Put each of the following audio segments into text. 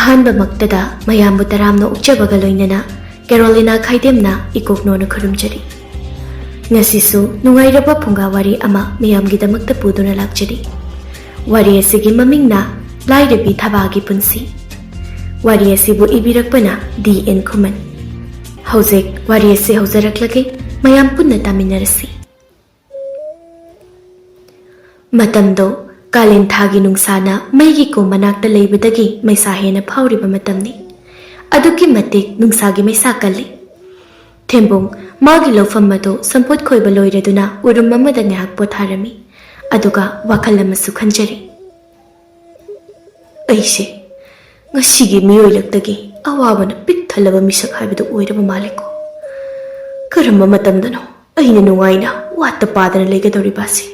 ꯑꯍꯥꯟꯕꯃꯛꯇꯗ ꯃꯌꯥꯝꯕꯨ ꯇꯔꯥꯝꯅ ꯑꯣꯛꯆꯕꯒ ꯂꯣꯏꯅꯅ ꯀꯦꯔꯣꯂꯤꯅꯥ ꯈꯥꯏꯗꯦꯝꯅ ꯏꯀꯣꯛꯅꯣꯅ ꯈꯨꯔꯨꯝꯖꯔꯤ꯫ ꯉꯁꯤꯁꯨ ꯅꯨꯡꯉꯥꯏꯔꯕ ꯐꯨꯡꯒꯥꯋꯥꯔꯤ ꯑꯃ ꯃꯌꯥꯝꯒꯤꯗꯃꯛꯇ ꯄꯨꯗꯨꯅ ꯂꯥꯛꯆꯔꯤ꯫ ꯋꯥꯔꯤ ꯑꯁꯤꯒꯤ ꯃꯃꯤꯡꯅ ꯂꯥꯏꯔꯕꯤ ꯊꯕꯥꯒꯤ ꯄꯨꯟꯁꯤ꯫ ꯋꯥꯔꯤ ꯑꯁꯤꯕꯨ ꯏꯕꯤꯔꯛꯄꯅ D.N. ꯈꯨꯃꯟ꯫ ꯍꯧꯖꯤꯛ ꯋꯥꯔꯤ ꯑꯁꯤ ꯍꯧꯖꯔꯛꯂꯒꯦ, ꯃꯌꯥꯝ ꯄꯨꯟꯅ ꯇꯥꯃꯤꯟꯅꯔꯁꯤ꯫ ꯃꯇꯝꯗꯣ ꯀꯥꯂꯦꯟ ꯊꯥꯒꯤ ꯅꯨꯡꯁꯥꯅ ꯃꯩꯒꯤ ꯀꯣꯝ ꯃꯅꯥꯛꯇ ꯂꯩꯕꯗꯒꯤ ꯃꯩꯁꯥ ꯍꯦꯟꯅ ꯐꯥꯎꯔꯤꯕ ꯃꯇꯝꯅꯤ꯫ ꯑꯗꯨꯛꯀꯤ ꯃꯇꯤꯛ ꯅꯨꯡꯁꯥꯒꯤ ꯃꯩꯁꯥ ꯀꯜꯂꯤ꯫ ꯊꯦꯝꯕꯨꯡ ꯃꯥꯒꯤ ꯂꯧꯐꯝ ꯑꯗꯨ ꯁꯝꯄꯣꯠ ꯈꯣꯏꯕ ꯂꯣꯏꯔꯗꯨꯅ ꯎꯔꯨꯝ ꯑꯃꯗ ꯉꯥꯏꯍꯥꯛ ꯄꯣꯊꯥꯔꯝꯃꯤ꯫ ꯑꯗꯨꯒ ꯋꯥꯈꯜ ꯑꯃꯁꯨ ꯈꯟꯖꯔꯤ꯫ ꯑꯩꯁꯦ ꯉꯁꯤꯒꯤ ꯃꯤꯑꯣꯏꯂꯛꯇꯒꯤ ꯑꯋꯥꯕꯅ ꯄꯤꯛ ꯊꯜꯂꯕ ꯃꯤꯁꯛ ꯍꯥꯏꯕꯗꯨ ꯑꯣꯏꯔꯕ ꯃꯥꯜꯂꯦꯀꯣ꯫ ꯀꯔꯝꯕ ꯃꯇꯝꯗꯅꯣ ꯑꯩꯅ ꯅꯨꯡꯉꯥꯏꯅ ꯋꯥꯠꯇ ꯄꯥꯗꯅ ꯂꯩꯒꯗꯧꯔꯤꯕꯁꯦ?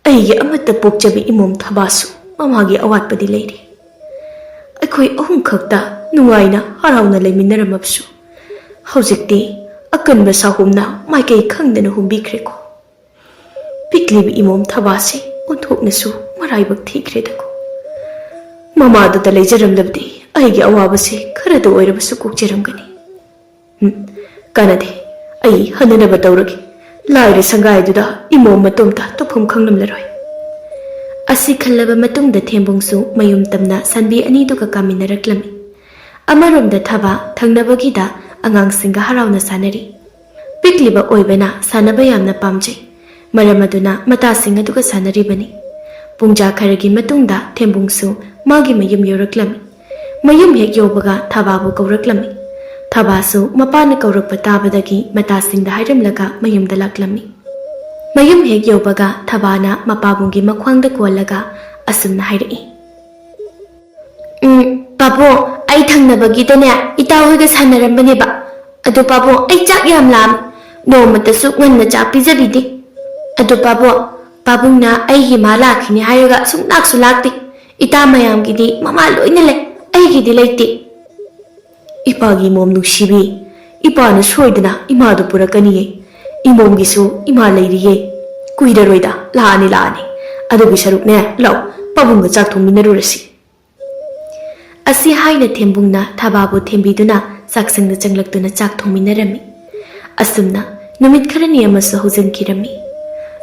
ꯑꯩꯒꯤ ꯑꯃꯠꯇ ꯄꯣꯛꯆꯕꯤ ꯏꯃꯣꯝ ꯊꯕꯥꯁꯨ ꯃꯃꯥꯒꯤ ꯑꯋꯥꯠꯄꯗꯤ ꯂꯩꯔꯤ꯫ ꯑꯩꯈꯣꯏ ꯑꯍꯨꯝ ꯈꯛꯇ ꯅꯨꯡꯉꯥꯏꯅ ꯍꯔꯥꯎꯅ ꯂꯩꯃꯤꯟꯅꯔꯝꯃꯕꯁꯨ ꯍꯧꯖꯤꯛꯇꯤ ꯑꯀꯟꯕ ꯁꯥꯍꯨꯝꯅ ꯃꯥꯏꯀꯩ ꯈꯪꯗꯅ ꯍꯨꯝꯕꯤꯈ꯭ꯔꯦꯀꯣ꯫ ꯄꯤꯛꯂꯤꯕꯤ ꯏꯃꯣꯝ ꯊꯕꯥꯁꯦ ꯑꯣꯟꯊꯣꯛꯅꯁꯨ ꯃꯔꯥꯏꯕꯛ ꯊꯤꯈ꯭ꯔꯦꯗꯀꯣ꯫ ꯃꯃꯥꯗꯨꯗ ꯂꯩꯖꯔꯝꯂꯕꯗꯤ ꯑꯩꯒꯤ ꯑꯋꯥꯕꯁꯦ ꯈꯔꯗ ꯑꯣꯏꯔꯕꯁꯨ ꯀꯣꯛꯆꯔꯝꯒꯅꯤ꯫ ꯀꯥꯟꯅꯗꯦ, ꯑꯩ ꯍꯟꯅꯅꯕ ꯇꯧꯔꯒꯦ꯫ ꯂꯥꯏꯔ ꯁꯪꯒꯥꯏꯗꯨꯗ ꯏꯃꯣꯝ ꯃꯇꯣꯝꯇ ꯇꯧꯐꯝ ꯈꯪꯂꯝꯂꯔꯣꯏ꯫ ꯑꯁꯤ ꯈꯜꯂꯕ ꯃꯇꯨꯡꯗ ꯊꯦꯝꯕꯨꯡꯁꯨ ꯃꯌꯨꯝ ꯇꯝꯅ ꯁꯟꯕꯤ ꯑꯅꯤꯗꯨꯒ ꯀꯥꯃꯤꯟꯅꯔꯛꯂꯝꯃꯤ꯫ ꯑꯃꯔꯣꯝꯗ ꯊꯕꯥ ꯊꯪꯅꯕꯒꯤꯗ ꯑꯉꯥꯡꯁꯤꯡꯒ ꯍꯔꯥꯎꯅ ꯁꯥꯟꯅꯔꯤ꯫ ꯄꯤꯛꯂꯤꯕ ꯑꯣꯏꯕꯅ ꯁꯥꯟꯅꯕ ꯌꯥꯝꯅ ꯄꯥꯝꯖꯩ꯫ ꯃꯔꯝ ꯑꯗꯨꯅ ꯃꯇꯥꯁꯤꯡ ꯑꯗꯨꯒ ꯁꯥꯟꯅꯔꯤꯕꯅꯤ꯫ ꯄꯨꯡꯖꯥ ꯈꯔꯒꯤ ꯃꯇꯨꯡꯗ ꯊꯦꯝꯕꯨꯡꯁꯨ ꯃꯥꯒꯤ ꯃꯌꯨꯝ ꯌꯧꯔꯛꯂꯝꯃꯤ꯫ ꯃꯌꯨꯝ ꯍꯦꯛ ꯌꯧꯕꯒ ꯊꯕꯥꯕꯨ ꯀꯧꯔꯛꯂꯝꯃꯤ꯫ ꯊꯕꯥꯁꯨ ꯃꯄꯥꯅ ꯀꯧꯔꯛꯄ ꯇꯥꯕꯗꯒꯤ ꯃꯇꯥꯁꯤꯡꯗ ꯍꯥꯏꯔꯝꯂꯒ ꯃꯌꯨꯝꯗ ꯂꯥꯛꯂꯝꯃꯤ꯫ ꯃꯌꯨꯝ ꯍꯦꯛ ꯌꯧꯕꯒ ꯊꯕꯥꯅ ꯃꯄꯥꯕꯨꯡꯒꯤ ꯃꯈ꯭ꯋꯥꯡꯗ ꯀꯣꯜꯂꯒ ꯑꯁꯨꯝꯅ ꯍꯥꯏꯔꯛꯏ꯫ ꯄꯥꯕꯨꯡ, ꯑꯩ ꯊꯪꯅꯕꯒꯤꯗꯅꯦ ꯏꯇꯥꯍꯣꯏꯒ ꯁꯥꯟꯅꯔꯝꯕꯅꯦꯕ꯫ ꯑꯗꯨ ꯄꯥꯕꯨꯡ, ꯑꯩ ꯆꯥꯛ ꯌꯥꯝ ꯂꯥꯝꯃꯤ꯫ ꯅꯣꯡꯃꯇꯁꯨ ꯉꯟꯅ ꯆꯥꯛ ꯄꯤꯖꯕꯤꯗꯦ꯫ ꯑꯗꯨ ꯄꯥꯕꯨꯡꯅ ꯑꯩꯒꯤ ꯃꯥ ꯂꯥꯛꯈꯤꯅꯤ ꯍꯥꯏꯔꯒ ꯁꯨꯡꯂꯥꯛꯁꯨ ꯂꯥꯛꯇꯦ꯫ ꯏꯇꯥ ꯃꯌꯥꯝꯒꯤꯗꯤ ꯃꯃꯥ ꯂꯣꯏꯅ ꯂꯩ, ꯑꯩꯒꯤꯗꯤ ꯂꯩꯇꯦ꯫ ꯏꯄꯥꯒꯤ ꯏꯃꯣꯝ ꯅꯨꯡꯁꯤꯕꯤ, ꯏꯄꯥꯅ ꯁꯣꯏꯗꯅ ꯏꯃꯥꯗꯨ ꯄꯨꯔꯛꯀꯅꯤꯌꯦ꯫ ꯏꯃꯣꯝꯒꯤꯁꯨ ꯏꯃꯥ ꯂꯩꯔꯤꯌꯦ꯫ ꯀꯨꯏꯔꯔꯣꯏꯗ ꯂꯥꯛꯑꯅꯤ꯫ ꯑꯗꯨꯒꯤ ꯁꯔꯨꯛꯅꯦ, ꯂꯥꯎ ꯄꯥꯕꯨꯡꯒ ꯆꯥꯛ ꯊꯣꯡꯃꯤꯟꯅꯔꯨꯔꯁꯤ꯫ ꯑꯁꯤ ꯍꯥꯏꯅ ꯊꯦꯝꯕꯨꯡꯅ ꯊꯕꯥꯕꯨ ꯊꯦꯝꯕꯤꯗꯨꯅ ꯆꯥꯛꯁꯪꯗ ꯆꯪꯂꯛꯇꯨꯅ ꯆꯥꯛ ꯊꯣꯡꯃꯤꯟꯅꯔꯝꯃꯤ꯫ ꯑꯁꯨꯝꯅ ꯅꯨꯃꯤꯠ ꯈꯔꯅꯤ ꯑꯃꯁꯨ ꯍꯧꯖꯤꯟꯈꯤꯔꯝꯃꯤ꯫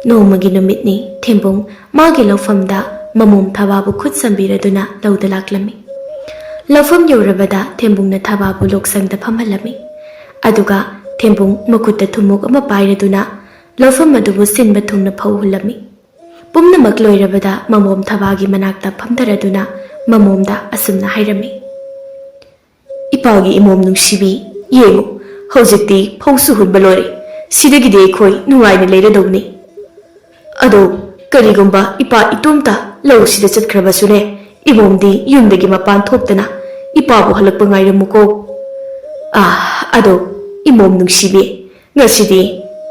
ꯅꯣꯡꯃꯒꯤ ꯅꯨꯃꯤꯠꯅꯤ ꯊꯦꯝꯕꯨꯡ ꯃꯥꯒꯤ ꯂꯧꯐꯝꯗ ꯃꯃꯣꯝ ꯊꯕꯥꯕꯨ ꯈꯨꯠ ꯁꯝꯕꯤꯔꯗꯨꯅ ꯂꯧꯗ ꯂꯥꯛꯂꯝꯃꯤ꯫ ꯂꯧꯐꯝ ꯌꯧꯔꯕꯗ ꯊꯦꯝꯕꯨꯡꯅ ꯊꯕꯥꯕꯨ ꯂꯣꯛꯁꯪꯗ ꯐꯝꯍꯜꯂꯝꯃꯤ꯫ ꯑꯗꯨꯒ ꯊꯦꯝꯕꯨꯡ ꯃꯈꯨꯠꯇ ꯊꯨꯝꯃꯣꯛ ꯑꯃ ꯄꯥꯏꯔꯗꯨꯅ ꯂꯧꯐꯝ ꯑꯗꯨꯕꯨ ꯁꯤꯟꯕ ꯊꯨꯡꯅ ꯐꯧꯍꯨꯜꯂꯝꯃꯤ꯫ ꯄꯨꯝꯅꯃꯛ ꯂꯣꯏꯔꯕꯗ ꯃꯃꯣꯝ ꯊꯕꯥꯒꯤ ꯃꯅꯥꯛꯇ ꯐꯝꯊꯔꯗꯨꯅ ꯃꯃꯣꯝꯗ ꯑꯁꯨꯝꯅ ꯍꯥꯏꯔꯝꯃꯤ꯫ ꯏꯄꯥꯒꯤ ꯏꯃꯣꯝ ꯅꯨꯡꯁꯤꯕꯤ, ꯌꯦꯡꯉꯨ, ꯍꯧꯖꯤꯛꯇꯤ ꯐꯧꯁꯨ ꯍꯨꯟꯕ ꯂꯣꯏꯔꯦ꯫ ꯁꯤꯗꯒꯤꯗꯤ ꯑꯩꯈꯣꯏ ꯅꯨꯡꯉꯥꯏꯅ ꯂꯩꯔꯗꯧꯅꯤ꯫ ꯑꯗꯣ ꯀꯔꯤꯒꯨꯝꯕ ꯏꯄꯥ ꯏꯇꯣꯝꯇ ꯂꯧꯁꯤꯗ ꯆꯠꯈ꯭ꯔꯕꯁꯨꯅꯦ, ꯏꯃꯣꯝꯗꯤ ꯌꯨꯝꯗꯒꯤ ꯃꯄꯥꯟ ꯊꯣꯛꯇꯅ ꯏꯄꯥꯕꯨ ꯍꯜꯂꯛꯄ ꯉꯥꯏꯔꯝꯃꯨꯀꯣ꯫ ꯑꯗꯣ ꯏꯃꯣꯝ ꯅꯨꯡꯁꯤꯕꯤ, ꯉꯁꯤꯗꯤ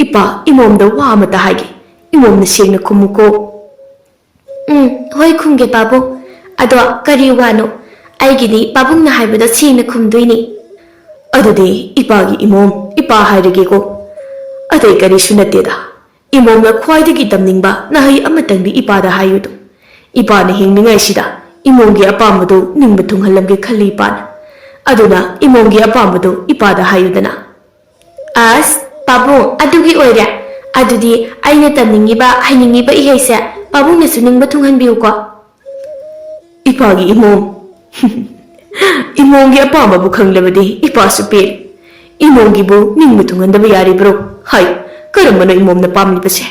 ꯏꯄꯥ ꯏꯃꯣꯝꯗ ꯋꯥ ꯑꯃꯇ ꯍꯥꯏꯒꯦ꯫ ꯏꯃꯣꯝꯅ ꯁꯦꯡꯅ ꯈꯨꯝꯃꯨꯀꯣ꯫ ꯍꯣꯏ ꯈꯨꯝꯒꯦ ꯄꯥꯕꯨꯡ꯫ ꯑꯗꯣ ꯀꯔꯤ ꯋꯥꯅꯣ? ꯑꯩꯒꯤꯗꯤ ꯄꯥꯕꯨꯡꯅ ꯍꯥꯏꯕꯗꯣ ꯁꯦꯡꯅ ꯈꯨꯝꯗꯣꯏꯅꯤ꯫ ꯑꯗꯨꯗꯤ ꯏꯄꯥꯒꯤ ꯏꯃꯣꯝ ꯏꯄꯥ ꯍꯥꯏꯔꯒꯦꯀꯣ꯫ ꯑꯇꯩ ꯀꯔꯤꯁꯨ ꯅꯠꯇꯦꯗ, ꯏꯃꯣꯝꯅ ꯈ꯭ꯋꯥꯏꯗꯒꯤ ꯇꯝꯅꯤꯡꯕ ꯅꯍꯩ ꯑꯃꯇꯪꯗꯤ ꯏꯄꯥꯗ ꯍꯥꯏꯌꯨꯗꯣ꯫ ꯏꯄꯥꯅ ꯍꯤꯡꯂꯤꯉꯩꯁꯤꯗ ꯏꯃꯣꯝꯒꯤ ꯑꯄꯥꯝꯕꯗꯨ ꯅꯤꯡꯕ ꯊꯨꯡꯍꯜꯂꯝꯒꯦ ꯈꯜꯂꯤ ꯏꯄꯥꯅ꯫ ꯑꯗꯨꯅ ꯏꯃꯣꯝꯒꯤ ꯑꯄꯥꯝꯕꯗꯨ ꯏꯄꯥꯗ ꯍꯥꯏꯌꯨꯗꯅ꯫ ꯑꯁ ꯄꯥꯕꯨꯡ, ꯑꯗꯨꯒꯤ ꯑꯣꯏꯔꯦ꯫ ꯑꯗꯨꯗꯤ ꯑꯩꯅ ꯇꯝꯅꯤꯡꯉꯤꯕ ꯍꯩꯅꯤꯡꯉꯤꯕ ꯏꯍꯩꯁꯦ ꯄꯥꯕꯨꯡꯅꯁꯨ ꯅꯤꯡꯕ ꯊꯨꯡꯍꯟꯕꯤꯌꯨꯀꯣ꯫ ꯏꯄꯥꯒꯤ ꯏꯃꯣꯝ, ꯏꯃꯣꯝꯒꯤ ꯑꯄꯥꯝꯕꯕꯨ ꯈꯪꯂꯕꯗꯤ ꯏꯄꯥꯁꯨ ꯄꯦꯜꯂꯤ꯫ ꯏꯃꯣꯝꯒꯤꯕꯨ ꯅꯤꯡꯕ ꯊꯨꯡꯍꯟꯗꯕ ꯌꯥꯔꯤꯕ꯭ꯔꯣ? ꯍꯥꯏꯌꯨ, ꯀꯔꯝꯕꯅꯣ ꯏꯃꯣꯝꯅ ꯄꯥꯝꯂꯤꯕꯁꯦ?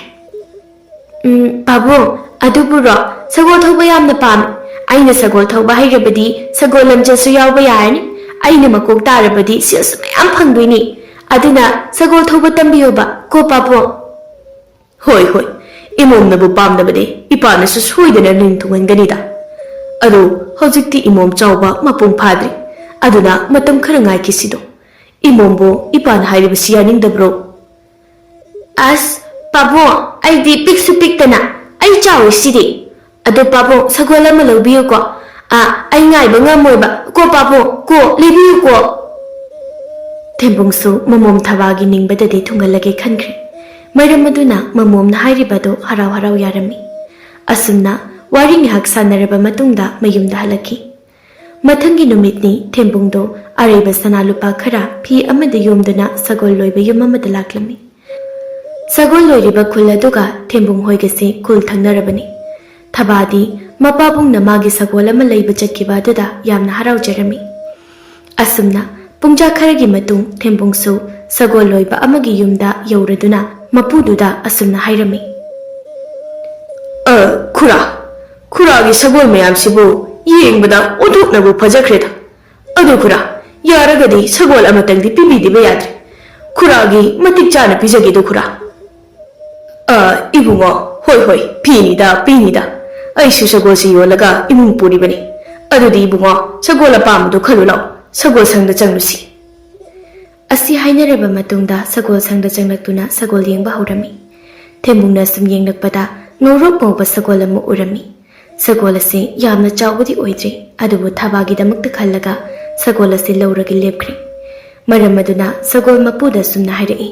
ꯄꯥꯕꯨꯡ, ꯑꯗꯨꯕꯨꯔꯣ, ꯁꯒꯣꯜ ꯊꯧꯕ ꯌꯥꯝꯅ ꯄꯥꯝꯃꯤ꯫ ꯑꯩꯅ ꯁꯒꯣꯜ ꯊꯧꯕ ꯍꯩꯔꯕꯗꯤ ꯁꯒꯣꯜ ꯂꯝꯖꯦꯜꯁꯨ ꯌꯥꯎꯕ ꯌꯥꯔꯅꯤ꯫ ꯑꯩꯅ ꯃꯀꯣꯛ ꯇꯥꯔꯕꯗꯤ ꯁꯦꯜꯁꯨ ꯃꯌꯥꯝ ꯐꯪꯗꯣꯏꯅꯤ꯫ ꯑꯗꯨꯅ ꯁꯒꯣꯜ ꯊꯧꯕ ꯇꯝꯕꯤꯌꯣꯕ ꯀꯣ ꯄꯥꯕꯨꯡ꯫ ꯍꯣꯏ, ꯏꯃꯣꯝꯅꯕꯨ ꯄꯥꯝꯗꯕꯗꯤ ꯏꯄꯥꯅꯁꯨ ꯁꯣꯏꯗꯅ ꯅꯤꯡ ꯊꯨꯡꯍꯟꯒꯅꯤꯗ꯫ ꯑꯗꯣ ꯍꯧꯖꯤꯛꯇꯤ ꯏꯃꯣꯝ ꯆꯥꯎꯕ ꯃꯄꯨꯡ ꯐꯥꯗ꯭ꯔꯤ꯫ ꯑꯗꯨꯅ ꯃꯇꯝ ꯈꯔ ꯉꯥꯏꯈꯤꯁꯤꯗꯣ꯫ ꯏꯃꯣꯝꯕꯨ ꯏꯄꯥꯅ ꯍꯥꯏꯔꯤꯕꯁꯤ ꯌꯥꯅꯤꯡꯗꯕ꯭ꯔꯣ? ꯑꯁ ꯄꯥꯕꯨꯡ, ꯑꯩꯗꯤ ꯄꯤꯛꯁꯨ ꯄꯤꯛꯇꯅ ꯑꯩ ꯆꯥꯎꯔꯤꯁꯤꯗꯤ꯫ ꯑꯗꯣ ꯄꯥꯕꯨꯡ, ꯁꯒꯣꯜ ꯑꯃ ꯂꯧꯕꯤꯌꯨꯀꯣ꯫ ꯑꯩ ꯉꯥꯏꯕ ꯉꯝꯃꯣꯏꯕ ꯀꯣ ꯄꯥꯕꯨꯡ, ꯀꯣ ꯂꯩꯕꯤꯌꯨꯀꯣ꯫ ꯊꯦꯝꯕꯨꯡꯁꯨ ꯃꯃꯣꯝ ꯊꯕꯥꯒꯤ ꯅꯤꯡꯕꯗꯗꯤ ꯊꯨꯡꯍꯜꯂꯒꯦ ꯈꯟꯈ꯭ꯔꯦ꯫ ꯃꯔꯝ ꯑꯗꯨꯅ ꯃꯃꯣꯝꯅ ꯍꯥꯏꯔꯤꯕꯗꯨ ꯍꯔꯥꯎ ꯌꯥꯔꯝꯃꯤ꯫ ꯑꯁꯨꯝꯅ ꯋꯥꯔꯤ ꯉꯥꯏꯍꯥꯛ ꯁꯥꯟꯅꯔꯕ ꯃꯇꯨꯡꯗ ꯃꯌꯨꯝꯗ ꯍꯜꯂꯛꯈꯤ꯫ ꯃꯊꯪꯒꯤ ꯅꯨꯃꯤꯠꯅꯤ ꯊꯦꯝꯕꯨꯡꯗꯣ ꯑꯔꯩꯕ ꯁꯅꯥ ꯂꯨꯄꯥ ꯈꯔ ꯐꯤ ꯑꯃꯗ ꯌꯣꯝꯗꯨꯅ ꯁꯒꯣꯜ ꯂꯣꯏꯕ ꯌꯨꯝ ꯑꯃꯗ ꯂꯥꯛꯂꯝꯃꯤ꯫ ꯁꯒꯣꯜ ꯂꯣꯏꯔꯤꯕ ꯈꯨꯜ ꯑꯗꯨꯒ ꯊꯦꯝꯕꯨꯡ ꯍꯣꯏꯒꯁꯤ ꯈꯨꯜ ꯊꯪꯅꯔꯕꯅꯤ꯫ ꯊꯕꯥꯗꯤ ꯃꯄꯥꯕꯨꯡꯅ ꯃꯥꯒꯤ ꯁꯒꯣꯜ ꯑꯃ ꯂꯩꯕ ꯆꯠꯈꯤꯕ ꯑꯗꯨꯗ ꯌꯥꯝꯅ ꯍꯔꯥꯎꯖꯔꯝꯃꯤ꯫ ꯑꯁꯨꯝꯅ ꯄꯨꯡꯖꯥ ꯈꯔꯒꯤ ꯃꯇꯨꯡ ꯊꯦꯝꯕꯨꯡꯁꯨ ꯁꯒꯣꯜ ꯂꯣꯏꯕ ꯑꯃꯒꯤ ꯌꯨꯝꯗ ꯌꯧꯔꯗꯨꯅ ꯃꯄꯨꯗꯨꯗ ꯑꯁꯨꯝꯅ ꯍꯥꯏꯔꯝꯃꯤ꯫ ꯈꯨꯔꯥꯒꯤ ꯁꯒꯣꯜ ꯃꯌꯥꯝꯁꯤꯕꯨ ꯌꯦꯡꯕꯗ ꯑꯣꯟꯊꯣꯛꯅꯕꯨ ꯐꯖꯈ꯭ꯔꯦꯗ꯫ ꯑꯗꯨ ꯈꯨꯔꯥ, ꯌꯥꯔꯒꯗꯤ ꯁꯒꯣꯜ ꯑꯃꯇꯪꯗꯤ ꯄꯤꯕꯤꯗꯕ ꯌꯥꯗ꯭ꯔꯦ꯫ ꯈꯨꯔꯥꯒꯤ ꯃꯇꯤꯛ ꯆꯥꯅ ꯄꯤꯖꯒꯦꯗꯣ ꯈꯨꯔꯥ꯫ ꯏꯕꯨꯡꯉꯣ, ꯍꯣꯏ, ꯄꯤꯅꯤꯗ꯫ ꯑꯩꯁꯨ ꯁꯒꯣꯜꯁꯤ ꯌꯣꯜꯂꯒ ꯏꯃꯨꯡ ꯄꯨꯔꯤꯕꯅꯤ꯫ ꯑꯗꯨꯗꯤ ꯏꯕꯨꯡꯉꯣ, ꯁꯒꯣꯜ ꯑꯄꯥꯝꯕꯗꯨ ꯈꯜꯂꯨ ꯂꯥꯎ, ꯁꯒꯣꯜ ꯁꯪꯗ ꯆꯪꯂꯨꯁꯤ꯫ ꯑꯁꯤ ꯍꯥꯏꯅꯔꯕ ꯃꯇꯨꯡꯗ ꯁꯒꯣꯜ ꯁꯪꯗ ꯆꯪꯂꯛꯇꯨꯅ ꯁꯒꯣꯜ ꯌꯦꯡꯕ ꯍꯧꯔꯝꯃꯤ꯫ ꯊꯦꯝꯕꯨꯡꯅ ꯁꯨꯝ ꯌꯦꯡꯂꯛꯄꯗ ꯉꯧꯔꯣꯛ ꯉꯧꯕ ꯁꯒꯣꯜ ꯑꯃ ꯎꯔꯝꯃꯤ꯫ ꯁꯒꯣꯜ ꯑꯁꯤ ꯌꯥꯝꯅ ꯆꯥꯎꯕꯗꯤ ꯑꯣꯏꯗ꯭ꯔꯤ, ꯑꯗꯨꯕꯨ ꯊꯕꯥꯒꯤꯗꯃꯛꯇ ꯈꯜꯂꯒ ꯁꯒꯣꯜ ꯑꯁꯤ ꯂꯧꯔꯒ ꯂꯦꯞꯈ꯭ꯔꯦ꯫ ꯃꯔꯝ ꯑꯗꯨꯅ ꯁꯒꯣꯜ ꯃꯄꯨꯗ ꯁꯨꯝꯅ ꯍꯥꯏꯔꯛꯏ꯫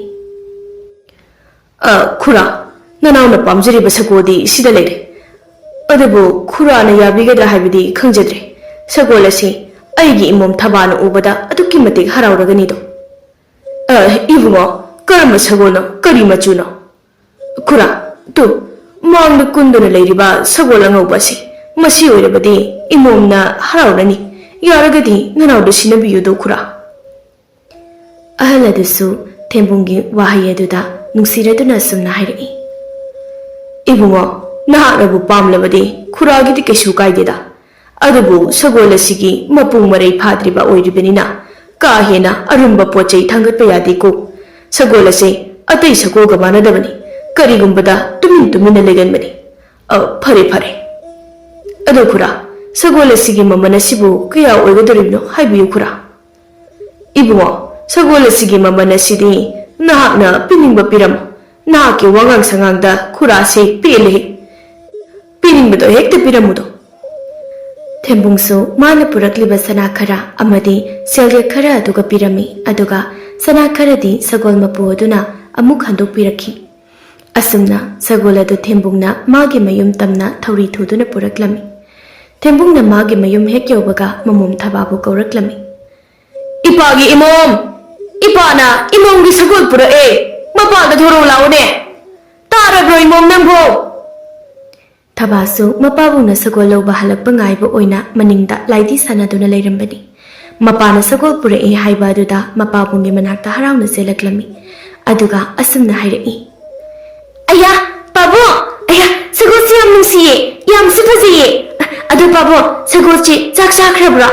ꯈꯨꯔꯥ, ꯅꯅꯥꯎꯅ ꯄꯥꯝꯖꯔꯤꯕ ꯁꯒꯣꯜꯗꯤ ꯁꯤꯗ ꯂꯩꯔꯦ꯫ ꯑꯗꯨꯕꯨ ꯈꯨꯔꯥꯅ ꯌꯥꯕꯤꯒꯗ꯭ꯔꯥ ꯍꯥꯏꯕꯗꯤ ꯈꯪꯖꯗ꯭ꯔꯦ꯫ ꯁꯒꯣꯜ ꯑꯁꯤ ꯑꯩꯒꯤ ꯏꯃꯣꯝ ꯊꯕꯥꯅ ꯎꯕꯗ ꯑꯗꯨꯛꯀꯤ ꯃꯇꯤꯛ ꯍꯔꯥꯎꯔꯒꯅꯤꯗꯣ꯫ ꯏꯕꯨꯡꯉꯣ, ꯀꯔꯝꯕ ꯁꯒꯣꯜꯅꯣ? ꯀꯔꯤ ꯃꯆꯨꯅꯣ? ꯈꯨꯔꯥ, ꯃꯥꯡꯗ ꯀꯨꯟꯗꯨꯅ ꯂꯩꯔꯤꯕ ꯁꯒꯣꯜ ꯑꯉꯧꯕ ꯑꯁꯤ ꯃꯁꯤ ꯑꯣꯏꯔꯕꯗꯤ ꯏꯃꯣꯝꯅ ꯍꯔꯥꯎꯔꯅꯤ꯫ ꯌꯥꯔꯒꯗꯤ ꯅꯅꯥꯎꯗ ꯁꯤꯟꯅꯕꯤꯌꯨꯗꯣ ꯈꯨꯔꯥ꯫ ꯑꯍꯜ ꯑꯗꯨꯁꯨ ꯊꯦꯝꯕꯨꯡꯒꯤ ꯋꯥꯍꯩ ꯑꯗꯨꯗ ꯅꯨꯡꯁꯤꯔꯗꯨꯅ ꯁꯨꯝꯅ ꯍꯥꯏꯔꯛꯏ꯫ ꯏꯕꯨꯡꯉꯣ, ꯅꯍꯥꯛꯅꯕꯨ ꯄꯥꯝꯂꯕꯗꯤ ꯈꯨꯔꯥꯒꯤꯗꯤ ꯀꯩꯁꯨ ꯀꯥꯏꯗꯦꯗ꯫ ꯑꯗꯨꯕꯨ ꯁꯒꯣꯜ ꯑꯁꯤꯒꯤ ꯃꯄꯨꯡ ꯃꯔꯩ ꯐꯥꯗ꯭ꯔꯤꯕ ꯑꯣꯏꯔꯤꯕꯅꯤꯅ ꯀꯥ ꯍꯦꯟꯅ ꯑꯔꯨꯝꯕ ꯄꯣꯠ ꯆꯩ ꯊꯥꯡꯒꯠꯄ ꯌꯥꯗꯦꯀꯣ꯫ ꯁꯒꯣꯜ ꯑꯁꯤ ꯑꯇꯩ ꯁꯒꯣꯜꯒ ꯃꯥꯟꯅꯗꯕꯅꯤ꯫ ꯀꯔꯤꯒꯨꯝꯕꯗ ꯇꯨꯃꯤꯟꯅ ꯂꯩꯒꯟꯕꯅꯤ꯫ ꯐꯔꯦ꯫ ꯑꯗꯣ ꯈꯨꯔꯥ, ꯁꯒꯣꯜ ꯑꯁꯤꯒꯤ ꯃꯃꯜ ꯑꯁꯤꯕꯨ ꯀꯌꯥ ꯑꯣꯏꯒꯗꯧꯔꯤꯕꯅꯣ ꯍꯥꯏꯕꯤꯌꯨ ꯈꯨꯔꯥ꯫ ꯏꯕꯨꯡꯉꯣ, ꯁꯒꯣꯜ ꯑꯁꯤꯒꯤ ꯃꯃꯜ ꯑꯁꯤꯗꯤ ꯅꯍꯥꯛꯅ ꯄꯤꯅꯤꯡꯕ ꯄꯤꯔꯝꯃꯣ꯫ ꯅꯍꯥꯛꯀꯤ ꯋꯥꯉꯥꯡ ꯁꯉꯥꯡꯗ ꯈꯨꯔꯥꯁꯤ ꯄꯦꯜꯂꯦ꯫ ꯄꯤꯅꯤꯡꯕꯗꯣ ꯍꯦꯛꯇ ꯄꯤꯔꯝꯃꯨꯗꯣ꯫ ꯊꯦꯝꯕꯨꯡꯁꯨ ꯃꯥꯅ ꯄꯨꯔꯛꯂꯤꯕ ꯁꯅꯥ ꯈꯔ ꯑꯃꯗꯤ ꯁꯦꯜꯌꯦꯛ ꯈꯔ ꯑꯗꯨꯒ ꯄꯤꯔꯝꯃꯤ, ꯑꯗꯨꯒ ꯁꯅꯥ ꯈꯔꯗꯤ ꯁꯒꯣꯜ ꯃꯄꯨ ꯑꯗꯨꯅ ꯑꯃꯨꯛ ꯍꯟꯗꯣꯛꯄꯤꯔꯛꯈꯤ꯫ ꯑꯁꯨꯝꯅ ꯁꯒꯣꯜ ꯑꯗꯨ ꯊꯦꯝꯕꯨꯡꯅ ꯃꯥꯒꯤ ꯃꯌꯨꯝ ꯇꯝꯅ ꯊꯧꯔꯤ ꯊꯨꯗꯨꯅ ꯄꯨꯔꯛꯂꯝꯃꯤ꯫ ꯊꯦꯝꯕꯨꯡꯅ ꯃꯥꯒꯤ ꯃꯌꯨꯝ ꯍꯦꯛ ꯌꯧꯕꯒ ꯃꯃꯣꯝ ꯊꯕꯥꯕꯨ ꯀꯧꯔꯛꯂꯝꯃꯤ꯫ ꯏꯄꯥꯒꯤ ꯏꯃꯣꯝ! ꯏꯄꯥꯅ ꯏꯃꯣꯝꯒꯤ ꯁꯒꯣꯜ ꯄꯨꯔꯛꯑꯦ! ꯃꯄꯥꯗ ꯊꯣꯔꯛꯎ ꯂꯥꯛꯎꯅꯦ! ꯇꯥꯔꯕ꯭ꯔꯣ ꯏꯃꯣꯝ ꯅꯪꯕꯣ? ꯊꯕꯥꯁꯨ ꯃꯄꯥꯕꯨꯡꯅ ꯁꯒꯣꯜ ꯂꯧꯕ ꯍꯜꯂꯛꯄ ꯉꯥꯏꯕ ꯑꯣꯏꯅ ꯃꯅꯤꯡꯗ ꯂꯥꯏꯙꯤ ꯁꯥꯟꯅꯗꯨꯅ ꯂꯩꯔꯝꯕꯅꯤ꯫ ꯃꯄꯥꯅ ꯁꯒꯣꯜ ꯄꯨꯔꯛꯏ ꯍꯥꯏꯕ ꯑꯗꯨꯗ ꯃꯄꯥꯕꯨꯡꯒꯤ ꯃꯅꯥꯛꯇ ꯍꯔꯥꯎꯅ ꯆꯦꯜꯂꯛꯂꯝꯃꯤ꯫ ꯑꯗꯨꯒ ꯑꯁꯨꯝꯅ ꯍꯥꯏꯔꯛꯏ꯫ ꯑꯌꯥ ꯄꯥꯕꯨꯡ! ꯑꯌꯥ, ꯁꯒꯣꯜꯁꯤ ꯌꯥꯝ ꯅꯨꯡꯁꯤꯌꯦ, ꯌꯥꯝꯁꯨ ꯐꯖꯩꯌꯦ꯫ ꯑꯗꯨ ꯄꯥꯕꯨꯡ, ꯁꯒꯣꯜꯁꯤ ꯆꯥꯛ ꯆꯥꯈ꯭ꯔꯕ꯭ꯔꯥ?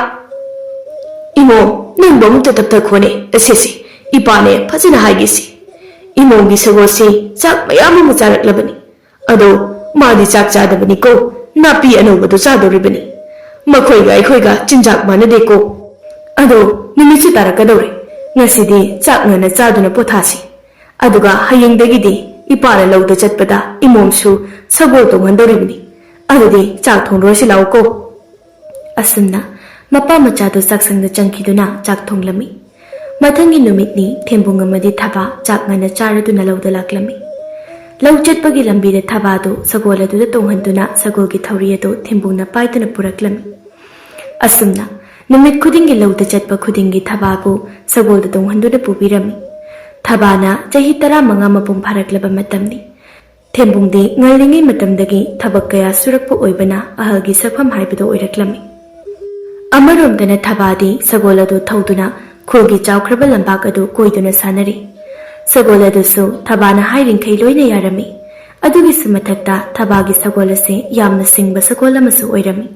ꯏꯃꯣꯝ, ꯅꯪꯕꯨ ꯑꯃꯨꯛꯇ ꯇꯞꯊꯈꯣꯅꯦ꯫ ꯑꯁꯤꯁꯤ ꯏꯄꯥꯅꯦ ꯐꯖꯅ ꯍꯥꯏꯒꯦꯁꯤ꯫ ꯏꯃꯣꯝꯒꯤ ꯁꯒꯣꯜꯁꯤ ꯆꯥꯛ ꯃꯌꯥꯝ ꯑꯃ ꯆꯥꯔꯛꯂꯕꯅꯤ꯫ ꯑꯗꯣ ꯃꯥꯗꯤ ꯆꯥꯛ ꯆꯥꯗꯕꯅꯤꯀꯣ, ꯅꯥꯄꯤ ꯑꯅꯧꯕꯗꯣ ꯆꯥꯗꯧꯔꯤꯕꯅꯤ꯫ ꯃꯈꯣꯏꯒ ꯑꯩꯈꯣꯏꯒ ꯆꯤꯟꯖꯥꯛ ꯃꯥꯟꯅꯗꯦꯀꯣ꯫ ꯑꯗꯣ ꯅꯨꯃꯤꯠꯁꯤ ꯇꯥꯔꯛꯀꯗꯧꯔꯦ꯫ ꯉꯁꯤꯗꯤ ꯆꯥꯛ ꯉꯟꯅ ꯆꯥꯗꯨꯅ ꯄꯣꯊꯥꯁꯤ꯫ ꯑꯗꯨꯒ ꯍꯌꯦꯡꯗꯒꯤꯗꯤ ꯏꯄꯥꯅ ꯂꯧꯗ ꯆꯠꯄꯗ ꯏꯃꯣꯝꯁꯨ ꯁꯒꯣꯜ ꯇꯣꯡꯍꯟꯗꯧꯔꯤꯕꯅꯤ꯫ ꯑꯗꯨꯗꯤ ꯆꯥꯛ ꯊꯣꯡꯗꯣꯔꯁꯤ ꯂꯥꯛꯎꯀꯣ꯫ ꯑꯁꯨꯝꯅ ꯃꯄꯥ ꯃꯆꯥꯗꯨ ꯆꯥꯛꯁꯪꯗ ꯆꯪꯈꯤꯗꯨꯅ ꯆꯥꯛ ꯊꯣꯡꯂꯝꯃꯤ꯫ ꯃꯊꯪꯒꯤ ꯅꯨꯃꯤꯠꯅꯤ ꯊꯦꯝꯕꯨꯡ ꯑꯃꯗꯤ ꯊꯕꯥ ꯆꯥꯛ ꯉꯟꯅ ꯆꯥꯔꯗꯨꯅ ꯂꯧꯗ ꯂꯥꯛꯂꯝꯃꯤ꯫ ꯂꯧ ꯆꯠꯄꯒꯤ ꯂꯝꯕꯤꯗ ꯊꯕꯥꯗꯨ ꯁꯒꯣꯜ ꯑꯗꯨꯗ ꯇꯣꯡꯍꯟꯗꯨꯅ ꯁꯒꯣꯜꯒꯤ ꯊꯧꯔꯤ ꯑꯗꯨ ꯊꯦꯝꯕꯨꯡꯅ ꯄꯥꯏꯗꯨꯅ ꯄꯨꯔꯛꯂꯝꯃꯤ꯫ ꯑꯁꯨꯝꯅ ꯅꯨꯃꯤꯠ ꯈꯨꯗꯤꯡꯒꯤ ꯂꯧꯗ ꯆꯠꯄ ꯈꯨꯗꯤꯡꯒꯤ ꯊꯕꯥꯕꯨ ꯁꯒꯣꯜꯗ ꯇꯣꯡꯍꯟꯗꯨꯅ ꯄꯨꯕꯤꯔꯝꯃꯤ꯫ ꯊꯕꯥꯅ ꯆꯍꯤ 15 ꯃꯄꯨꯡ ꯐꯥꯔꯛꯂꯕ ꯃꯇꯝꯅꯤ꯫ ꯊꯦꯝꯕꯨꯡꯗꯤ ꯉꯜꯂꯤꯉꯩ ꯃꯇꯝꯗꯒꯤ ꯊꯕꯛ ꯀꯌా ꯁꯨꯔꯛꯄ ꯑꯣꯏꯕꯅ ꯑꯍꯜꯒꯤ ꯁꯛꯐꯝ ꯍꯥꯏꯕꯗꯨ ꯑꯣꯏꯔꯛꯂꯝꯃꯤ꯫ ꯑꯃꯔꯣꯝꯗꯅ ꯊꯕꯥꯗꯤ ꯁꯒꯣꯜ ꯑꯗꯨ ꯊꯧꯗꯨꯅ ꯈꯨꯜꯒꯤ ꯆꯥꯎꯈ꯭ꯔꯕ ꯂꯝꯄꯥꯛ ꯑꯗꯨ ꯀꯣꯏꯗꯨꯅ ꯁꯥꯟꯅꯔꯤ꯫ ꯁꯒꯣꯜ ꯑꯗꯨꯁꯨ ꯊꯕꯥꯅ ꯍꯥꯏꯔꯤꯡꯈꯩ ꯂꯣꯏꯅ ꯌꯥꯔꯝꯃꯤ꯫ ꯑꯗꯨꯒꯤꯁꯨ ꯃꯊꯛꯇ ꯊꯕꯥꯒꯤ ꯁꯒꯣꯜ ꯑꯁꯤ ꯌꯥꯝꯅ ꯁꯤꯡꯕ ꯁꯒꯣꯜ ꯑꯃꯁꯨ ꯑꯣꯏꯔꯝꯃꯤ꯫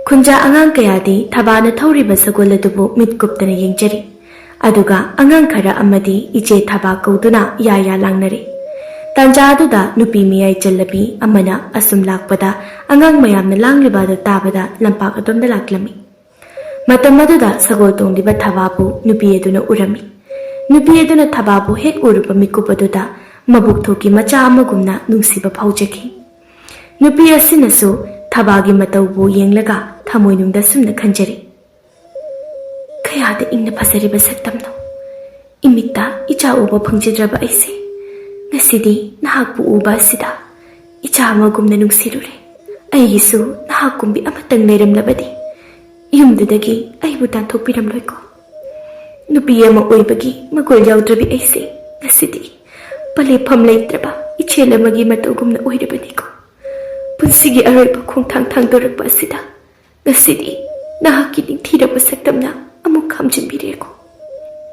ꯈꯨꯟꯖꯥ ꯑꯉꯥꯡ ꯀꯌꯥꯗꯤ ꯊꯕꯥꯅ ꯊꯧꯔꯤꯕ ꯁꯒꯣꯜ ꯑꯗꯨꯕꯨ ꯃꯤꯠ ꯀꯨꯞꯇꯅ ꯌꯦꯡꯖꯔꯤ꯫ ꯑꯗꯨꯒ ꯑꯉꯥꯡ ꯈꯔ ꯑꯃꯗꯤ ꯏꯆꯦ ꯊꯕꯥ ꯀꯧꯗꯨꯅ ꯌꯥ ꯂꯥꯡꯅꯔꯤ꯫ ꯇꯥꯟꯖꯥ ꯑꯗꯨꯗ ꯅꯨꯄꯤ ꯃꯤꯌꯥꯏ ꯆꯜꯂꯕꯤ ꯑꯃꯅ ꯑꯁꯨꯝ ꯂꯥꯛꯄꯗ ꯑꯉꯥꯡ ꯃꯌꯥꯝꯅ ꯂꯥꯡꯂꯤꯕ ꯑꯗꯨ ꯇꯥꯕꯗ ꯂꯝꯄꯥꯛ ꯑꯗꯣꯝꯗ ꯂꯥꯛꯂꯝꯃꯤ꯫ ꯃꯇꯝ ꯑꯗꯨꯗ ꯁꯒꯣꯜ ꯇꯣꯡꯂꯤꯕ ꯊꯕꯥꯕꯨ ꯅꯨꯄꯤ ꯑꯗꯨꯅ ꯎꯔꯝꯃꯤ꯫ ꯅꯨꯄꯤ ꯑꯗꯨꯅ ꯊꯕꯥꯕు ꯍꯦꯛ ꯎꯔꯨꯕ ꯃꯤꯀꯨꯞ ꯑꯗꯨꯗ ꯃꯕꯨꯛ ꯊꯣꯛꯀꯤ ꯃꯆꯥ ꯑꯃꯒꯨꯝꯅ ꯅꯨꯡꯁꯤꯕ ꯐꯥꯎꯖꯈꯤ꯫ ꯅꯨꯄꯤ ꯑꯁꯤꯅꯁꯨ ꯊꯕꯥꯒꯤ ꯃꯇꯧꯕꯨ ꯌꯦꯡꯂꯒ ꯊꯃꯣꯏꯅꯨꯡꯗ ꯁꯨꯝꯅ ꯈꯟꯖꯔꯤ꯫ ꯀꯌꯥꯗ ꯏꯪꯅ ꯐꯖꯔꯤꯕ ꯁꯛꯇꯝꯅꯣ! ꯏꯃꯤꯠꯇ ꯏꯆꯥ ꯎꯕ ꯐꯪꯖꯗ꯭ꯔꯕ ꯑꯩꯁꯦ ꯉꯁꯤꯗꯤ ꯅꯍꯥꯛꯄꯨ ꯎꯕ ꯑꯁꯤꯗ ꯏꯆꯥ ꯑꯃꯒꯨꯝꯅ ꯅꯨꯡꯁꯤꯔꯨꯔꯦ꯫ ꯑꯩꯒꯤꯁꯨ ꯅꯍꯥꯛꯀꯨꯝꯕꯤ ꯑꯃꯇꯪ ꯂꯩꯔꯝꯂꯕꯗꯤ ꯌꯨꯝꯗꯨꯗꯒꯤ ꯑꯩꯕꯨ ꯇꯥꯟꯊꯣꯛꯄꯤꯔꯝꯂꯣꯏꯀꯣ? ꯅꯨꯄꯤ ꯑꯃ ꯑꯣꯏꯕꯒꯤ ꯃꯒꯨꯟ ꯌꯥꯎꯗ꯭ꯔꯕꯤ ꯑꯩꯁꯦ ꯉꯁꯤꯗꯤ ꯄꯂꯦꯞꯐꯝ ꯂꯩꯇ꯭ꯔꯕ ꯏꯆꯦꯜ ꯑꯃꯒꯤ ꯃꯇꯧꯒꯨꯝꯅ ꯑꯣꯏꯔꯕꯅꯤꯀꯣ꯫ ꯄꯨꯟꯁꯤꯒꯤ ꯑꯔꯣꯏꯕ ꯈꯣꯡꯊꯥꯡ ꯊꯥꯡꯗꯣꯔꯛꯄ ꯑꯁꯤꯗ ꯉꯁꯤꯗꯤ ꯅꯍꯥꯛꯀꯤ ꯅꯤꯡꯊꯤꯔꯕ ꯁꯛꯇꯝꯅ ꯑꯃꯨꯛ ꯈꯥꯝꯖꯤꯟꯕꯤꯔꯦꯀꯣ꯫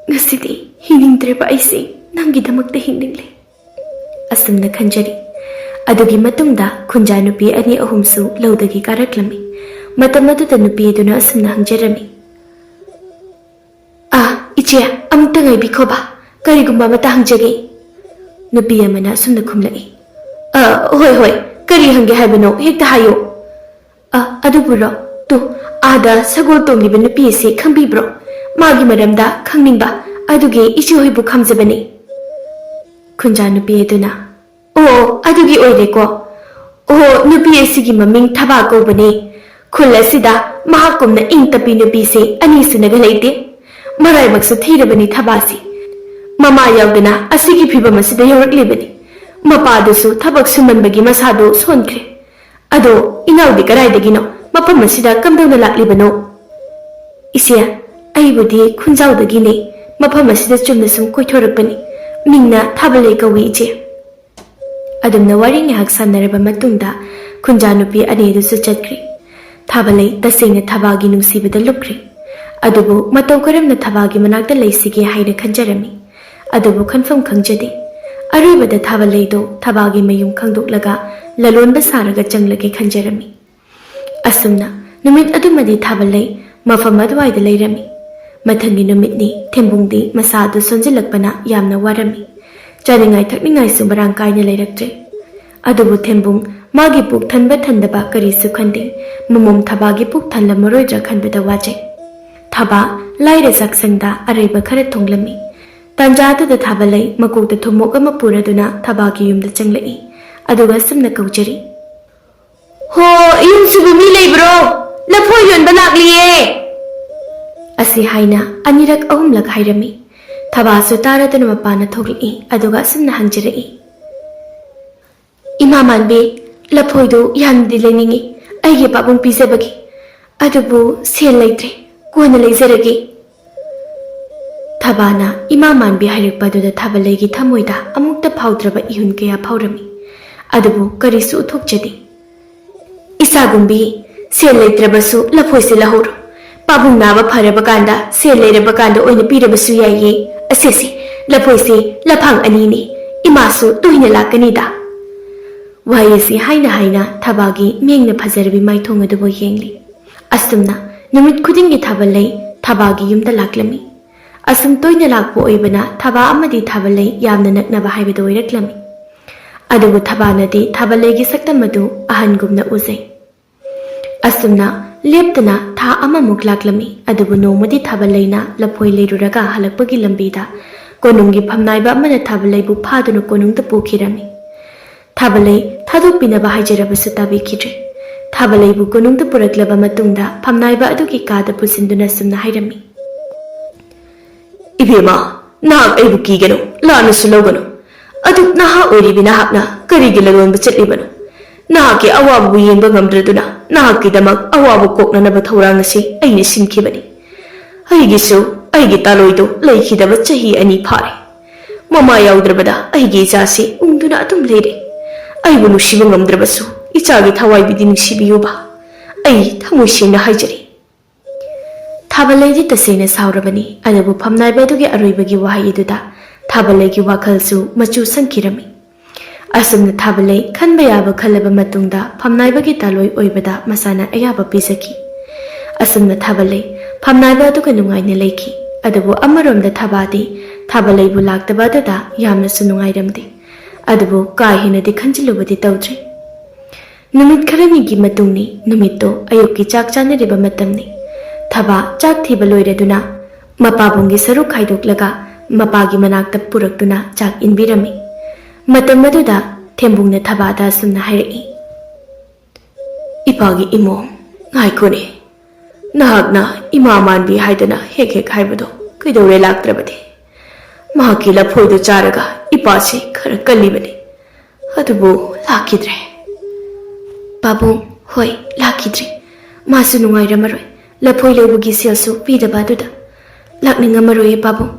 ꯉꯁꯤꯗꯤ ꯍꯤꯡꯅꯤꯡꯗ꯭ꯔꯦꯕ ꯑꯩꯁꯦ ꯅꯪꯒꯤꯗꯃꯛꯇ ꯍꯤꯡꯅꯤꯡꯂꯦ꯫ ꯑꯁꯨꯝꯅ ꯈꯟꯖꯔꯤ꯫ ꯑꯗꯨꯒꯤ ꯃꯇꯨꯡꯗ ꯈꯨꯟꯖꯥ ꯅꯨꯄꯤ ꯑꯅꯤ ꯑꯍꯨꯝꯁꯨ ꯂꯧꯗꯒꯤ ꯀꯥꯔꯛꯂꯝꯃꯤ꯫ ꯃꯇꯝ ꯑꯗꯨꯗ ꯅꯨꯄꯤ ꯑꯗꯨꯅ ꯑꯁꯨꯝꯅ ꯍꯪꯖꯔꯝꯃꯤ, ꯏꯆꯦ, ꯑꯃꯨꯛꯇ ꯉꯥꯏꯕꯤꯈꯣꯕ, ꯀꯔꯤꯒꯨꯝꯕ ꯑꯃꯇ ꯍꯪꯖꯒꯦ꯫ ꯅꯨꯄꯤ ꯑꯃꯅ ꯑꯁꯨꯝꯅ ꯈꯨꯝꯂꯛꯏ, ꯍꯣꯏ ꯍꯣꯏ, ꯀꯔꯤ ꯍꯪꯒꯦ ꯍꯥꯏꯕꯅꯣ ꯍꯦꯛꯇ ꯍꯥꯏꯌꯣ꯫ ꯑꯗꯨꯕꯨꯔꯣ, ꯑꯥꯗ ꯁꯒꯣꯜ ꯇꯣꯡꯂꯤꯕ ꯅꯨꯄꯤ ꯑꯁꯤ ꯈꯪꯕꯤꯕ꯭ꯔꯣ? ꯃꯥꯒꯤ ꯃꯔꯝꯗ ꯈꯪꯅꯤꯡꯕ ꯑꯗꯨꯒꯤ ꯏꯆꯦꯍꯣꯏꯕꯨ ꯈꯥꯝꯖꯕꯅꯤ꯫ ꯈꯨꯟꯖꯥ ꯅꯨꯄꯤ ꯑꯗꯨꯅ, ꯑꯣ, ꯑꯗꯨꯒꯤ ꯑꯣꯏꯔꯦꯀꯣ꯫ ꯑꯣ, ꯅꯨꯄꯤ ꯑꯁꯤꯒꯤ ꯃꯃꯤꯡ ꯊꯕꯥ ꯀꯧꯕꯅꯤ꯫ ꯈꯨꯜ ꯑꯁꯤꯗ ꯃꯍꯥꯛꯀꯨꯝꯅ ꯏꯪ ꯇꯞꯄꯤ ꯅꯨꯄꯤꯁꯦ ꯑꯅꯤ ꯁꯨꯅꯒ ꯂꯩꯇꯦ꯫ ꯃꯔꯥꯏꯃꯛꯁꯨ ꯊꯤꯔꯕꯅꯤ ꯊꯕꯥꯁꯤ꯫ ꯃꯃꯥ ꯌꯥꯎꯗꯅ ꯑꯁꯤꯒꯤ ꯐꯤꯕꯝ ꯑꯁꯤꯗ ꯌꯧꯔꯛꯂꯤꯕꯅꯤ꯫ ꯃꯄꯥꯗꯨꯁꯨ ꯊꯕꯛ ꯁꯨꯃꯟꯕꯒꯤ ꯃꯁꯥꯗꯣ ꯁꯣꯟꯈ꯭ꯔꯦ꯫ ꯑꯗꯣ ꯏꯅꯥꯎꯗꯤ ꯀꯗꯥꯏꯗꯒꯤꯅꯣ? ꯃꯐꯝ ꯑꯁꯤꯗ ꯀꯝꯗꯧꯅ ꯂꯥꯛꯂꯤꯕꯅꯣ? ꯏꯆꯦ, ꯑꯩꯕꯨꯗꯤ ꯈꯨꯟꯖꯥꯎꯗꯒꯤꯅꯤ꯫ ꯃꯐꯝ ꯑꯁꯤꯗ ꯆꯨꯝꯅ ꯁꯨꯝ ꯀꯣꯏꯊꯣꯔꯛꯄꯅꯤ꯫ ꯃꯤꯡꯅ ꯊꯥꯕꯂꯩ ꯀꯧꯏ ꯏꯆꯦ꯫ ꯑꯗꯨꯝꯅ ꯋꯥꯔꯤ ꯉꯥꯏꯍꯥꯛ ꯁꯥꯟꯅꯔꯕ ꯃꯇꯨꯡꯗ ꯈꯨꯟꯖꯥ ꯅꯨꯄꯤ ꯑꯅꯤꯗꯨꯁꯨ ꯆꯠꯈ꯭ꯔꯤ꯫ ꯊꯥꯕꯂꯩ ꯇꯁꯦꯡꯅ ꯊꯕꯥꯒꯤ ꯅꯨꯡꯁꯤꯕꯗ ꯂꯨꯞꯈ꯭ꯔꯤ꯫ ꯑꯗꯨꯕꯨ ꯃꯇꯧ ꯀꯔꯝꯅ ꯊꯕꯥꯒꯤ ꯃꯅꯥꯛꯇ ꯂꯩꯁꯤꯒꯦ ꯍꯥꯏꯅ ꯈꯟꯖꯔꯝꯃꯤ꯫ ꯑꯗꯨꯕꯨ ꯈꯟꯐꯝ ꯈꯪꯖꯗꯦ꯫ ꯑꯔꯣꯏꯕꯗ ꯊꯥꯕꯂꯩꯗꯣ ꯊꯕꯥꯒꯤ ꯃꯌꯨꯝ ꯈꯪꯗꯣꯛꯂꯒ ꯂꯂꯣꯟꯕ ꯁꯥꯔꯒ ꯆꯪꯂꯒꯦ ꯈꯟꯖꯔꯝꯃꯤ꯫ ꯑꯁꯨꯝꯅ ꯅꯨꯃꯤꯠ ꯑꯗꯨꯃꯗꯤ ꯊꯥꯕꯂꯩ ꯃꯐꯝ ꯑꯗꯨꯋꯥꯏꯗ ꯂꯩꯔꯝꯃꯤ꯫ ꯃꯊꯪꯒꯤ ꯅꯨꯃꯤꯠꯅꯤ ꯊꯦꯝꯕꯨꯡꯗꯤ ꯃꯁꯥ ꯑꯗꯨ ꯁꯣꯟꯖꯤꯜꯂꯛꯄꯅ ꯌꯥꯝꯅ ꯋꯥꯔꯝꯃꯤ꯫ ꯆꯥꯅꯤꯡꯉꯥꯏ ꯊꯛꯅꯤꯡꯉꯥꯏꯁꯨ ꯃꯔꯥꯡ ꯀꯥꯏꯅ ꯂꯩꯔꯛꯇ꯭ꯔꯦ꯫ ꯑꯗꯨꯕꯨ ꯊꯦꯝꯕꯨꯡ ꯃꯥꯒꯤ ꯄꯨꯛ ꯊꯟꯕ ꯊꯟꯗꯕ ꯀꯔꯤꯁꯨ ꯈꯟꯗꯦ꯫ ꯃꯃꯣꯝ ꯊꯕꯥꯒꯤ ꯄꯨꯛ ꯊꯜꯂꯝꯃꯔꯣꯏꯗ꯭ꯔꯥ ꯈꯟꯕꯗ ꯋꯥꯖꯩ꯫ ꯊꯕꯥ ꯂꯥꯏꯔ ꯆꯥꯛꯁꯪꯗ ꯑꯔꯩꯕ ꯈꯔ ꯊꯣꯡꯂꯝꯃꯤ꯫ ꯇꯥꯟꯖꯥꯗꯨꯗ ꯊꯥꯕꯂꯩ ꯃꯀꯣꯛꯇ ꯊꯨꯝꯃꯣꯛ ꯑꯃ ꯄꯨꯔꯗꯨꯅ ꯊꯕꯥꯒꯤ ꯌꯨꯝꯗ ꯆꯪꯂꯛꯏ꯫ ꯑꯗꯨꯒ ꯑꯁꯨꯝꯅ ꯀꯧꯖꯔꯤ, ꯍꯣ, ꯌꯨꯝꯁꯤꯕꯨ ꯃꯤ ꯂꯩꯕ꯭ꯔꯣ? ꯂꯐꯣꯏ ꯌꯣꯟꯕ ꯂꯥꯛꯂꯤꯌꯦ꯫ ꯑꯁꯤ ꯍꯥꯏꯅ ꯑꯅꯤꯔꯛ ꯑꯍꯨꯝꯂꯛ ꯍꯥꯏꯔꯝꯃꯤ꯫ ꯊꯕꯥꯁꯨ ꯇꯥꯔꯗꯨꯅ ꯃꯄꯥꯟꯅ ꯊꯣꯛꯂꯛꯏ꯫ ꯑꯗꯨꯒ ꯑꯁꯨꯝꯅ ꯍꯪꯖꯔꯛꯏ, ꯏꯃꯥ ꯃꯥꯟꯕꯤ, ꯂꯐꯣꯏꯗꯨ ꯌꯥꯝꯅꯗꯤ ꯂꯩꯅꯤꯡꯉꯤ ꯑꯩꯒꯤ ꯄꯥꯕꯨꯡ ꯄꯤꯖꯕꯒꯤ꯫ ꯑꯗꯨꯕꯨ ꯁꯦꯜ ꯂꯩꯇ꯭ꯔꯦ, ꯀꯣꯟꯅ ꯂꯩꯖꯔꯒꯦ꯫ ꯊꯕꯥꯅ ꯏꯃꯥ ꯃꯥꯟꯕꯤ ꯍꯥꯏꯔꯛꯄ ꯑꯗꯨꯗ ꯊꯥꯕꯂꯩꯒꯤ ꯊꯃꯣꯏꯗ ꯑꯃꯨꯛꯇ ꯐꯥꯎꯗ꯭ꯔꯕ ꯏꯍꯨꯟ ꯀꯌꯥ ꯐꯥꯎꯔꯝꯃꯤ꯫ ꯑꯗꯨꯕꯨ ꯀꯔꯤꯁꯨ ꯎꯠꯊꯣꯛꯆꯗꯦ꯫ ꯏꯆꯥꯒꯨꯝꯕꯤ, ꯁꯦꯜ ꯂꯩꯇ꯭ꯔꯕꯁꯨ ꯂꯐꯣꯏꯁꯦ ꯂꯧꯍꯧꯔꯣ꯫ ꯄꯥꯕꯨꯡ ꯅꯥꯕ ꯐꯔꯕ ꯀꯥꯟꯗ ꯁꯦꯜ ꯂꯩꯔꯕ ꯀꯥꯟꯗ ꯑꯣꯏꯅ ꯄꯤꯔꯕꯁꯨ ꯌꯥꯏꯌꯦ꯫ ꯑꯁꯦꯁꯦ, ꯂꯐꯣꯏꯁꯦ ꯂꯐꯥꯡ ꯑꯅꯤꯅꯤ, ꯏꯃꯥꯁꯨ ꯇꯣꯏꯅ ꯂꯥꯛꯀꯅꯤꯗ꯫ ꯋꯥꯍꯩ ꯑꯁꯤ ꯍꯥꯏꯅ ꯍꯥꯏꯅ ꯊꯕꯥꯒꯤ ꯃꯤꯡꯅ ꯐꯖꯔꯕꯤ ꯃꯥꯏꯊꯣꯡ ꯑꯗꯨꯕꯨ ꯌꯦꯡꯂꯤ꯫ ꯑꯁꯨꯝꯅ ꯅꯨꯃꯤꯠ ꯈꯨꯗꯤꯡꯒꯤ ꯊꯥꯕꯂꯩ ꯊꯕꯥꯒꯤ ꯌꯨꯝꯗ ꯂꯥꯛꯂꯝꯃꯤ꯫ ꯑꯁꯨꯝ ꯇꯣꯏꯅ ꯂꯥꯛꯄ ꯑꯣꯏꯕꯅ ꯊꯕꯥ ꯑꯃꯗꯤ ꯊꯥꯕꯂꯩ ꯌꯥꯝꯅ ꯅꯛꯅꯕ ꯍꯥꯏꯕꯗꯨ ꯑꯣꯏꯔꯛꯂꯝꯃꯤ꯫ ꯑꯗꯨꯕꯨ ꯊꯕꯥꯅꯗꯤ ꯊꯥꯕꯂꯩꯒꯤ ꯁꯛꯇꯝ ꯑꯗꯨ ꯑꯍꯟꯒꯨꯝꯅ ꯎꯖꯩ꯫ ꯑꯁꯨꯝꯅ ꯂꯦꯞꯇꯅ ꯊꯥ ꯑꯃꯃꯨꯛ ꯂꯥꯛꯂꯝꯃꯤ꯫ ꯑꯗꯨꯕꯨ ꯅꯣꯡꯃꯗꯤ ꯊꯥꯕꯂꯩꯅ ꯂꯐꯣꯏ ꯂꯩꯔꯨꯔꯒ ꯍꯜꯂꯛꯄꯒꯤ ꯂꯝꯕꯤꯗ ꯀꯣꯅꯨꯡꯒꯤ ꯐꯝꯅꯥꯏꯕ ꯑꯃꯅ ꯊꯥꯕꯂꯩꯕꯨ ꯐꯥꯗꯨꯅ ꯀꯣꯅꯨꯡꯗ ꯄꯨꯈꯤꯔꯝꯃꯤ꯫ ꯊꯥꯕꯂꯩ ꯊꯥꯗꯣꯛꯄꯤꯅꯕ ꯍꯥꯏꯖꯔꯕꯁꯨ ꯇꯥꯕꯤꯈꯤꯗ꯭ꯔꯦ꯫ ꯊꯥꯕꯂꯩꯕꯨ ꯀꯣꯅꯨꯡꯗ ꯄꯨꯔꯛꯂꯕ ꯃꯇꯨꯡꯗ ꯐꯝꯅꯥꯏꯕ ꯑꯗꯨꯒꯤ ꯀꯥꯗ ꯄꯨꯁꯤꯟꯗꯨꯅ ꯁꯨꯝꯅ ꯍꯥꯏꯔꯝꯃꯤ, ꯏꯕꯦꯝꯃ, ꯅꯍꯥꯛ ꯑꯩꯕꯨ ꯀꯤꯒꯅꯨ, ꯂꯥꯟꯅꯁꯨ ꯂꯧꯒꯅꯨ꯫ ꯑꯗꯨꯛ ꯅꯍꯥ ꯑꯣꯏꯔꯤꯕꯤ ꯅꯍꯥꯛꯅ ꯀꯔꯤꯒꯤ ꯂꯂꯣꯟꯕ ꯆꯠꯂꯤꯕꯅꯣ? ꯅꯍꯥꯛꯀꯤ ꯑꯋꯥꯕꯕꯨ ꯌꯦꯡꯕ ꯉꯝꯗ꯭ꯔꯗꯨꯅ ꯅꯍꯥꯛꯀꯤꯗꯃꯛ ꯑꯋꯥꯕ ꯀꯣꯛꯅꯅꯕ ꯊꯧꯔꯥꯡ ꯑꯁꯤ ꯑꯩꯅ ꯁꯤꯟꯈꯤꯕꯅꯤ꯫ ꯑꯩꯒꯤꯁꯨ ꯑꯩꯒꯤ ꯇꯥꯂꯣꯏꯗꯨ ꯂꯩꯈꯤꯗꯕ ꯆꯍꯤ 2 ꯐꯥꯔꯦ꯫ ꯃꯃꯥ ꯌꯥꯎꯗ꯭ꯔꯕꯗ ꯑꯩꯒꯤ ꯏꯆꯥꯁꯤ ꯎꯪꯗꯨꯅ ꯑꯗꯨꯝ ꯂꯩꯔꯦ꯫ ꯑꯩꯕꯨ ꯅꯨꯡꯁꯤꯕ ꯉꯝꯗ꯭ꯔꯕꯁꯨ ꯏꯆꯥꯒꯤ ꯊꯋꯥꯏꯕꯨꯗꯤ ꯅꯨꯡꯁꯤꯕꯤꯌꯨꯕ, ꯑꯩ ꯊꯃꯣꯏ ꯁꯦꯡꯅ ꯍꯥꯏꯖꯔꯤ꯫ ꯊꯥꯕꯂꯩꯗꯤ ꯇꯁꯦꯡꯅ ꯁꯥꯎꯔꯕꯅꯤ꯫ ꯑꯗꯨꯕꯨ ꯐꯝꯅꯥꯏꯕ ꯑꯗꯨꯒꯤ ꯑꯔꯣꯏꯕꯒꯤ ꯋꯥꯍꯩ ꯑꯗꯨꯗ ꯊꯥꯕꯂꯩꯒꯤ ꯋꯥꯈꯜꯁꯨ ꯃꯆꯨ ꯁꯪꯈꯤꯔꯝꯃꯤ꯫ ꯑꯁꯨꯝꯅ ꯊꯥꯕꯂꯩ ꯈꯟꯕ ꯌꯥꯕ ꯈꯜꯂꯕ ꯃꯇꯨꯡꯗ ꯐꯝꯅꯥꯏꯕꯒꯤ ꯇꯥꯂꯣꯏ ꯑꯣꯏꯕꯗ ꯃꯁꯥꯅ ꯑꯌꯥꯕ ꯄꯤꯖꯈꯤ꯫ ꯑꯁꯨꯝꯅ ꯊꯥꯕꯂꯩ ꯐꯝꯅꯥꯏꯕ ꯑꯗꯨꯒ ꯅꯨꯡꯉꯥꯏꯅ ꯂꯩꯈꯤ꯫ ꯑꯗꯨꯕꯨ ꯑꯃꯔꯣꯝꯗ ꯊꯕꯥꯗꯤ ꯊꯥꯕꯂꯩꯕꯨ ꯂꯥꯛꯇꯕ ꯑꯗꯨꯗ ꯌꯥꯝꯅꯁꯨ ꯅꯨꯡꯉꯥꯏꯔꯝꯗꯦ꯫ ꯑꯗꯨꯕꯨ ꯀꯥ ꯍꯦꯟꯅꯗꯤ ꯈꯟꯖꯤꯜꯂꯨꯕꯗꯤ ꯇꯧꯗ꯭ꯔꯤ꯫ ꯅꯨꯃꯤꯠ ꯈꯔꯅꯤꯒꯤ ꯃꯇꯨꯡꯅꯤ꯫ ꯅꯨꯃꯤꯠꯇꯣ ꯑꯌꯨꯛꯀꯤ ꯆꯥꯛ ꯆꯥꯅꯔꯤꯕ ꯃꯇꯝꯅꯤ꯫ ꯊꯕꯥ ꯆꯥꯛ ꯊꯤꯕ ꯂꯣꯏꯔꯗꯨꯅ ꯃꯄꯥꯕꯨꯡꯒꯤ ꯁꯔꯨꯛ ꯈꯥꯏꯗꯣꯛꯂꯒ ꯃꯄꯥꯒꯤ ꯃꯅꯥꯛꯇ ꯄꯨꯔꯛꯇꯨꯅ ꯆꯥꯛ ꯏꯟꯕꯤꯔꯝꯃꯤ꯫ ꯃꯇꯝ ꯑꯗꯨꯗ ꯊꯦꯝꯕꯨꯡꯅ ꯊꯕꯥꯗ ꯑꯁꯨꯝꯅ ꯍꯥꯏꯔꯛꯏ, ꯏꯄꯥꯒꯤ ꯏꯃꯣꯝ, ꯉꯥꯏꯈꯣꯅꯦ, ꯅꯍꯥꯛꯅ ꯏꯃꯥ ꯃꯥꯟꯕꯤ ꯍꯥꯏꯗꯅ ꯍꯦꯛ ꯍꯦꯛ ꯍꯥꯏꯕꯗꯣ ꯀꯩꯗꯧꯔꯦ ꯂꯥꯛꯇ꯭ꯔꯕꯗꯤ? ꯃꯍꯥꯛꯀꯤ ꯂꯐꯣꯏꯗꯨ ꯆꯥꯔꯒ ꯏꯄꯥꯁꯤ ꯈꯔ ꯀꯜꯂꯤꯕꯅꯤ, ꯑꯗꯨꯕꯨ ꯂꯥꯛꯈꯤꯗ꯭ꯔꯦ꯫ ꯄꯥꯕꯨꯡ, ꯍꯣꯏ ꯂꯥꯛꯈꯤꯗ꯭ꯔꯤ꯫ ꯃꯥꯁꯨ ꯅꯨꯡꯉꯥꯏꯔꯝꯃꯔꯣꯏ꯫ lafoi leubugi selsu pidaba aduda lakningamaroi pabung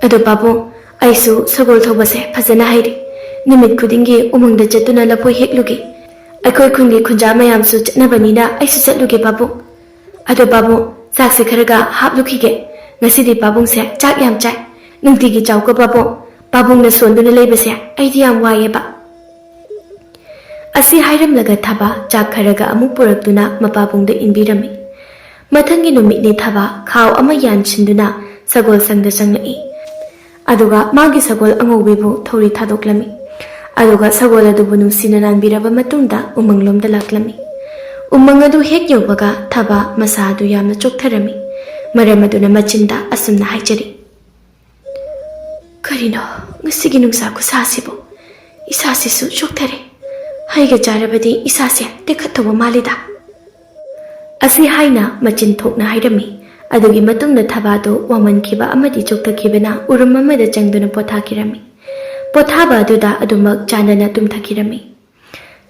adu pabung aisu sagol thobase phajana hairi nimit khudingi umangda chatuna lafoi heklugi akhoi khungi khunja mayam su chatnabanina aisu chatlugi pabung adu pabung sakse kharaga haplukhige ngasidi pabung se chak yam chai nungtigi chawka pabung na sonduna leibase aidi yam wayeba asi hairamlaga thaba chak kharaga amuk puraktuna mapabungda inbirami mathangi numitni thaba khaw ama yan chinduna sagol sangda changlai aduga magi sagol angobibu thori thadoklami aduga sagol adubu nungsina nanbiraba matungda umanglomda laklami umang adu hek yobaga thaba masa adu yamna choktharami maram aduna machinda asumna haijari karino ngasigi nungsa ku sasibo isasi su chokthare haiga jarabadi isase tekhathoba malida asi haina machin thokna hairami adugi matungna thabado wamankiba amadi chokthakibana urum amada changduna pothakirami pothaba aduda adumak chanana tumthakirami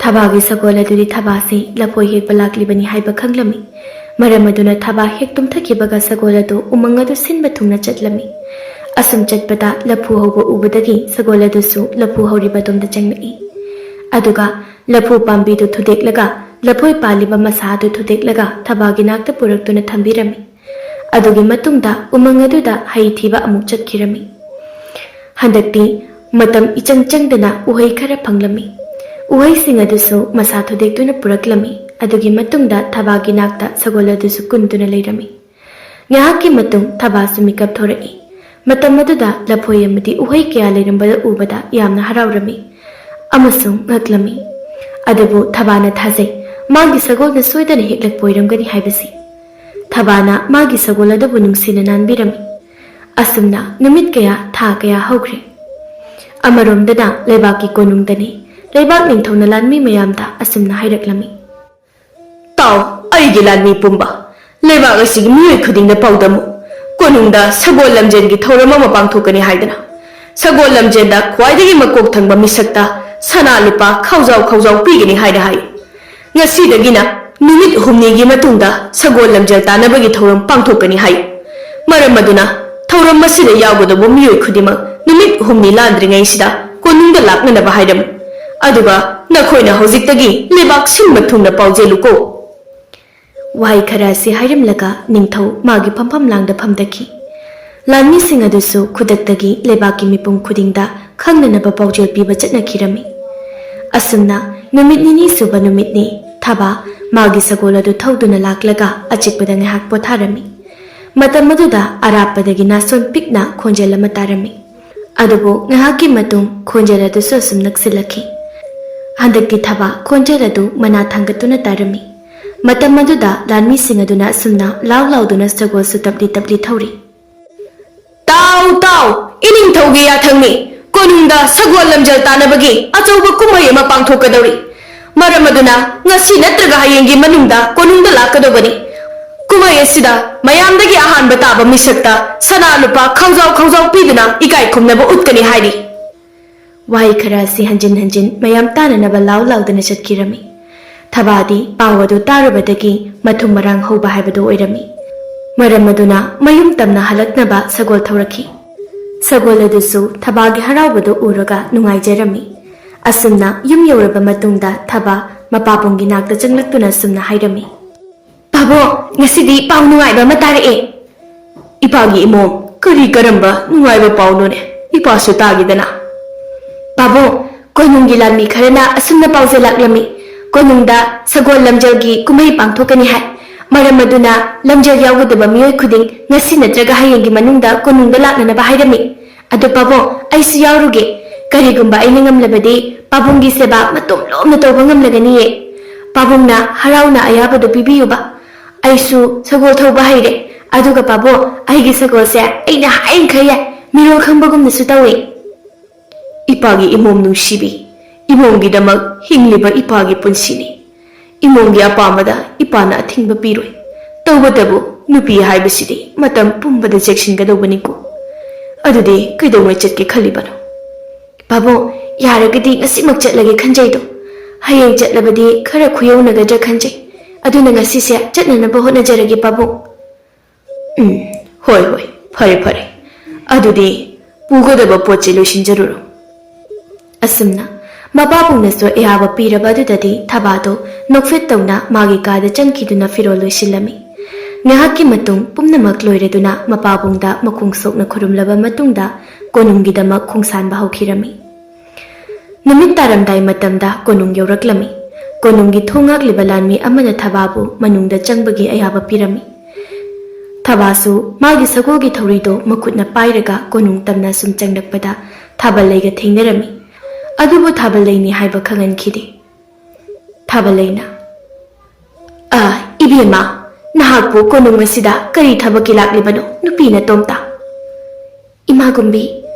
thabagi sagol aduri thabasi lapoi hek balaklibani haiba khanglami maram aduna thaba hek tumthakibaga sagol adu umang adu sinba thungna chatlami asum chatpada laphu hobo ubadagi sagol adu su laphu horiba tumda changlai aduga laphu pambi du thudeklaga lapoi paliba masa adu thudeklaga thabagi nakta puraktuna thambirami adugi matungda umang aduda hai thiba amuk chatkirami handakti matam ichang changdana uhai khara phanglami uhai sing adusu masa thudektuna puraklami adugi matungda thabagi nakta sagol adusu kuntuna leirami ngahaki matung thabasu mikap thorai matam aduda lapoi amati uhai kya leirambada ubada yamna haraurami amasung ngaklami adubu thabana thajai magi sagol na soidana heklak poiramgani haibasi thabana magi sagol adabu nungsina nanbirami asumna numit kaya tha kaya hogre amaromdana lebaki konungdani lebak ningthona lanmi mayamda asumna hairaklami taw aigi lanmi pumba lebak asigi miyoi khudingda pawdamu konungda sagol lamjengi thorama mapangthokani haidana sagol lamjenda khwaidagi makok thangba misakta sana lupa khawjau pigani haida hai ngasidagina numit humnigi matungda sagol lamjel tanabagi thoram pangthokani hai maram aduna thoram masida yawgadabu miyoi khudima numit humni landringai sida konungda laknanaba haidam aduga nakhoina hojiktagi lebak sinba thungna paujeluko wai khara si hairamlaga ningthau magi phampham langda phamdaki lanmi sing adusu khudaktagi lebaki mipum khudingda khangnanaba paujel piba chatnakirami asumna numit nini suba numitni thaba magi sagol adu thauduna laklaga achikpada ngahak potharami matam aduda arapadagi nason pikna khonjel ama tarami adubu ngahaki matung khonjel adu sosum naksilaki handakti thaba khonjel adu mana thangatuna tarami matam aduda lanmi sing aduna asumna lauduna sagol su tapli thauri taw ining thaugi ya thangni konungda sagol lamjal tanabagi achauba kumai ama pangthokadori maram aduna ngasi natraga hayengi manungda konungda lakadobani kumai asida mayamdagi ahanba taba misakta sana lupa khawjau piduna ikai khumnaba utkani hairi wai khara si hanjin mayam tananaba laudana chatkirami thabadi pawadu tarubadagi mathum marang hoba haibadu oirami maram aduna mayum tamna halaknaba sagol thawraki sagol adusu thabagi haraubadu uraga nungaijarami asumna yum yoraba matungda thaba mapapunggi nakta changlaktuna sumna hairami babo ngasidi paw nungaiba matarae ipagi imom kari karamba nungaiba pawnone ipasu tagidana babo konunggi lanmi kharana asumna pawje laklami konungda sagol lamjalgi kumai pangthokani hai maram aduna lamjal yawgudaba miyoi khuding ngasi natraga hayengi manungda konungda laknanaba hairami adu pabo aisu yawruge karigumba aina ngamlabadi pabunggi seba matom lomna tawba ngamlagani pabungna harauna ayabadu pibiyuba aisu sagol thawba haire aduga pabo aigi sagol se aina hain khaya miro khambagumna su tawi ipagi imom nungsibi imomgi damak hingliba ipagi punsini imomgi apamada ipana athingba piroi tawbadabu nupi haibasidi matam pumbada jeksingadobaniku adudi kaidongwai chatke khalibano babo yaragadi ngasimak chatlage khanjaido hayeng chatlabadi khara khuyaunagadra khanjai ꯑꯗꯨꯅ ꯉꯁꯤꯁꯦ ꯆꯠꯅꯅꯕ ꯍꯣꯠꯅꯖꯔꯒꯦ ꯄꯥꯕꯨꯡ. ꯍꯣꯏ ꯍꯣꯏ, ꯐꯔꯦ ꯐꯔꯦ. ꯑꯗꯨꯗꯤ ꯄꯨꯒꯗꯕ ꯄꯣꯠꯁꯤ ꯂꯣꯏꯁꯤꯟꯖꯔꯨꯔꯣ. ꯑꯁꯨꯝꯅ ꯃꯄꯥꯕꯨꯡꯅꯁꯨ ꯑꯌꯥꯕ ꯄꯤꯔꯕ ꯑꯗꯨꯗꯗꯤ ꯊꯕꯥꯗꯣ ꯅꯣꯛꯐꯦꯠ ꯇꯧꯅ ꯃꯥꯒꯤ ꯀꯥꯗ ꯆꯪꯈꯤꯗꯨꯅ ꯐꯤꯔꯣꯜ ꯂꯣꯏꯁꯤꯜꯂꯝꯃꯤ. ꯉꯥꯏꯍꯥꯛꯀꯤ ꯃꯇꯨꯡ ꯄꯨꯝꯅꯃꯛ ꯂꯣꯏꯔꯗꯨꯅ ꯃꯄꯥꯕꯨꯡꯗ ꯃꯈꯣꯡ ꯁꯣꯛꯅ ꯈꯨꯔꯨꯝꯂꯕ ꯃꯇꯨꯡꯗ ꯀꯣꯅꯨꯡꯒꯤꯗꯃꯛ ꯈꯣꯡꯁꯥꯟꯕ ꯍꯧꯈꯤꯔꯝꯃꯤ. ꯅꯨꯃꯤꯠ ꯇꯥꯔꯝꯗꯥꯏ ꯃꯇꯝꯗ ꯀꯣꯅꯨꯡ ꯌꯧꯔꯛꯂꯝꯃꯤ. ꯀꯣꯅꯨꯡꯒꯤ ꯊꯣꯡ ꯉꯥꯛꯂꯤꯕ ꯂꯥꯟꯃꯤ ꯑꯃꯅ ꯊꯕꯥꯕꯨ ꯃꯅꯨꯡꯗ ꯆꯪꯕꯒꯤ ꯑꯌꯥꯕ ꯄꯤꯔꯝꯃꯤ. ꯊꯕꯥꯁꯨ ꯃꯥꯒꯤ ꯁꯒꯣꯜꯒꯤ ꯊꯧꯔꯤꯗꯣ ꯃꯈꯨꯠꯅ ꯄꯥꯏꯔꯒ ꯀꯣꯅꯨꯡ ꯇꯝꯅ ꯁꯨꯝ ꯆꯪꯂꯛꯄꯗ ꯊꯥꯕꯜꯂꯩꯒ ꯊꯦꯡꯅꯔꯝꯃꯤ. ꯑꯗꯨꯕꯨ ꯊꯥꯕꯜꯂꯩꯅꯤ ꯍꯥꯏꯕ ꯈꯪꯍꯟꯈꯤꯗꯦ. ꯊꯥꯕꯜꯂꯩꯅ "ꯏꯕꯦꯝꯃ, ꯅꯍꯥꯛꯄꯨ ꯀꯣꯅꯨꯡ ꯑꯁꯤꯗ ꯀꯔꯤ ꯊꯕꯛꯀꯤ ꯂꯥꯛꯂꯤꯕꯅꯣ ꯅꯨꯄꯤꯅ ꯇꯣꯝꯇ?" "ꯏꯃꯥꯒꯨꯝꯕꯤ,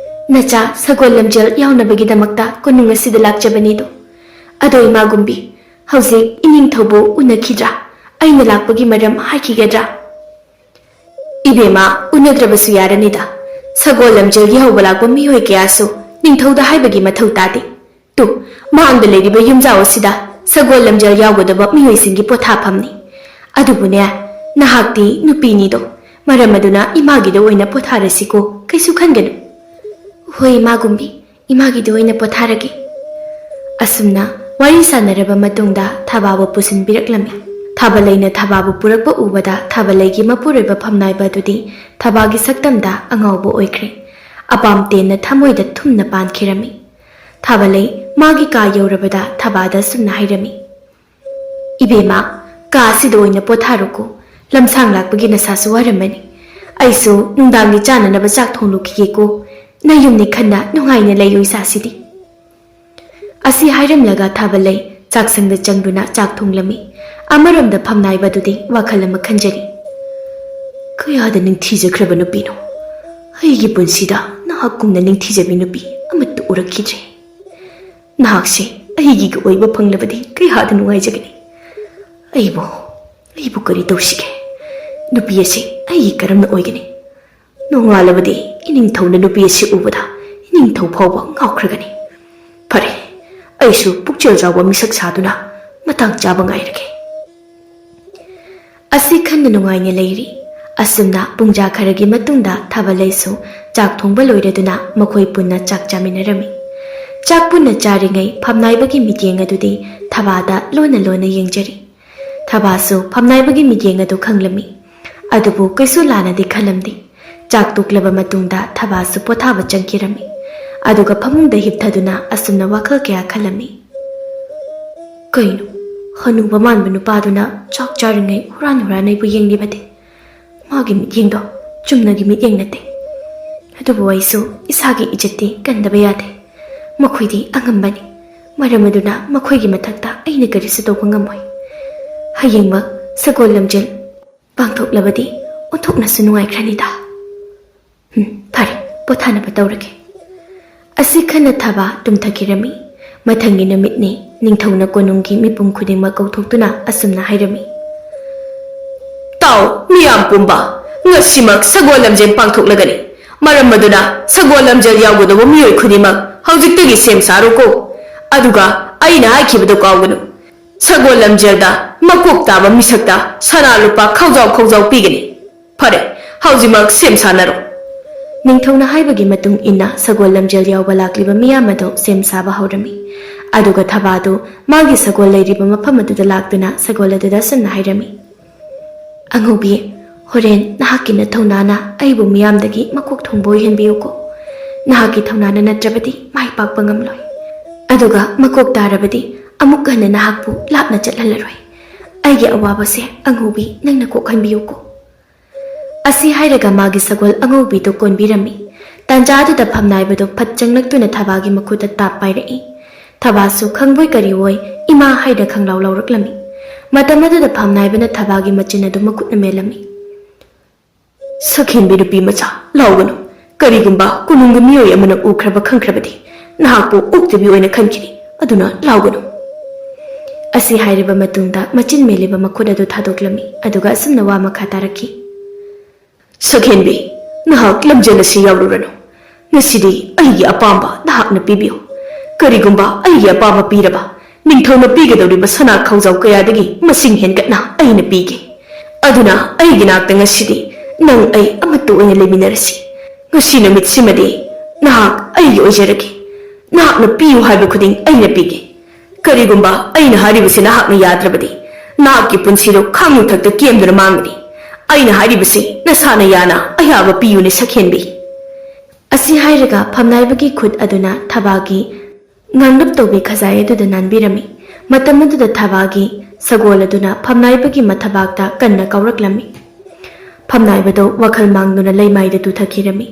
ꯅꯆꯥ ꯁꯒꯣꯜ ꯂꯝꯖꯦꯜ ꯌꯥꯎꯅꯕꯒꯤꯗꯃꯛꯇ ꯀꯣꯅꯨꯡ ꯑꯁꯤꯗ ꯂꯥꯛꯆꯕꯅꯤꯗꯣ. ꯑꯗꯣ ꯏꯃꯥꯒꯨꯝꯕꯤ, ꯍꯧꯖꯤꯛ ꯏꯅꯤꯡꯊꯧꯕꯨ ꯎꯅꯈꯤꯗ꯭ꯔꯥ? ꯑꯩꯅ ꯂꯥꯛꯄꯒꯤ ꯃꯔꯝ ꯍꯥꯏꯈꯤꯒꯗ꯭ꯔꯥ?" "ꯏꯕꯦꯝꯃ, ꯎꯅꯗ꯭ꯔꯕꯁꯨ ꯌꯥꯔꯅꯤꯗ. ꯁꯒꯣꯜ ꯂꯝꯖꯦꯜꯒꯤ ꯍꯧꯕ ꯂꯥꯛꯄ ꯃꯤꯑꯣꯏ ꯀꯌꯥꯁꯨ ꯅꯤꯡꯊꯧꯗ ꯍꯥꯏꯕꯒꯤ ꯃꯊꯧ ꯇꯥꯗꯦ. ꯇꯨ, ꯃꯥꯡꯗ ꯂꯩꯔꯤꯕ ꯌꯨꯝꯖꯥꯎ ꯑꯁꯤꯗ ꯁꯒꯣꯜ ꯂꯝꯖꯦꯜ ꯌꯥꯎꯒꯗꯕ ꯃꯤꯑꯣꯏꯁꯤꯡꯒꯤ ꯄꯣꯊꯥꯐꯝꯅꯤ. ꯑꯗꯨꯕꯨꯅꯦ, ꯅꯍꯥꯛꯇꯤ ꯅꯨꯄꯤꯅꯤꯗꯣ. ꯃꯔꯝ ꯑꯗꯨꯅ ꯏꯃꯥꯒꯤꯗ ꯑꯣꯏꯅ ꯄꯣꯊꯥꯔꯁꯤꯀꯣ, ꯀꯩꯁꯨ ꯈꯟꯒꯅꯨ." "ꯍꯣꯏ ꯏꯃꯥꯒꯨꯝꯕꯤ, ꯏꯃꯥꯒꯤꯗ ꯑꯣꯏꯅ ꯄꯣꯊꯥꯔꯒꯦ." ꯑꯁꯨꯝꯅ ꯋꯥꯔꯤ ꯁꯥꯟꯅꯔꯕ ꯃꯇꯨꯡꯗ ꯊꯕꯥꯕꯨ ꯄꯨꯁꯤꯟꯕꯤꯔꯛꯂꯝꯃꯤ. ꯊꯥꯕꯜꯂꯩꯅ ꯊꯕꯥꯕు ꯄꯨꯔꯛꯄ ꯎꯕꯗ ꯊꯥꯕꯜꯂꯩꯒꯤ ꯃꯄꯨꯔꯣꯏꯕ ꯐꯝꯅꯥꯏꯕ ꯑꯗꯨꯗꯤ ꯊꯕꯥꯒꯤ ꯁꯛꯇꯝꯗ ꯑꯉꯥꯎꯕ ꯑꯣꯏꯈ꯭ꯔꯦ. ꯑꯄꯥꯝ ꯇꯦꯟꯅ ꯊꯃꯣꯏꯗ ꯊꯨꯝꯅ ꯄꯥꯟꯈꯤꯔꯝꯃꯤ. ꯊꯥꯕꯜꯂꯩ ꯃꯥꯒꯤ ꯀꯥ ꯌꯧꯔꯕꯗ ꯊꯕꯥꯗ ꯁꯨꯝꯅ ꯍꯥꯏꯔꯝꯃꯤ. "ꯏꯕꯦꯝꯃ, ꯀꯥ ꯑꯁꯤꯗ ꯑꯣꯏꯅ ꯄꯣꯊꯥꯔꯣꯀꯣ. ꯂꯝꯁꯥꯡ ꯂꯥꯛꯄꯒꯤ ꯅꯁꯥꯁꯨ ꯋꯥꯔꯝꯃꯅꯤ. ꯑꯩꯁꯨ ꯅꯨꯡꯗꯥꯡꯒꯤ ꯆꯥꯅꯅꯕ ꯆꯥꯛ ꯊꯣꯡꯂꯨꯈꯤꯒꯦꯀꯣ. ꯅꯌꯨꯝꯅꯤ ꯈꯟꯅ ꯅꯨꯡꯉꯥꯏꯅ ꯂꯩꯌꯨ ꯏꯆꯥꯁꯤꯗꯤ." ꯑꯁꯤ ꯍꯥꯏꯔꯝꯂꯒ ꯊꯥꯕꯜꯂꯩ ꯆꯥꯛꯁꯪꯗ ꯆꯪꯗꯨꯅ ꯆꯥꯛ ꯊꯣꯡꯂꯝꯃꯤ. ꯑꯃꯔꯣꯝꯗ ꯐꯝꯅꯥꯏꯕꯗꯨꯗꯤ ꯋꯥꯈꯜ ꯑꯃ ꯈꯟꯖꯔꯤ. "ꯀꯌꯥꯗ ꯅꯤꯡꯊꯤꯖꯈ꯭ꯔꯕ ꯅꯨꯄꯤꯅꯣ! ꯑꯩꯒꯤ ꯄꯨꯟꯁꯤꯗ ꯅꯍꯥꯛꯀꯨꯝꯅ ꯅꯤꯡꯊꯤꯖꯕꯤ ꯅꯨꯄꯤ ꯑꯃꯠꯇ ꯎꯔꯛꯈꯤꯗ꯭ꯔꯦ. ꯅꯍꯥꯛꯁꯦ ꯑꯩꯒꯤꯒ ꯑꯣꯏꯕ ꯐꯪꯂꯕꯗꯤ ꯀꯌꯥꯗ ꯅꯨꯡꯉꯥꯏꯖꯒꯅꯤ. ꯑꯩꯕꯨ ꯀꯔꯤ ꯇꯧꯁꯤꯒꯦ? ꯅꯨꯄꯤ ꯑꯁꯤ ꯑꯩꯒꯤ ꯀꯔꯝꯅ ꯑꯣꯏꯒꯅꯤ? ꯅꯣꯡꯉꯥꯜꯂꯕꯗꯤ ꯏꯅꯤꯡꯊꯧꯅ ꯅꯨꯄꯤ ꯑꯁꯤ ꯎꯕꯗ ꯏꯅꯤꯡꯊꯧ ꯐꯥꯎꯕ ꯉꯥꯎꯈ꯭ꯔꯒꯅꯤ. ꯐꯔꯦ, ꯑꯩꯁꯨ ꯄꯨꯛꯆꯦꯜ ꯆꯥꯎꯕ ꯃꯤꯁꯛ ꯁꯥꯗꯨꯅ ꯃꯇꯥꯡ ꯆꯥꯕ ꯉꯥꯏꯔꯒꯦ." ꯑꯁꯤ ꯈꯟꯅ ꯅꯨꯡꯉꯥꯏꯅ ꯂꯩꯔꯤ. ꯑꯁꯨꯝꯅ ꯄꯨꯡꯖꯥ ꯈꯔꯒꯤ ꯃꯇꯨꯡꯗ ꯊꯥꯕꯜꯂꯩꯁꯨ ꯆꯥꯛ ꯊꯣꯡꯕ ꯂꯣꯏꯔꯗꯨꯅ ꯃꯈꯣꯏ ꯄꯨꯟꯅ ꯆꯥꯛ ꯆꯥꯃꯤꯟꯅꯔꯝꯃꯤ. ꯆꯥꯛ ꯄꯨꯟꯅ ꯆꯥꯔꯤꯉꯩ ꯐꯝꯅꯥꯏꯕꯒꯤ ꯃꯤꯠꯌꯦꯡ ꯑꯗꯨꯗꯤ ꯊꯕꯥꯗ ꯂꯣꯟꯅ ꯂꯣꯟꯅ ꯌꯦꯡꯖꯔꯤ. ꯊꯕꯥꯁꯨ ꯐꯝꯅꯥꯏꯕꯒꯤ ꯃꯤꯠꯌꯦꯡ ꯑꯗꯨ ꯈꯪꯂꯝꯃꯤ. ꯑꯗꯨꯕꯨ ꯀꯩꯁꯨ ꯂꯥꯟꯅꯗꯤ ꯈꯜꯂꯝꯗꯦ. ꯆꯥꯛ ꯇꯣꯛꯂꯕ ꯃꯇꯨꯡꯗ ꯊꯕꯥꯁꯨ ꯄꯣꯊꯥꯕ ꯆꯪꯈꯤꯔꯝꯃꯤ. ꯑꯗꯨꯒ ꯐꯃꯨꯡꯗ ꯍꯤꯞꯊꯗꯨꯅ ꯑꯁꯨꯝꯅ ꯋꯥꯈꯜ ꯀꯌꯥ ꯈꯜꯂꯝꯃꯤ. "ꯀꯩꯅꯣ, ꯍꯅꯨꯕ ꯃꯥꯟꯕ ꯅꯨꯄꯥꯗꯨꯅ ꯆꯥꯛ ꯆꯥꯔꯤꯉꯩ ꯍꯨꯔꯥꯟ ꯑꯩꯕꯨ ꯌꯦꯡꯂꯤꯕꯗꯤ? ꯃꯥꯒꯤ ꯃꯤꯠꯌꯦꯡꯗꯣ ꯆꯨꯝꯅꯒꯤ ꯃꯤꯠꯌꯦꯡ ꯅꯠꯇꯦ. ꯑꯗꯨꯕꯨ ꯑꯩꯁꯨ ꯏꯁꯥꯒꯤ ꯏꯖꯠꯇꯤ ꯀꯟꯗꯕ ꯌꯥꯗꯦ. ꯃꯈꯣꯏꯗꯤ ꯑꯉꯝꯕꯅꯤ. ꯃꯔꯝ ꯑꯗꯨꯅ ꯃꯈꯣꯏꯒꯤ ꯃꯊꯛꯇ ꯑꯩꯅ ꯀꯔꯤꯁꯨ ꯇꯧꯕ ꯉꯝꯃꯣꯏ. ꯍꯌꯦꯡꯃꯛ ꯁꯒꯣꯜ ꯂꯝꯖꯦꯜ ꯄꯥꯡꯊꯣꯛꯂꯕꯗꯤ ꯑꯣꯟꯊꯣꯛꯅꯁꯨ ꯅꯨꯡꯉꯥꯏꯈ꯭ꯔꯅꯤꯗ." "ꯐꯔꯦ, ꯄꯣꯊꯥꯅꯕ ꯇꯧꯔꯒꯦ." ꯑꯁꯤ ꯈꯟꯅ ꯊꯕꯥ ꯇꯨꯝꯊꯈꯤꯔꯝꯃꯤ. ꯃꯊꯪꯒꯤ ꯅꯨꯃꯤꯠꯅꯤ. ꯅꯤꯡꯊꯧꯅ ꯀꯣꯅꯨꯡꯒꯤ ꯃꯤꯄꯨꯝ ꯈꯨꯗꯤꯡꯃꯛ ꯀꯧꯊꯣꯛꯇꯨꯅ ꯑꯁꯨꯝꯅ ꯍꯥꯏꯔꯝꯃꯤ. "ꯇꯥꯎ ꯃꯤꯌꯥꯝ ꯄꯨꯝꯕ, ꯉꯁꯤꯃꯛ ꯁꯒꯣꯜ ꯂꯝꯖꯦꯜ ꯄꯥꯡꯊꯣꯛꯂꯒꯅꯤ. ꯃꯔꯝ ꯑꯗꯨꯅ ꯁꯒꯣꯜ ꯂꯝꯖꯦꯜ ꯌꯥꯎꯒꯗꯕ ꯃꯤꯑꯣꯏ ꯈꯨꯗꯤꯡꯃꯛ ꯍꯧꯖꯤꯛꯇꯒꯤ ꯁꯦꯝ ꯁꯥꯔꯣꯀꯣ. ꯑꯗꯨꯒ ꯑꯩꯅ ꯍꯥꯏꯈꯤꯕꯗꯨ ꯀꯥꯎꯒꯅꯨ. ꯁꯒꯣꯜ ꯂꯝꯖꯦꯜꯗ ꯃꯀꯣꯛ ꯇꯥꯕ ꯃꯤꯁꯛꯇ ꯁꯅꯥ ꯂꯨꯄꯥ ꯈꯥꯎꯖꯥꯎ ꯄꯤꯒꯅꯤ. ꯐꯔꯦ, ꯍꯧꯖꯤꯛꯃꯛ ꯁꯦꯝ ꯁꯥꯟꯅꯔꯣ." ꯅꯤꯡꯊꯧꯅ ꯍꯥꯏꯕꯒꯤ ꯃꯇꯨꯡ ꯏꯟꯅ ꯁꯒꯣꯜ ꯂꯝꯖꯦꯜ ꯌꯥꯎꯕ ꯂꯥꯛꯂꯤꯕ ꯃꯤꯌꯥꯝ ꯑꯗꯨ ꯁꯦꯝ ꯁꯥꯕ ꯍꯧꯔꯝꯃꯤ. ꯑꯗꯨꯒ ꯊꯕꯥꯗꯨ ꯃꯥꯒꯤ ꯁꯒꯣꯜ ꯂꯩꯔꯤꯕ ꯃꯐꯝ ꯑꯗꯨꯗ ꯂꯥꯛꯇꯨꯅ ꯁꯒꯣꯜ ꯑꯗꯨꯗ ꯁꯨꯝꯅ ꯍꯥꯏꯔꯝꯃꯤ. "ꯑꯉꯧꯕꯤ, ꯍꯣꯔꯦꯟ ꯅꯍꯥꯛꯀꯤ ꯅꯊꯧꯅꯥꯅ ꯑꯩꯕꯨ ꯃꯤꯌꯥꯝꯗꯒꯤ ꯃꯀꯣꯛ ꯊꯣꯡꯕ ꯑꯣꯏꯍꯟꯕꯤꯌꯨꯀꯣ. ꯅꯍꯥꯛꯀꯤ ꯊꯧꯅꯥꯅ ꯅꯠꯇ꯭ꯔꯕꯗꯤ ꯃꯥꯏ ꯄꯥꯛꯄ ꯉꯝꯂꯣꯏ. ꯑꯗꯨꯒ ꯃꯀꯣꯛ ꯇꯥꯔꯕꯗꯤ ꯑꯃꯨꯛ ꯍꯟꯅ ꯅꯍꯥꯛꯄꯨ ꯂꯥꯞꯅ ꯆꯠꯍꯜꯂꯔꯣꯏ. ꯑꯩꯒꯤ ꯑꯋꯥꯕꯁꯦ ꯑꯉꯧꯕꯤ ꯅꯪꯅ ꯀꯣꯛꯍꯟꯕꯤꯌꯨꯀꯣ." ꯑꯁꯤ ꯍꯥꯏꯔꯒ ꯃꯥꯒꯤ ꯁꯒꯣꯜ ꯑꯉꯧꯕꯤꯗꯨ ꯀꯣꯟꯕꯤꯔꯝꯃꯤ. ꯇꯥꯟꯖꯥꯗꯨꯗ ꯐꯝꯅꯥꯏꯕꯗꯨ ꯐꯠ ꯆꯪꯂꯛꯇꯨꯅ ꯊꯕꯥꯒꯤ ꯃꯈꯨꯠꯇ ꯇꯥꯞ ꯄꯥꯏꯔꯛꯏ. ꯊꯕꯥꯁꯨ ꯈꯪꯕꯣꯏ ꯀꯔꯤꯑꯣꯏ ꯏꯃꯥ ꯍꯥꯏꯅ ꯈꯪꯂꯥꯎ ꯂꯥꯎꯔꯛꯂꯝꯃꯤ. ꯃꯇꯝ ꯑꯗꯨꯗ ꯐꯝꯅꯥꯏꯕꯅ ꯊꯕꯥꯒꯤ ꯃꯆꯤꯟ ꯑꯗꯨ ꯃꯈꯨꯠꯅ ꯃꯦꯜꯂꯝꯃꯤ. "ꯁꯛꯍꯦꯟꯕꯤ ꯅꯨꯄꯤ ꯃꯆꯥ, ꯂꯥꯎꯒꯅꯨ. ꯀꯔꯤꯒꯨꯝꯕ ꯀꯣꯅꯨꯡꯒꯤ ꯃꯤꯑꯣꯏ ꯑꯃꯅ ꯎꯈ꯭ꯔꯕ ꯈꯪꯈ꯭ꯔꯕꯗꯤ ꯅꯍꯥꯛꯄꯨ ꯑꯣꯛꯇꯕꯤ ꯑꯣꯏꯅ ꯈꯟꯈꯤꯅꯤ. ꯑꯗꯨꯅ ꯂꯥꯎꯒꯅꯨ." ꯑꯁꯤ ꯍꯥꯏꯔꯕ ꯃꯇꯨꯡꯗ ꯃꯆꯤꯟ ꯃꯦꯜꯂꯤꯕ ꯃꯈꯨꯠ ꯑꯗꯨ ꯊꯥꯗꯣꯛꯂꯝꯃꯤ. ꯑꯗꯨꯒ ꯑꯁꯨꯝꯅ ꯋꯥ ꯃꯈꯥ ꯇꯥꯔꯛꯈꯤ. "ꯁꯛꯍꯦꯟꯕꯤ, ꯅꯍꯥꯛ ꯂꯝꯖꯦꯜ ꯑꯁꯤ ꯌꯥꯎꯔꯨꯔꯅꯨ. ꯉꯁꯤꯗꯤ ꯑꯩꯒꯤ ꯑꯄꯥꯝꯕ ꯅꯍꯥꯛꯅ ꯄꯤꯕꯤꯌꯨ. ꯀꯔꯤꯒꯨꯝꯕ ꯑꯩꯒꯤ ꯑꯄꯥꯝꯕ ꯄꯤꯔꯕ ꯅꯤꯡꯊꯧꯅ ꯄꯤꯒꯗꯧꯔꯤꯕ ꯁꯅꯥ ꯈꯧꯖꯥꯎ ꯀꯌꯥꯗꯒꯤ ꯃꯁꯤꯡ ꯍꯦꯟꯒꯠꯅ ꯑꯩꯅ ꯄꯤꯒꯦ꯫ ꯑꯗꯨꯅ ꯑꯩꯒꯤ ꯅꯥꯛꯇ ꯉꯁꯤꯗꯤ ꯅꯪ ꯑꯩ ꯑꯃꯠꯇ ꯑꯣꯏꯅ ꯂꯩꯃꯤꯟꯅꯔꯁꯤ꯫ ꯉꯁꯤ ꯅꯨꯃꯤꯠꯁꯤꯃꯗꯤ ꯅꯍꯥꯛ ꯑꯩꯒꯤ ꯑꯣꯏꯖꯔꯒꯦ꯫ ꯅꯍꯥꯛꯅ ꯄꯤꯌꯨ ꯍꯥꯏꯕ ꯈꯨꯗꯤꯡ ꯑꯩꯅ ꯄꯤꯒꯦ꯫ ꯀꯔꯤꯒꯨꯝꯕ ꯑꯩꯅ ꯍꯥꯏꯔꯤꯕꯁꯤ ꯅꯍꯥꯛꯅ ꯌꯥꯗ꯭ꯔꯕꯗꯤ ꯅꯍꯥꯛꯀꯤ ꯄꯨꯟꯁꯤꯗꯣ ꯈꯥꯡꯃꯊꯛꯇ ꯀꯦꯝꯗꯨꯅ ꯃꯥꯡꯒꯅꯤ꯫ ꯑꯩꯅ ꯍꯥꯏꯔꯤꯕꯁꯤ ꯅꯁꯥꯅ ꯌꯥꯅ ꯑꯌꯥꯕ ꯄꯤꯌꯨꯅꯦ ꯁꯛꯍꯦꯟꯕꯤ꯫ ꯑꯁꯤ ꯍꯥꯏꯔꯒ ꯐꯝꯅꯥꯏꯕꯒꯤ ꯈꯨꯠ ꯑꯗꯨꯅ ꯊꯕꯥꯒꯤ ꯉꯥꯡꯂꯞ ꯇꯧꯕꯤ ꯈꯖꯥꯏ ꯑꯗꯨꯗ ꯅꯥꯟꯕꯤꯔꯝꯃꯤ꯫ ꯃꯇꯝ ꯑꯗꯨꯗ ꯊꯕꯥꯒꯤ ꯁꯒꯣꯜ ꯑꯗꯨꯅ ꯐꯝꯅꯥꯏꯕꯒꯤ ꯃꯊꯕꯥꯛꯇ ꯀꯟꯅ ꯀꯥꯎꯔꯛꯂꯝꯃꯤ꯫ ꯐꯝꯅꯥꯏꯕꯗꯣ ꯋꯥꯈꯜ ꯃꯥꯡꯗꯨꯅ ꯂꯩꯃꯥꯏꯗ ꯇꯨꯊꯈꯤꯔꯝꯃꯤ꯫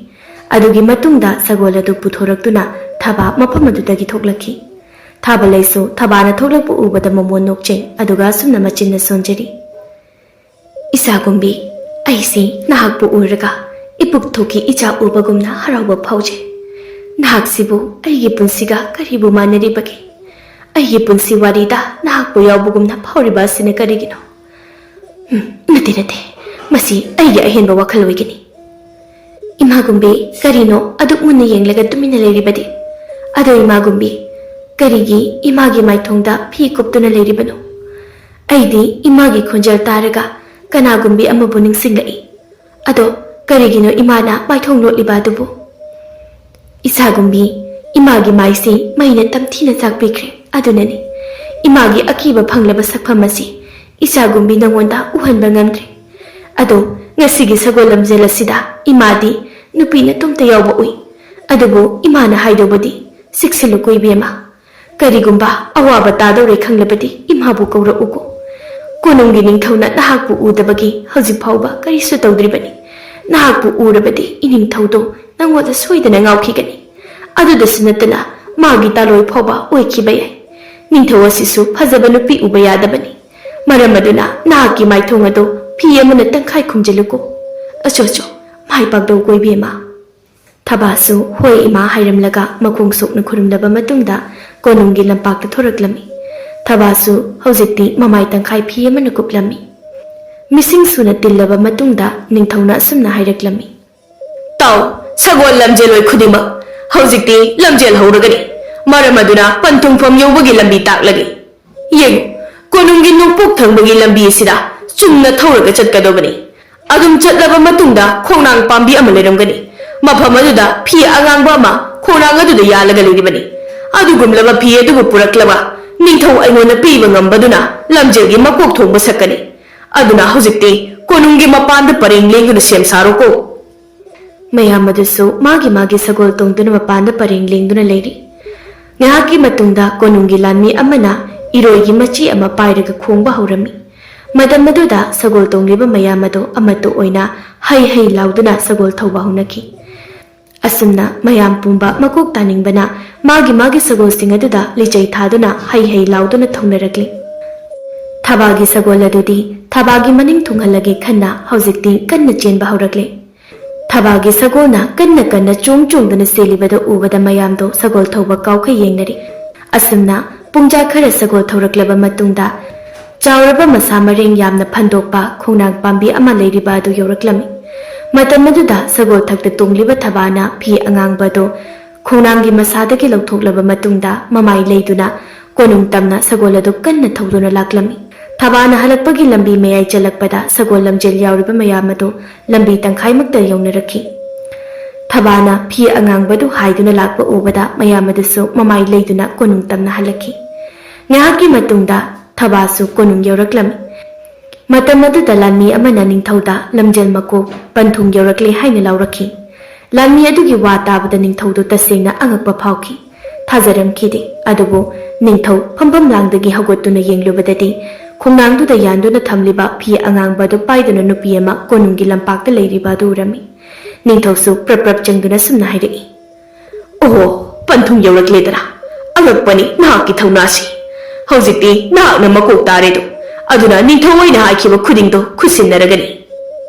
ꯑꯗꯨꯒꯤ ꯃꯇꯨꯡꯗ ꯁꯒꯣꯜ ꯑꯗꯨ ꯄꯨꯊꯣꯔꯛꯇꯨꯅ ꯊꯕꯥ ꯃꯐꯝ ꯑꯗꯨꯗꯒꯤ ꯊꯣꯛꯂꯛꯈꯤ꯫ ꯊꯥꯕꯂꯩꯁꯨ ꯊꯕꯥꯅ ꯊꯣꯛꯂꯛꯄ ꯎꯕꯗ ꯃꯃꯣꯟ ꯅꯣꯛꯆꯩ ꯑꯗꯨꯒ ꯑꯁꯨꯝꯅ ꯃꯆꯤꯟꯅ ꯁꯣꯟꯖꯔꯤ꯫ ꯏꯆꯥꯒꯨꯝꯕꯤ, ꯑꯩꯁꯤ ꯅꯍꯥꯛꯄꯨ ꯎꯔꯒ ꯏꯄꯨꯛ ꯊꯣꯛꯀꯤ ꯏꯆꯥ ꯎꯕꯒꯨꯝꯅ ꯍꯔꯥꯎꯕ ꯐꯥꯎꯖꯩ꯫ ꯅꯍꯥꯛꯁꯤꯕꯨ ꯑꯩꯒꯤ ꯄꯨꯟꯁꯤꯒ ꯀꯔꯤꯕꯨ ꯃꯥꯟꯅꯔꯤꯕꯒꯦ? ꯑꯩꯒꯤ ꯄꯨꯟꯁꯤ ꯋꯥꯔꯤꯗ ꯅꯍꯥꯛꯄꯨ ꯌꯥꯎꯕꯒꯨꯝꯅ ꯐꯥꯎꯔꯤꯕ ꯑꯁꯤꯅ ꯀꯔꯤꯒꯤꯅꯣ? ꯅꯠꯇꯦ, ꯃꯁꯤ ꯑꯩꯒꯤ ꯑꯍꯦꯟꯕ ꯋꯥꯈꯜ ꯑꯣꯏꯒꯅꯤ꯫ ꯏꯃꯥꯒꯨꯝꯕꯤ, ꯀꯔꯤꯅꯣ ꯑꯗꯨꯛ ꯃꯨꯟꯅ ꯌꯦꯡꯂꯒ ꯇꯨꯃꯤꯟꯅ ꯂꯩꯔꯤꯕꯗꯤ? ꯑꯗꯣ ꯏꯃꯥꯒꯨꯝꯕꯤ, ꯀꯔꯤꯒꯤ ꯏꯃꯥꯒꯤ ꯃꯥꯏꯊꯣꯡꯗ ꯐꯤ ꯀꯨꯞꯇꯨꯅ ꯂꯩꯔꯤꯕꯅꯣ? ꯑꯩꯗꯤ ꯏꯃꯥꯒꯤ ꯈꯣꯟꯖꯦꯜ ꯇꯥꯔꯒ ꯀꯅꯥꯒꯨꯝꯕꯤ ꯑꯃꯕꯨ ꯅꯤꯡꯁꯤꯡꯂꯛꯏ꯫ ꯑꯗꯣ ꯀꯔꯤꯒꯤꯅꯣ ꯏꯃꯥꯅ ꯃꯥꯏꯊꯣꯡ ꯂꯣꯠꯂꯤꯕ ꯑꯗꯨꯕꯨ? ꯏꯆꯥꯒꯨꯝꯕꯤ, ꯏꯃꯥꯒꯤ ꯃꯥꯏꯁꯤ ꯃꯩꯅ ꯇꯝꯊꯤꯅ ꯆꯥꯛꯄꯤꯈ꯭ꯔꯦ꯫ ꯑꯗꯨꯅꯅꯤ ꯏꯃꯥꯒꯤ ꯑꯀꯤꯕ ꯐꯪꯂꯕ ꯁꯛꯐꯝ ꯑꯁꯤ ꯏꯆꯥꯒꯨꯝꯕꯤ ꯅꯉꯣꯟꯗ ꯎꯍꯟꯕ ꯉꯝꯗ꯭ꯔꯦ꯫ ꯑꯗꯣ ꯉꯁꯤꯒꯤ ꯁꯒꯣꯜ ꯂꯝꯖꯦꯜ ꯑꯁꯤꯗ ꯏꯃꯥꯗꯤ ꯅꯨꯄꯤ ꯅꯇꯣꯝꯇ ꯌꯥꯎꯕ ꯎꯏ꯫ ꯑꯗꯨꯕꯨ ꯏꯃꯥꯅ ꯍꯥꯏꯗꯧꯕꯗꯤ ꯆꯦꯛꯁꯤꯜꯂꯨꯀꯣ ꯏꯕꯦꯝꯃ꯫ ꯀꯔꯤꯒꯨꯝꯕ ꯑꯋꯥꯕ ꯇꯥꯗꯧꯔꯦ ꯈꯪꯂꯕꯗꯤ ꯏꯃꯥꯕꯨ ꯀꯧꯔꯛꯎꯀꯣ꯫ ꯀꯣꯅꯨꯡꯒꯤ ꯅꯤꯡꯊꯧꯅ ꯅꯍꯥꯛꯄꯨ ꯎꯗꯕꯒꯤ ꯍꯧꯖꯤꯛ ꯐꯥꯎꯕ ꯀꯔꯤꯁꯨ ꯇꯧꯗ꯭ꯔꯤꯕꯅꯤ꯫ ꯅꯍꯥꯛꯄꯨ ꯎꯔꯕꯗꯤ ꯏꯅꯤꯡꯊꯧꯗꯣ ꯅꯪꯉꯣꯟꯗ ꯁꯣꯏꯗꯅ ꯉꯥꯎꯈꯤꯒꯅꯤ꯫ ꯑꯗꯨꯗꯁꯨ ꯅꯠꯇꯅ ꯃꯥꯒꯤ ꯇꯥꯂꯣꯏ ꯐꯥꯎꯕ ꯑꯣꯏꯈꯤꯕ ꯌꯥꯏ꯫ ꯅꯤꯡꯊꯧ ꯑꯁꯤꯁꯨ ꯐꯖꯕ ꯅꯨꯄꯤ ꯎꯕ ꯌꯥꯗꯕꯅꯤ꯫ ꯃꯔꯝ ꯑꯗꯨꯅ ꯅꯍꯥꯛꯀꯤ ꯃꯥꯏꯊꯣꯡ ꯑꯗꯨ ꯐꯤ ꯑꯃꯅ ꯇꯪꯈꯥꯏ ꯈꯨꯝꯖꯤꯜꯂꯨꯀꯣ꯫ ꯑꯆꯣ ꯃꯥꯏ ꯄꯥꯛꯗꯧꯀꯣ ꯏꯕꯦꯝꯃ꯫ ꯊꯕꯥꯁꯨ ꯍꯣꯏ ꯏꯃꯥ ꯍꯥꯏꯔꯝꯂꯒ ꯃꯈꯣꯡ ꯁꯣꯛꯅ ꯈꯨꯔꯨꯝꯂꯕ ꯃꯇꯨꯡꯗ ꯀꯣꯅꯨꯡꯒꯤ ꯂꯝꯄꯥꯛꯇ ꯊꯣꯔꯛꯂꯝꯃꯤ꯫ ꯊꯕꯥꯁꯨ ꯍꯧꯖꯤꯛꯇꯤ ꯃꯃꯥꯏ ꯇꯪꯈꯥꯏ ꯐꯤ ꯑꯃꯅ ꯀꯨꯞꯂꯝꯃꯤ꯫ ꯃꯤꯁꯤꯡ ꯁꯨꯅ ꯇꯤꯜꯂꯕ ꯃꯇꯨꯡꯗ ꯅꯤꯡꯊꯧꯅ ꯑꯁꯨꯝꯅ ꯍꯥꯏꯔꯛꯂꯝꯃꯤ꯫ ꯇꯥꯎ, ꯁꯒꯣꯜ ꯂꯝꯖꯦꯜꯂꯣꯏ ꯈꯨꯗꯤꯡꯃꯛ ꯍꯧꯖꯤꯛꯇꯤ ꯂꯝꯖꯦꯜ ꯍꯧꯔꯒꯅꯤ꯫ ꯃꯔꯝ ꯑꯗꯨꯅ ꯄꯟꯊꯨꯡꯐꯝ ꯌꯧꯕꯒꯤ ꯂꯝꯕꯤ ꯇꯥꯛꯂꯒꯦ꯫ ꯌꯦꯡꯉꯨ, ꯀꯣꯅꯨꯡꯒꯤ ꯅꯣꯡꯄꯣꯛ ꯊꯪꯕꯒꯤ ꯂꯝꯕꯤ ꯑꯁꯤꯗ ꯆꯨꯝꯅ ꯊꯧꯔꯒ ꯆꯠꯀꯗꯧꯕꯅꯤ꯫ ꯑꯗꯨꯝ ꯆꯠꯂꯕ ꯃꯇꯨꯡꯗ ꯈꯣꯡꯅꯥꯡ ꯄꯥꯝꯕꯤ ꯑꯃ ꯂꯩꯔꯝꯒꯅꯤ꯫ ꯃꯐꯝ ꯑꯗꯨꯗ ꯐꯤ ꯑꯉꯥꯡꯕ ꯑꯃ ꯈꯣꯡꯅꯥꯡ ꯑꯗꯨꯗ ꯌꯥꯜꯂꯒ ꯂꯩꯔꯤꯕꯅꯤ꯫ ꯑꯗꯨꯒꯨꯝꯂꯕ ꯐꯤ ꯑꯗꯨꯕꯨ ꯄꯨꯔꯛꯂꯕ ꯅꯤꯡꯊꯧ ꯑꯩꯉꯣꯟꯗ ꯄꯤꯕ ꯉꯝꯕꯗꯨꯅ ꯂꯝꯖꯦꯜꯒꯤ ꯃꯀꯣꯛ ꯊꯣꯡꯕ ꯁꯛꯀꯅꯤ꯫ ꯑꯗꯨꯅ ꯍꯧꯖꯤꯛꯇꯤ ꯀꯣꯅꯨꯡꯒꯤ ꯃꯄꯥꯟꯗ ꯄꯔꯦꯡ ꯂꯦꯡꯗꯨꯅ ꯁꯦꯝ ꯁꯥꯔꯣꯀꯣ꯫ ꯃꯌꯥꯝ ꯑꯗꯨꯁꯨ ꯃꯥꯒꯤ ꯁꯒꯣꯜ ꯇꯣꯡꯗꯨꯅ ꯃꯄꯥꯟꯗ ꯄꯔꯦꯡ ꯂꯦꯡꯗꯨꯅ ꯂꯩꯔꯤ꯫ ꯉꯥꯏꯍꯥꯛꯀꯤ ꯃꯇꯨꯡꯗ ꯀꯣꯅꯨꯡꯒꯤ ꯂꯥꯟꯃꯤ ꯑꯃꯅ ꯏꯔꯣꯏꯒꯤ ꯃꯆꯤ ꯑꯃ ꯄꯥꯏꯔꯒ ꯈꯣꯡꯕ ꯍꯧꯔꯝꯃꯤ꯫ ꯃꯇꯝ ꯑꯗꯨꯗ ꯁꯒꯣꯜ ꯇꯣꯡꯂꯤꯕ ꯃꯌꯥꯝ ꯑꯗꯨ ꯑꯃꯠꯇ ꯑꯣꯏꯅ ꯍꯩ ꯂꯥꯎꯗꯨꯅ ꯁꯒꯣꯜ ꯊꯧꯕ ꯍꯧꯅꯈꯤ꯫ ꯑꯁꯨꯝꯅ ꯃꯌꯥꯝ ꯄꯨꯝꯕ ꯃꯀꯣꯛ ꯇꯥꯅꯤꯡꯕꯅ ꯃꯥꯒꯤ ꯁꯒꯣꯜꯁꯤꯡ ꯑꯗꯨꯗ ꯂꯤꯆꯩ ꯊꯥꯗꯨꯅ ꯍꯩ ꯂꯥꯎꯗꯨꯅ ꯊꯧꯅꯔꯛꯂꯤ꯫ ꯊꯕꯥꯒꯤ ꯁꯒꯣꯜ ꯑꯗꯨꯗꯤ ꯊꯕꯥꯒꯤ ꯃꯅꯤꯡ ꯊꯨꯡꯍꯜꯂꯒꯦ ꯈꯟꯅ ꯍꯧꯖꯤꯛꯇꯤ ꯀꯟꯅ ꯆꯦꯟꯕ ꯍꯧꯔꯛꯂꯦ꯫ ꯊꯕꯥꯒꯤ ꯁꯒꯣꯜꯅ ꯀꯟꯅ ꯆꯣꯡꯗꯨꯅ ꯆꯦꯜꯂꯤꯕꯗ ꯎꯕꯗ ꯃꯌꯥꯝꯗꯣ ꯁꯒꯣꯜ ꯊꯧꯕ ꯀꯥꯎꯈ ꯌꯦꯡꯅꯔꯤ꯫ ꯑꯁꯨꯝꯅ ꯄꯨꯡꯖꯥ ꯈꯔ ꯁꯒꯣꯜ ꯊꯧꯔꯛꯂꯕ ꯃꯇꯨꯡꯗ ꯆꯥꯎꯔꯕ ꯃꯁꯥ ꯃꯔꯦꯡ ꯌꯥꯝꯅ ꯐꯟꯗꯣꯛꯄ ꯈꯣꯡꯅꯥꯡ ꯄꯥꯝꯕꯤ ꯑꯃ ꯂꯩꯔꯤꯕ ꯑꯗꯨ ꯌꯧꯔꯛꯂꯝꯃꯤ꯫ ꯃꯇꯝ ꯑꯗꯨꯗ ꯁꯒꯣꯜ ꯊꯛꯇ ꯇꯣꯡꯂꯤꯕ ꯊꯕꯥꯅ ꯐꯤ ꯑꯉꯥꯡꯕ ꯑꯗꯨ ꯈꯣꯡꯅꯥꯡꯒꯤ ꯃꯁꯥꯗꯒꯤ ꯂꯧꯊꯣꯛꯂꯕ ꯃꯇꯨꯡꯗ ꯃꯃꯥꯏ ꯂꯩꯗꯨꯅ ꯀꯣꯅꯨꯡ ꯇꯝꯅ ꯁꯒꯣꯜ ꯑꯗꯨ ꯀꯟꯅ ꯊꯧꯗꯨꯅ ꯂꯥꯛꯂꯝꯃꯤ꯫ ꯊꯕꯥꯅ ꯍꯜꯂꯛꯄꯒꯤ ꯂꯝꯕꯤ ꯃꯌꯥꯏ ꯆꯠꯂꯛꯄꯗ ꯁꯒꯣꯜ ꯂꯝꯖꯦꯜ ꯌꯥꯎꯔꯤꯕ ꯃꯌꯥꯝ ꯑꯗꯨ ꯂꯝꯕꯤ ꯇꯪꯈꯥꯏꯃꯛꯇ ꯌꯧꯅꯔꯛꯈꯤ꯫ ꯊꯕꯥꯅ ꯐꯤ ꯑꯉꯥꯡꯕꯗꯨ ꯍꯥꯏꯗꯨꯅ ꯂꯥꯛꯄ ꯎꯕꯗ ꯃꯌꯥꯝ ꯑꯗꯨꯁꯨ ꯃꯃꯥꯏ ꯂꯩꯗꯨꯅ ꯀꯣꯅꯨꯡ ꯇꯝꯅ ꯍꯜꯂꯛꯈꯤ꯫ ꯉꯥꯏꯍꯥꯛꯀꯤ ꯃꯇꯨꯡꯗ ꯊꯕꯥꯁꯨ ꯀꯣꯅꯨꯡ ꯌꯧꯔꯛꯂꯝꯃꯤ꯫ ꯃꯇꯝ ꯑꯗꯨꯗ ꯂꯥꯟꯃꯤ ꯑꯃꯅ ꯅꯤꯡꯊꯧꯗ ꯂꯝꯖꯦꯜ ꯃꯀꯣꯛ ꯄꯟꯊꯨꯡ ꯌꯧꯔꯛꯂꯦ ꯍꯥꯏꯅ ꯂꯥꯎꯔꯛꯈꯤ꯫ ꯂꯥꯟꯃꯤ ꯑꯗꯨꯒꯤ ꯋꯥ ꯇꯥꯕꯗ ꯅꯤꯡꯊꯧꯗꯨ ꯇꯁꯦꯡꯅ ꯑꯉꯛꯄ ꯐꯥꯎꯈꯤ꯫ ꯊꯥꯖꯔꯝꯈꯤꯗꯦ꯫ ꯑꯗꯨꯕꯨ ꯅꯤꯡꯊꯧ ꯐꯝꯐꯝ ꯂꯥꯡꯗꯒꯤ ꯍꯧꯒꯠꯇꯨꯅ ꯌꯦꯡꯂꯨꯕꯗꯗꯤ ꯈꯣꯡꯅꯥꯡꯗꯨꯗ ꯌꯥꯟꯗꯨꯅ ꯊꯝꯂꯤꯕ ꯐꯤ ꯑꯉꯥꯡꯕ ꯑꯗꯨ ꯄꯥꯏꯗꯨꯅ ꯅꯨꯄꯤ ꯑꯃ ꯀꯣꯅꯨꯡꯒꯤ ꯂꯝꯄꯥꯛꯇ ꯂꯩꯔꯤꯕ ꯑꯗꯨ ꯎꯔꯝꯃꯤ꯫ ꯅꯤꯡꯊꯧꯁꯨ ꯄ꯭ꯔꯞ ꯆꯪꯗꯨꯅ ꯁꯨꯝꯅ ꯍꯥꯏꯔꯛꯏ꯫ "ꯑꯣꯍꯣ, ꯄꯟꯊꯨꯡ ꯌꯧꯔꯛꯂꯦꯗꯅ! ꯑꯉꯛꯄꯅꯤ ꯅꯍꯥꯛꯀꯤ ꯊꯧꯅꯥꯁꯤ꯫ ꯍꯧꯖꯤꯛꯇꯤ ꯅꯍꯥꯛꯅ ꯃꯀꯣꯛ ꯇꯥꯔꯦꯗꯣ꯫ ꯑꯗꯨꯅ ꯅꯤꯡꯊꯧ ꯑꯣꯏꯅ ꯍꯥꯏꯈꯤꯕ ꯈꯨꯗꯤꯡꯗꯣ ꯈꯨꯠꯁꯤꯟꯅꯔꯒꯅꯤ꯫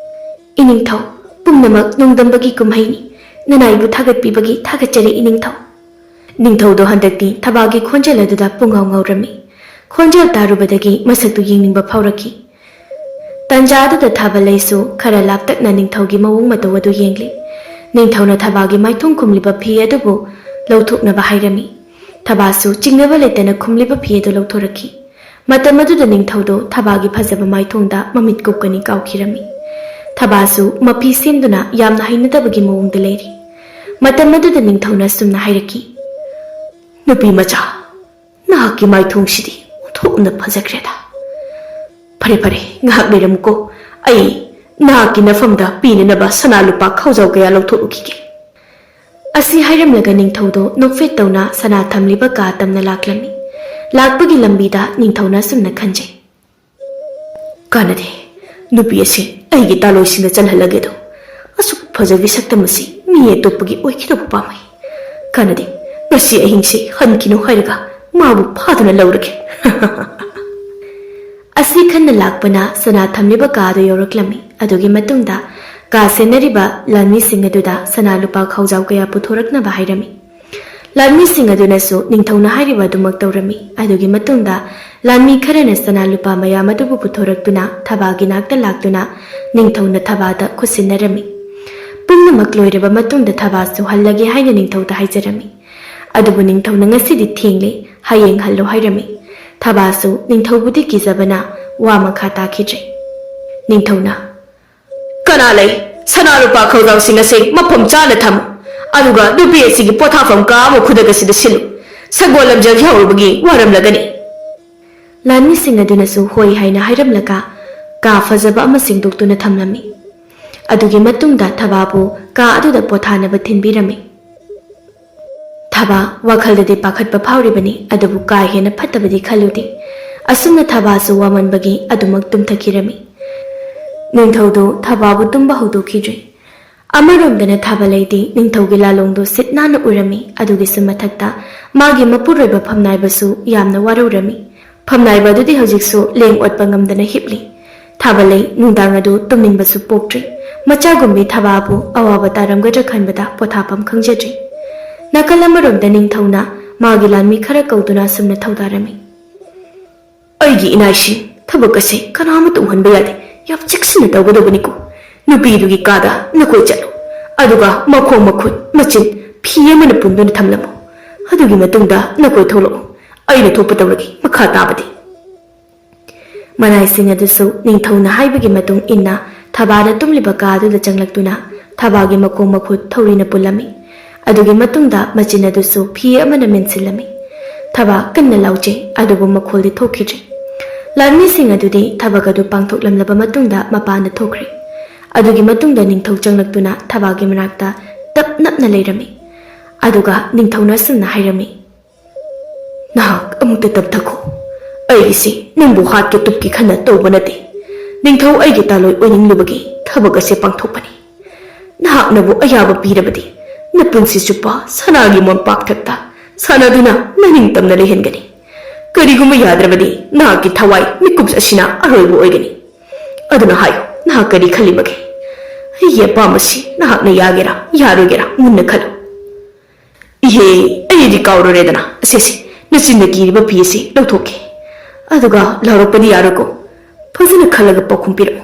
ꯏꯅꯤꯡꯊꯧ, ꯄꯨꯝꯅꯃꯛ ꯅꯣꯡꯗꯝꯕꯒꯤ ꯀꯨꯝꯍꯩꯅꯤ꯫ ꯅꯅꯥꯏꯕꯨ ꯊꯥꯒꯠꯄꯤꯕꯒꯤ ꯊꯥꯒꯠꯆꯔꯤ ꯏꯅꯤꯡꯊꯧ꯫ ꯅꯤꯡꯊꯧꯗꯣ ꯍꯟꯗꯛꯇꯤ ꯊꯕꯥꯒꯤ ꯈꯣꯟꯖꯦꯜ ꯑꯗꯨꯗ ꯄꯨꯡꯉꯥꯎ ꯉꯥꯎꯔꯝꯃꯤ꯫ ꯈꯣꯟꯖꯦꯜ ꯇꯥꯔꯨꯕꯗꯒꯤ ꯃꯁꯛꯇꯨ ꯌꯦꯡꯅꯤꯡꯕ ꯐꯥꯎꯔꯛꯈꯤ꯫ ꯇꯟꯖꯥ ꯑꯗꯨꯗ ꯊꯥꯕꯂꯩꯁꯨ ꯈꯔ ꯂꯥꯞꯇꯛꯅ ꯅꯤꯡꯊꯧꯒꯤ ꯃꯑꯣꯡ ꯃꯇꯧ ꯑꯗꯨ ꯌꯦꯡꯂꯤ꯫ ꯅꯤꯡꯊꯧꯅ ꯊꯕꯥꯒꯤ ꯃꯥꯏꯊꯣꯡ ꯈꯨꯝꯂꯤꯕ ꯐꯤ ꯑꯗꯨꯕꯨ ꯂꯧꯊꯣꯛꯅꯕ ꯍꯥꯏꯔꯝꯃꯤ꯫ ꯊꯕꯥꯁꯨ ꯆꯤꯡꯅꯕ ꯂꯩꯇꯅ ꯈꯨꯝꯂꯤꯕ ꯐꯤ ꯑꯗꯨ ꯂꯧꯊꯣꯔꯛꯈꯤ꯫ ꯃꯇꯝ ꯑꯗꯨꯗ ꯅꯤꯡꯊꯧꯗꯣ ꯊꯕꯥꯒꯤ ꯐꯖꯕ ꯃꯥꯏꯊꯣꯡꯗ ꯃꯃꯤꯠ ꯀꯨꯞꯀꯅꯤ ꯀꯥꯎꯈꯤꯔꯝꯃꯤ꯫ ꯊꯕꯥꯁꯨ ꯃꯐꯤ ꯁꯦꯝꯗꯨꯅ ꯌꯥꯝꯅ ꯍꯩꯅꯗꯕꯒꯤ ꯃꯑꯣꯡꯗ ꯂꯩꯔꯤ꯫ ꯃꯇꯝ ꯑꯗꯨꯗ ꯅꯤꯡꯊꯧꯅ ꯁꯨꯝꯅ ꯍꯥꯏꯔꯛꯈꯤ, "ꯅꯨꯄꯤ ꯃꯆꯥ, ꯅꯍꯥꯛꯀꯤ ꯃꯥꯏꯊꯣꯡꯁꯤꯗꯤ ꯑꯣꯟꯊꯣꯛꯅ ꯐꯖꯈ꯭ꯔꯦꯗ꯫ ꯐꯔꯦ ꯐꯔꯦ, ꯉꯥꯏꯍꯥꯛ ꯂꯩꯔꯝꯃꯨꯀꯣ, ꯑꯩ ꯅꯍꯥꯛꯀꯤ ꯅꯐꯝꯗ ꯄꯤꯅꯅꯕ ꯁꯅꯥ ꯂꯨꯄꯥ ꯈꯥꯎꯖꯥꯎ ꯀꯌꯥ ꯂꯧꯊꯣꯛꯎꯈꯤꯒꯦ"꯫ ꯑꯁꯤ ꯍꯥꯏꯔꯝꯂꯒ ꯅꯤꯡꯊꯧꯗꯣ ꯅꯣꯛꯐꯦꯠ ꯇꯧꯅ ꯁꯅꯥ ꯊꯝꯂꯤꯕ ꯀꯥ ꯇꯝꯅ ꯂꯥꯛꯂꯝꯃꯤ꯫ ꯂꯥꯛꯄꯒꯤ ꯂꯝꯕꯤꯗ ꯅꯤꯡꯊꯧꯅ ꯁꯨꯝꯅ ꯈꯟꯖꯩ, "ꯀꯥꯟꯅꯗꯦ, ꯅꯨꯄꯤ ꯑꯁꯤ ꯑꯩꯒꯤ ꯇꯥꯂꯣꯏꯁꯤꯡꯗ ꯆꯜꯍꯜꯂꯒꯦꯗꯣ꯫ ꯑꯁꯨꯛ ꯐꯖꯕꯤ ꯁꯛꯇꯝ ꯑꯁꯤ ꯃꯤ ꯑꯇꯣꯞꯄꯒꯤ ꯑꯣꯏꯈꯤꯗꯧꯕ ꯄꯥꯝꯃꯤ꯫ ꯀꯥꯟꯅꯗꯦ, ꯉꯁꯤ ꯑꯍꯤꯡꯁꯤ ꯍꯟꯈꯤꯅꯨ ꯍꯥꯏꯔꯒ ꯃꯥꯕꯨ ꯐꯥꯗꯨꯅ ꯂꯧꯔꯒꯦ"꯫ ꯑꯁꯤ ꯈꯟꯅ ꯂꯥꯛꯄꯅ ꯁꯅꯥ ꯊꯝꯂꯤꯕ ꯀꯥ ꯑꯗꯨ ꯌꯧꯔꯛꯂꯝꯃꯤ꯫ ꯑꯗꯨꯒꯤ ꯃꯇꯨꯡꯗ ꯀꯥ ꯁꯦꯟꯅꯔꯤꯕ ꯂꯥꯟꯃꯤꯁꯤꯡ ꯑꯗꯨꯗ ꯁꯅꯥ ꯂꯨꯄꯥ ꯈꯥꯎꯖꯥꯎ ꯀꯌꯥ ꯄꯨꯊꯣꯔꯛꯅꯕ ꯍꯥꯏꯔꯝꯃꯤ꯫ ꯂꯥꯟꯃꯤꯁꯤꯡ ꯑꯗꯨꯅꯁꯨ ꯅꯤꯡꯊꯧꯅ ꯍꯥꯏꯔꯤꯕ ꯑꯗꯨꯃꯛ ꯇꯧꯔꯝꯃꯤ꯫ ꯑꯗꯨꯒꯤ ꯃꯇꯨꯡꯗ ꯂꯥꯟꯃꯤ ꯈꯔꯅ ꯁꯅꯥ ꯂꯨꯄꯥ ꯃꯌꯥꯝ ꯑꯗꯨꯕꯨ ꯄꯨꯊꯣꯔꯛꯇꯨꯅ ꯊꯕꯥꯒꯤ ꯅꯥꯛꯇ ꯂꯥꯛꯇꯨꯅ ꯅꯤꯡꯊꯧꯅ ꯊꯕꯥꯗ ꯈꯨꯠꯁꯤꯟꯅꯔꯝꯃꯤ꯫ ꯄꯨꯝꯅꯃꯛ ꯂꯣꯏꯔꯕ ꯃꯇꯨꯡꯗ ꯊꯕꯥꯁꯨ ꯍꯜꯂꯒꯦ ꯍꯥꯏꯅ ꯅꯤꯡꯊꯧꯗ ꯍꯥꯏꯖꯔꯝꯃꯤ꯫ ꯑꯗꯨꯕꯨ ꯅꯤꯡꯊꯧꯅ ꯉꯁꯤꯗꯤ ꯊꯦꯡꯂꯦ, ꯍꯌꯦꯡ ꯍꯜꯂꯣ ꯍꯥꯏꯔꯝꯃꯤ꯫ ꯊꯕꯥꯁꯨ ꯅꯤꯡꯊꯧꯕꯨꯗꯤ ꯀꯤꯖꯕꯅ ꯋꯥ ꯃꯈꯥ ꯇꯥꯈꯤꯗ꯭ꯔꯦ꯫ ꯅꯤꯡꯊꯧꯅ, "ꯀꯅꯥ ꯂꯩ? ꯁꯅꯥ ꯂꯨꯄꯥ ꯈꯥꯎꯖꯥꯎꯁꯤꯡ ꯑꯁꯤ ꯃꯐꯝ ꯆꯥꯅ ꯊꯝꯃꯨ, ꯑꯗꯨꯒ ꯅꯨꯄꯤ ꯑꯁꯤꯒꯤ ꯄꯣꯊꯥꯐꯝ ꯀꯥ ꯑꯃ ꯈꯨꯗꯛ ꯑꯁꯤꯗ ꯁꯤꯜꯂꯨ꯫ ꯁꯒꯣꯜ ꯂꯝꯖꯦꯜ ꯌꯥꯎꯔꯨꯕꯒꯤ ꯋꯥꯔꯝꯂꯒꯅꯤ"꯫ ꯂꯥꯟꯃꯤꯁꯤꯡ ꯑꯗꯨꯅꯁꯨ ꯍꯣꯏ ꯍꯥꯏꯅ ꯍꯥꯏꯔꯝꯂꯒ ꯀꯥ ꯐꯖꯕ ꯑꯃ ꯁꯦꯡꯗꯣꯛꯇꯨꯅ ꯊꯝꯂꯝꯃꯤ꯫ ꯑꯗꯨꯒꯤ ꯃꯇꯨꯡꯗ ꯊꯕꯥꯕꯨ ꯀꯥ ꯑꯗꯨꯗ ꯄꯣꯊꯥꯅꯕ ꯊꯤꯟꯕꯤꯔꯝꯃꯤ꯫ ꯊꯕꯥ ꯋꯥꯈꯜꯗꯗꯤ ꯄꯥꯈꯠꯄ ꯐꯥꯎꯔꯤꯕꯅꯤ, ꯑꯗꯨꯕꯨ ꯀꯥ ꯍꯦꯟꯅ ꯐꯠꯇꯕꯗꯤ ꯈꯜꯂꯨꯗꯦ꯫ ꯑꯁꯨꯝꯅ ꯊꯕꯥꯁꯨ ꯋꯥꯃꯟꯕꯒꯤ ꯑꯗꯨꯃꯛ ꯇꯨꯝꯊꯈꯤꯔꯝꯃꯤ꯫ ꯅꯤꯡꯊꯧꯗꯣ ꯊꯕꯥꯕꯨ ꯇꯨꯝꯕ ꯍꯧꯗꯣꯛꯈꯤꯗ꯭ꯔꯦ꯫ ꯑꯃꯔꯣꯝꯗꯅ ꯊꯥꯕꯂꯩꯗꯤ ꯅꯤꯡꯊꯧꯒꯤ ꯂꯥꯂꯣꯡꯗꯣ ꯁꯤꯠ ꯅꯥꯟꯅ ꯎꯔꯝꯃꯤ꯫ ꯑꯗꯨꯒꯤꯁꯨ ꯃꯊꯛꯇ ꯃꯥꯒꯤ ꯃꯄꯨꯔꯣꯏꯕ ꯐꯝꯅꯥꯏꯕꯁꯨ ꯌꯥꯝꯅ ꯋꯥꯔꯧꯔꯝꯃꯤ꯫ ꯐꯝꯅꯥꯏꯕ ꯑꯗꯨꯗꯤ ꯍꯧꯖꯤꯛꯁꯨ ꯂꯦꯡ ꯑꯣꯠꯄ ꯉꯝꯗꯅ ꯍꯤꯞꯂꯤ꯫ ꯊꯥꯕꯂꯩ ꯅꯨꯡꯗꯥꯡ ꯑꯗꯨ ꯇꯨꯝꯅꯤꯡꯕꯁꯨ ꯄꯣꯛꯇ꯭ꯔꯤ꯫ ꯃꯆꯥꯒꯨꯝꯕꯤ ꯊꯕꯥꯕꯨ ꯑꯋꯥꯕ ꯇꯥꯔꯝꯒꯗ꯭ꯔꯥ ꯈꯟꯕꯗ ꯄꯣꯊꯥꯐꯝ ꯈꯪꯖꯗ꯭ꯔꯤ꯫ ꯅꯥꯀꯜ ꯑꯃꯔꯣꯝꯗ ꯅꯤꯡꯊꯧꯅ ꯃꯥꯒꯤ ꯂꯥꯟꯃꯤ ꯈꯔ ꯀꯧꯗꯨꯅ ꯑꯁꯨꯝꯅ ꯊꯧꯗꯥꯔꯝꯃꯤ, "ꯑꯩꯒꯤ ꯏꯅꯥꯏꯁꯤꯡ, ꯊꯕꯛ ꯑꯁꯤ ꯀꯅꯥꯃꯠꯇ ꯎꯍꯟꯕ ꯌꯥꯗꯦ꯫ ꯌꯥꯝ ꯆꯦꯛꯁꯤꯟꯅ ꯇꯧꯒꯗꯕꯅꯤꯀꯣ꯫ ꯅꯨꯄꯤꯗꯨꯒꯤ ꯀꯥꯗ ꯅꯈꯣꯏ ꯆꯠꯂꯨ, ꯑꯗꯨꯒ ꯃꯈꯣꯡ ꯃꯈꯨꯠ ꯃꯆꯤꯟ ꯐꯤ ꯑꯃꯅ ꯄꯨꯟꯗꯨꯅ ꯊꯝꯂꯝꯃꯨ꯫ ꯑꯗꯨꯒꯤ ꯃꯇꯨꯡꯗ ꯅꯈꯣꯏ ꯊꯣꯛꯂꯛꯎ, ꯑꯩꯅ ꯊꯣꯛꯄ ꯇꯧꯔꯒꯦ ꯃꯈꯥ ꯇꯥꯕꯗꯤ"꯫ ꯃꯅꯥꯏꯁꯤꯡ ꯑꯗꯨꯁꯨ ꯅꯤꯡꯊꯧꯅ ꯍꯥꯏꯕꯒꯤ ꯃꯇꯨꯡ ꯏꯟꯅ ꯊꯕꯥꯅ ꯇꯨꯝꯂꯤꯕ ꯀꯥ ꯑꯗꯨꯗ ꯆꯪꯂꯛꯇꯨꯅ ꯊꯕꯥꯒꯤ ꯃꯈꯣꯡ ꯃꯈꯨꯠ ꯊꯧꯔꯤꯅ ꯄꯨꯜꯂꯝꯃꯤ꯫ ꯑꯗꯨꯒꯤ ꯃꯇꯨꯡꯗ ꯃꯆꯤꯟ ꯑꯗꯨꯁꯨ ꯐꯤ ꯑꯃꯅ ꯃꯦꯟꯁꯤꯜꯂꯝꯃꯤ꯫ ꯊꯕꯥ ꯀꯟꯅ ꯂꯥꯎꯖꯩ, ꯑꯗꯨꯕꯨ ꯃꯈꯣꯜꯗꯤ ꯊꯣꯛꯈꯤꯗ꯭ꯔꯦ꯫ ꯂꯥꯟꯃꯤꯁꯤꯡ ꯑꯗꯨꯗꯤ ꯊꯕꯛ ꯑꯗꯨ ꯄꯥꯡꯊꯣꯛꯂꯝꯂꯕ ꯃꯇꯨꯡꯗ ꯃꯄꯥꯟꯗ ꯊꯣꯛꯈ꯭ꯔꯦ꯫ ꯑꯗꯨꯒꯤ ꯃꯇꯨꯡꯗ ꯅꯤꯡꯊꯧ ꯆꯪꯂꯛꯇꯨꯅ ꯊꯕꯥꯒꯤ ꯃꯅꯥꯛꯇ ꯇꯞ ꯅꯞꯅ ꯂꯩꯔꯝꯃꯤ꯫ ꯑꯗꯨꯒ ꯅꯤꯡꯊꯧꯅ ꯑꯁꯨꯝꯅ ꯍꯥꯏꯔꯝꯃꯤ, "ꯅꯍꯥꯛ ꯑꯃꯨꯛꯇ ꯇꯞꯊꯈꯣ꯫ ꯑꯩꯒꯤꯁꯤ ꯅꯪꯕꯨ ꯍꯥꯠꯀꯦ ꯇꯨꯞꯀꯦ ꯈꯟꯅ ꯇꯧꯕ ꯅꯠꯇꯦ꯫ ꯅꯤꯡꯊꯧ ꯑꯩꯒꯤ ꯇꯥꯂꯣꯏ ꯑꯣꯏꯅꯤꯡꯂꯨꯕꯒꯤ ꯊꯕꯛ ꯑꯁꯤ ꯄꯥꯡꯊꯣꯛꯄꯅꯤ꯫ ꯅꯍꯥꯛꯅꯕꯨ ꯑꯌꯥꯕ ꯄꯤꯔꯕꯗꯤ ꯅꯄꯨꯟꯁꯤ ꯆꯨꯞꯄ ꯁꯅꯥꯒꯤ ꯃꯣꯟꯄꯥꯛꯊꯛꯇ ꯁꯥꯟꯅꯗꯨꯅ ꯅꯅꯤꯡꯇꯝꯅ ꯂꯩꯍꯟꯒꯅꯤ꯫ ꯀꯔꯤꯒꯨꯝꯕ ꯌꯥꯗ꯭ꯔꯕꯗꯤ ꯅꯍꯥꯛꯀꯤ ꯊꯋꯥꯏ ꯃꯤꯀꯨꯞ ꯑꯁꯤꯅ ꯑꯔꯣꯏꯕ ꯑꯣꯏꯒꯅꯤ꯫ ꯑꯗꯨꯅ ꯍꯥꯏꯌꯨ, ꯅꯍꯥꯛ ꯀꯔꯤ ꯈꯜꯂꯤꯕꯒꯦ? ꯑꯩꯒꯤ ꯑꯄꯥꯝꯕꯁꯤ ꯅꯍꯥꯛꯅ ꯌꯥꯒꯦꯔꯥ ꯌꯥꯔꯣꯏꯒꯦꯔꯥ ꯃꯨꯟꯅ ꯈꯜꯂꯨ"꯫ "ꯏꯍꯦ, ꯑꯩꯗꯤ ꯀꯥꯎꯔꯨꯔꯦꯗꯅ, ꯑꯁꯤꯁꯦ ꯅꯆꯤꯟꯗ ꯀꯤꯔꯤꯕ ꯐꯤ ꯑꯁꯤ ꯂꯧꯊꯣꯛꯀꯦ, ꯑꯗꯨꯒ ꯂꯥꯎꯔꯛꯄꯗꯤ ꯌꯥꯔꯣꯏꯀꯣ꯫ ꯐꯖꯅ ꯈꯜꯂꯒ ꯄꯥꯎꯈꯨꯝ ꯄꯤꯔꯛꯎ꯫